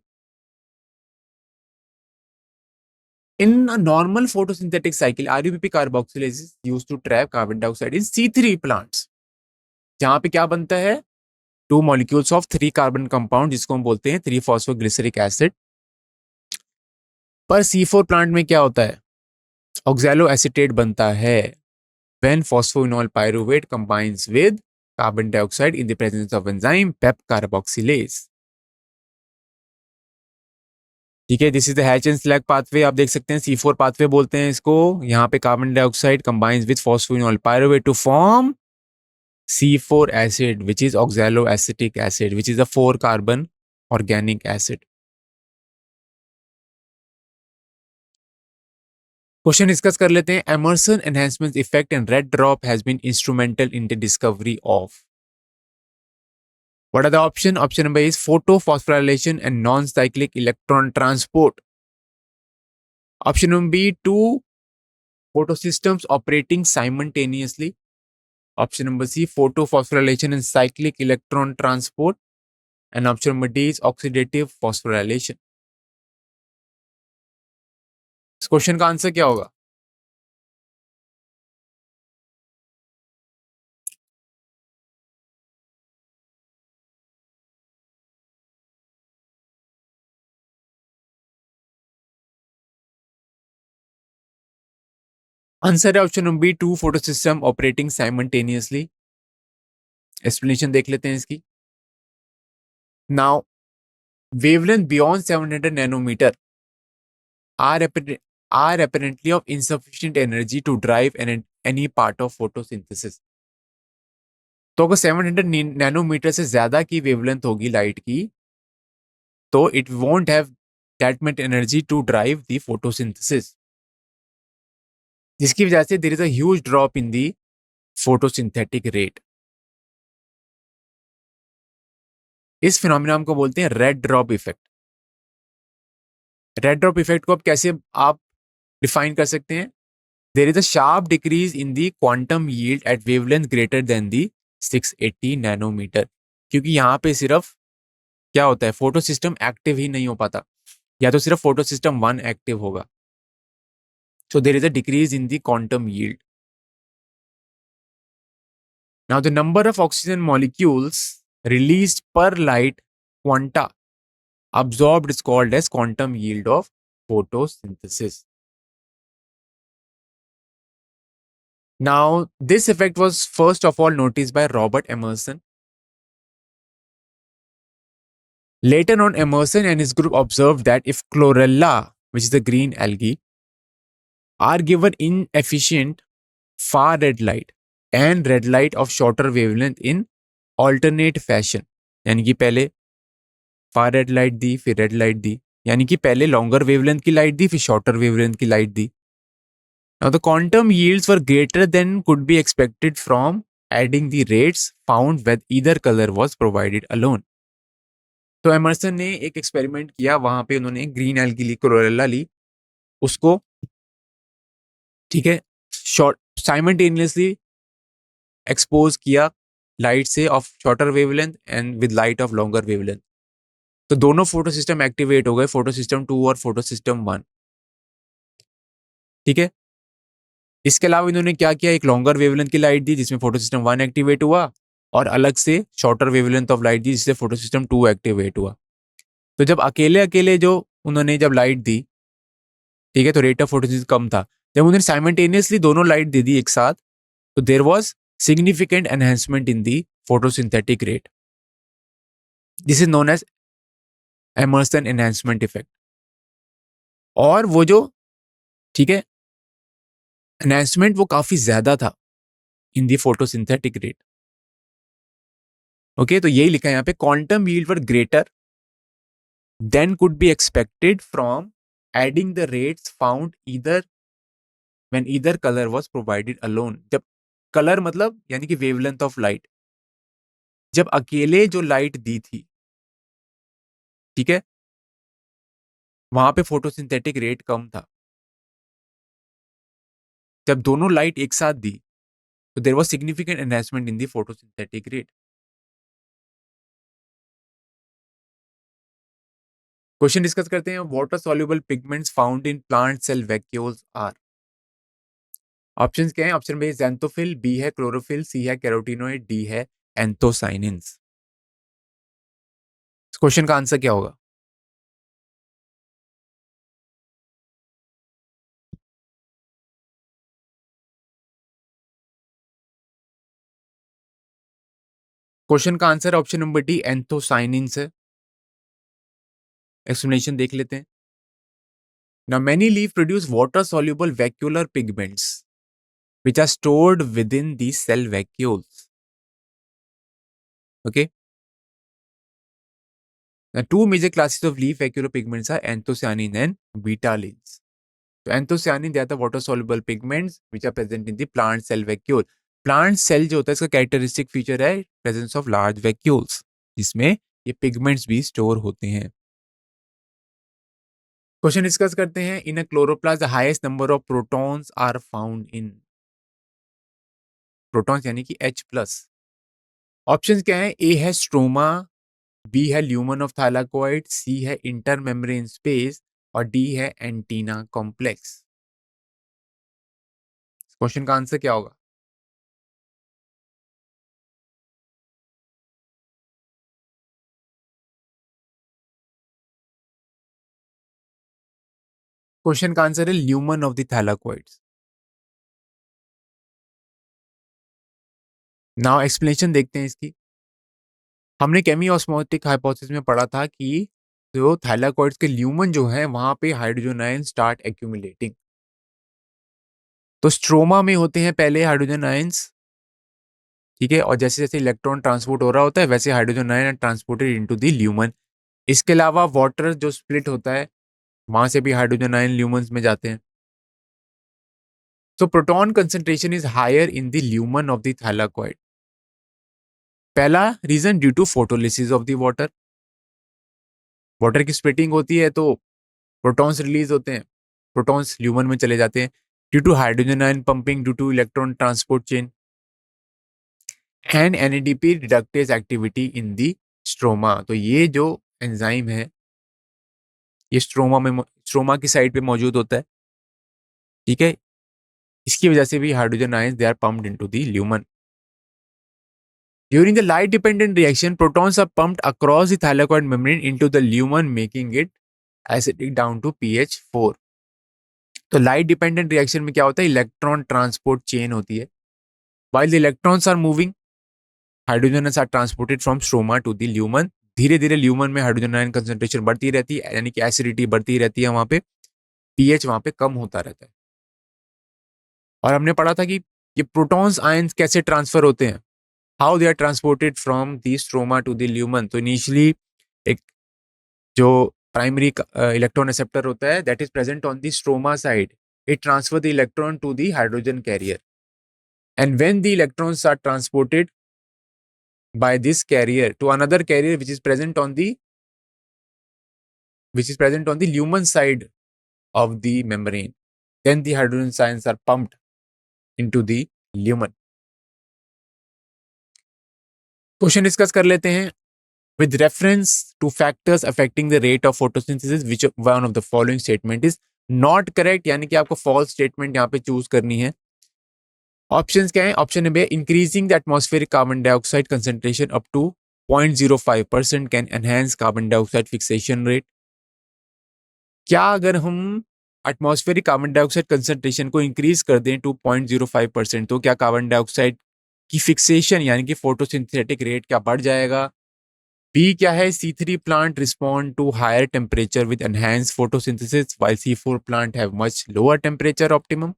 in a normal photosynthetic cycle RUPP carboxylase is used to trap carbon dioxide in C3 plants, जहां पे क्या बनता है? 2 मॉलिक्यूल्स ऑफ 3 कार्बन कंपाउंड, जिसको हम बोलते हैं 3 फॉस्फोग्लिसरिक एसिड। पर C4 प्लांट में क्या होता है? ऑक्सैलो एसीटेट बनता है when phosphoenol pyruvate combines with carbon dioxide in the presence of enzyme PEP carboxylase। ठीक है, this is the hatch and Slack pathway. आप देख सकते हैं C4 पाथवे बोलते हैं इसको। यहाँ पे carbon dioxide combines with phosphoenolpyruvate to form C4 acid, which is oxaloacetic acid, which is a 4 carbon organic acid। Question discuss कर लेते हैं। Emerson enhancement effect and red drop has been instrumental in the discovery of. What are the option? Option number is photophosphorylation and non-cyclic electron transport. Option number B, 2 photosystems operating simultaneously. Option number C, photophosphorylation and cyclic electron transport. And option number D is oxidative phosphorylation. इस question का answer क्या होगा? Answer है option number B, 2 photosystem operating simultaneously. Explanation देख लेते हैं इसकी। Now wavelength beyond 700 nanometer are apparently of insufficient energy to drive any part of photosynthesis। तो अगर 700 नैनोमीटर से ज्यादा की वेवलेंथ होगी लाइट की, तो it won't have that much energy to drive the photosynthesis, जिसकी वजह से there is a huge drop in the photosynthetic rate. इस फिनोमिना को बोलते हैं red drop effect. Red drop effect को अब कैसे आप डिफाइन कर सकते हैं? There is a sharp decrease in the quantum yield at wavelength greater than the 680 nanometre, क्योंकि यहाँ पे सिर्फ क्या होता है, फोटो सिस्टम एक्टिव ही नहीं हो पाता, या तो सिर्फ फोटो सिस्टम 1 एक्टिव होगा। So there is a decrease in the quantum yield. Now the number of oxygen molecules released per light quanta absorbed is called as quantum yield of photosynthesis। Now, this effect was first of all noticed by Robert Emerson. Later on, Emerson and his group observed that if chlorella, which is the green algae, are given inefficient far red light and red light of shorter wavelength in alternate fashion, यानी कि पहले far red light दी, फिर red light दी, यानी कि पहले longer wavelength की light दी, फिर shorter wavelength की light the. Now the quantum yields were greater than could be expected from adding the rates found when either color was provided alone. तो Emerson ने एक experiment किया, वहां पे उन्होंने ग्रीन एल्गी ली, क्लोरेला ली, उसको ठीक है शॉर्ट साइमल्टेनियसली एक्सपोज किया लाइट से of shorter wavelength and with light of longer wavelength. तो दोनों फोटो सिस्टम एक्टिवेट हो गए, फोटो सिस्टम 2 और फोटो सिस्टम 1. ठीक है. इसके अलावा इन्होंने क्या किया, एक लॉन्गर वेवलेंथ की लाइट दी जिसमें फोटो सिस्टम 1 एक्टिवेट हुआ, और अलग से शॉर्टर वेवलेंथ ऑफ लाइट दी जिससे फोटो सिस्टम 2 एक्टिवेट हुआ. तो जब अकेले अकेले जो उन्होंने जब लाइट दी, ठीक है, तो रेट ऑफ फोटोसिंथेसिस कम था. जब उन्होंने साइमल्टेनियसली दोनों लाइट दे दी एक साथ, तो there was significant enhancement in the photosynthetic rate. This is known as Emerson enhancement effect. और वो जो ठीक है एनहांसमेंट वो काफी ज्यादा था इन दी फोटोसिंथेटिक रेट. ओके, तो यही लिखा है यहाँ पे, quantum yield were greater than could be expected from adding the rates found either when either colour was provided alone. जब कलर मतलब यानी कि वेवलेंथ ऑफ लाइट, जब अकेले जो लाइट दी थी, ठीक है, वहां पे फोटोसिंथेटिक रेट कम था. जब दोनों लाइट एक साथ दी, तो there was significant enhancement in the photosynthetic rate. Question discuss करते हैं. Water soluble pigments found in plant cell vacuoles are. Options क्या हैं? ऑप्शन ए ज़ैंथोफिल, बी है क्लोरोफिल, सी है कैरोटीनॉइड, डी है एंथोसाइनिन्स. इस क्वेश्चन का आंसर क्या होगा? क्वेश्चन का answer option number D anthocyanins है. एक्सप्लेनेशन देख लेते हैं. Now many leaf produce water soluble vacuolar pigments which are stored within the cell vacuoles. Okay. Now two major classes of leaf vacuolar pigments are anthocyanin and betalains. So anthocyanin, they are the water soluble pigments which are present in the plant cell vacuole. Plant cell जो होता है इसका characteristic feature है presence of large vacuoles, जिसमें ये pigments भी store होते हैं. क्वेश्चन डिस्कस करते हैं. In a chloroplast the highest number of protons are found in. Protons यानी कि H+. ऑप्शंस क्या है? ए है स्ट्रोमा, बी है ल्यूमन ऑफ थाइलाकोइड, सी है इंटरमेम्ब्रेन स्पेस, और डी है एंटीना कॉम्प्लेक्स. क्वेश्चन का आंसर क्या होगा? क्वेश्चन का आंसर है lumen of the thylakoids. Now explanation देखते हैं इसकी. हमने केमी ऑस्मोटिक हाइपोथेसिस में पढ़ा था कि जो थैलाकोइड्स के ल्यूमन जो है वहां पे हाइड्रोजन आयन स्टार्ट एक्यूमुलेटिंग. तो स्ट्रोमा में होते हैं पहले हाइड्रोजन आयंस, ठीक है, और जैसे जैसे इलेक्ट्रॉन ट्रांसपोर्ट हो रहा होता है वैसे hydrogen ion transported into the lumen. इसके अलावा वाटर जो स्प्लिट होता है वहां से भी हाइड्रोजन आयन ल्यूमन्स में जाते हैं. So proton concentration is higher in the lumen of the thylakoid. पहला region due to photolysis of the water. Water की स्प्लिटिंग होती है तो प्रोटॉन्स रिलीज होते हैं, प्रोटॉन्स ल्यूमन में चले जाते हैं due to hydrogen ion pumping, due to electron transport chain and NADP reductase activity in the stroma. तो ये जो एंजाइम है ये स्ट्रोमा की साइड पे मौजूद होता है, ठीक है. इसकी वजह से भी hydrogen ions they are pumped into the lumen. During the light dependent reaction, protons are pumped across the thylakoid membrane into the lumen, making it acidic down to pH 4. तो लाइट डिपेंडेंट रिएक्शन में क्या होता है? Electron transport chain होती है. While the electrons are moving, hydrogens are transported from stroma to the lumen. धीरे धीरे lumen में हाइड्रोजन आयन कंसंट्रेशन बढ़ती रहती है, यानी कि एसिडिटी बढ़ती रहती है, वहां पे पीएच वहां पे कम होता रहता है. और हमने पढ़ा था कि ये प्रोटॉन्स आयंस कैसे ट्रांसफर होते हैं. How they are transported from the stroma to the lumen. तो इनिशियली एक जो प्राइमरी इलेक्ट्रॉन एक्सेप्टर होता है that is present on the stroma side, it transfer the electron to the hydrogen carrier, and when the electrons are transported by this carrier to another carrier which is present on the lumen side of the membrane, then the hydrogen ions are pumped into the lumen. Question discuss कर लेते हैं. With reference to factors affecting the rate of photosynthesis, which one of the following statement is not correct, यानी कि आपको false statement यहाँ पे choose करनी है. ऑप्शंस क्या है? Option number increasing the atmospheric carbon dioxide concentration up to 0.05% can enhance carbon dioxide fixation rate. क्या अगर हम एटमॉस्फेरिक कार्बन डाइऑक्साइड कंसंट्रेशन को इंक्रीज कर दें टू 0.05% तो क्या कार्बन डाइऑक्साइड की फिक्सेशन यानी कि फोटोसिंथेटिक रेट क्या बढ़ जाएगा? बी क्या है? C3 plant respond to higher temperature with enhance photosynthesis while C4 plant have much lower temperature optimum.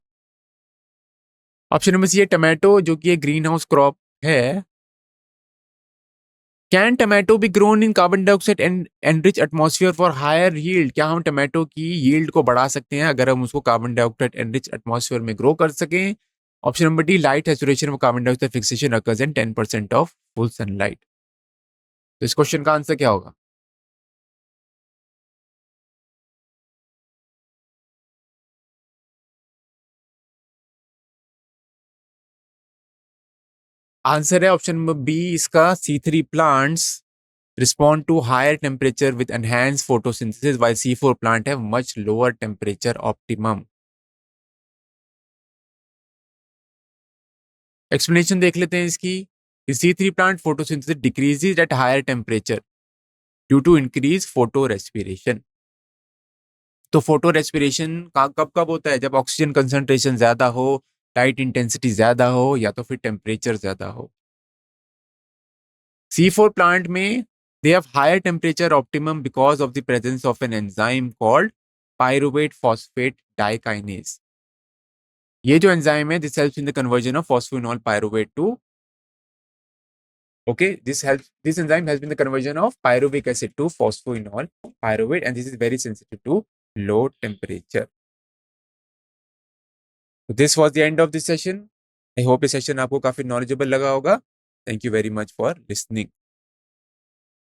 Option number C है टमाटो, जो कि एक ग्रीन हाउस क्रॉप है. Can tomato be grown in carbon dioxide and enrich atmosphere for higher yield. क्या हम tomato की yield को बढ़ा सकते हैं अगर हम उसको कार्बन डाइऑक्साइड एनरिच एटमॉस्फेयर में ग्रो कर सकें? Option number D light saturation of carbon dioxide fixation occurs in 10% of full sunlight. तो इस क्वेश्चन का आंसर क्या होगा? आंसर है ऑप्शन नंबर बी इसका. C3 plants respond to higher temperature with enhanced photosynthesis while C4 plant have much lower temperature optimum. Explanation देख लेते हैं इसकी. C3 plant photosynthesis decreases at higher temperature due to increased photorespiration. तो photo respiration कब कब होता है? जब ऑक्सीजन कंसंट्रेशन ज्यादा हो, लाइट इंटेंसिटी ज्यादा हो, या तो फिर टेम्परेचर ज्यादा हो. C4 plant में they have higher temperature optimum because of the presence of an enzyme called pyruvate phosphate dikinase. ये जो एंजाइम है this helps in the conversion of phosphoenol pyruvate to this enzyme helps in the conversion of pyruvic acid to phosphoenol pyruvate, and this is very sensitive to low temperature. So this was the end of this session. I hope this session आपको काफी knowledgeable लगा होगा. Thank you very much for listening.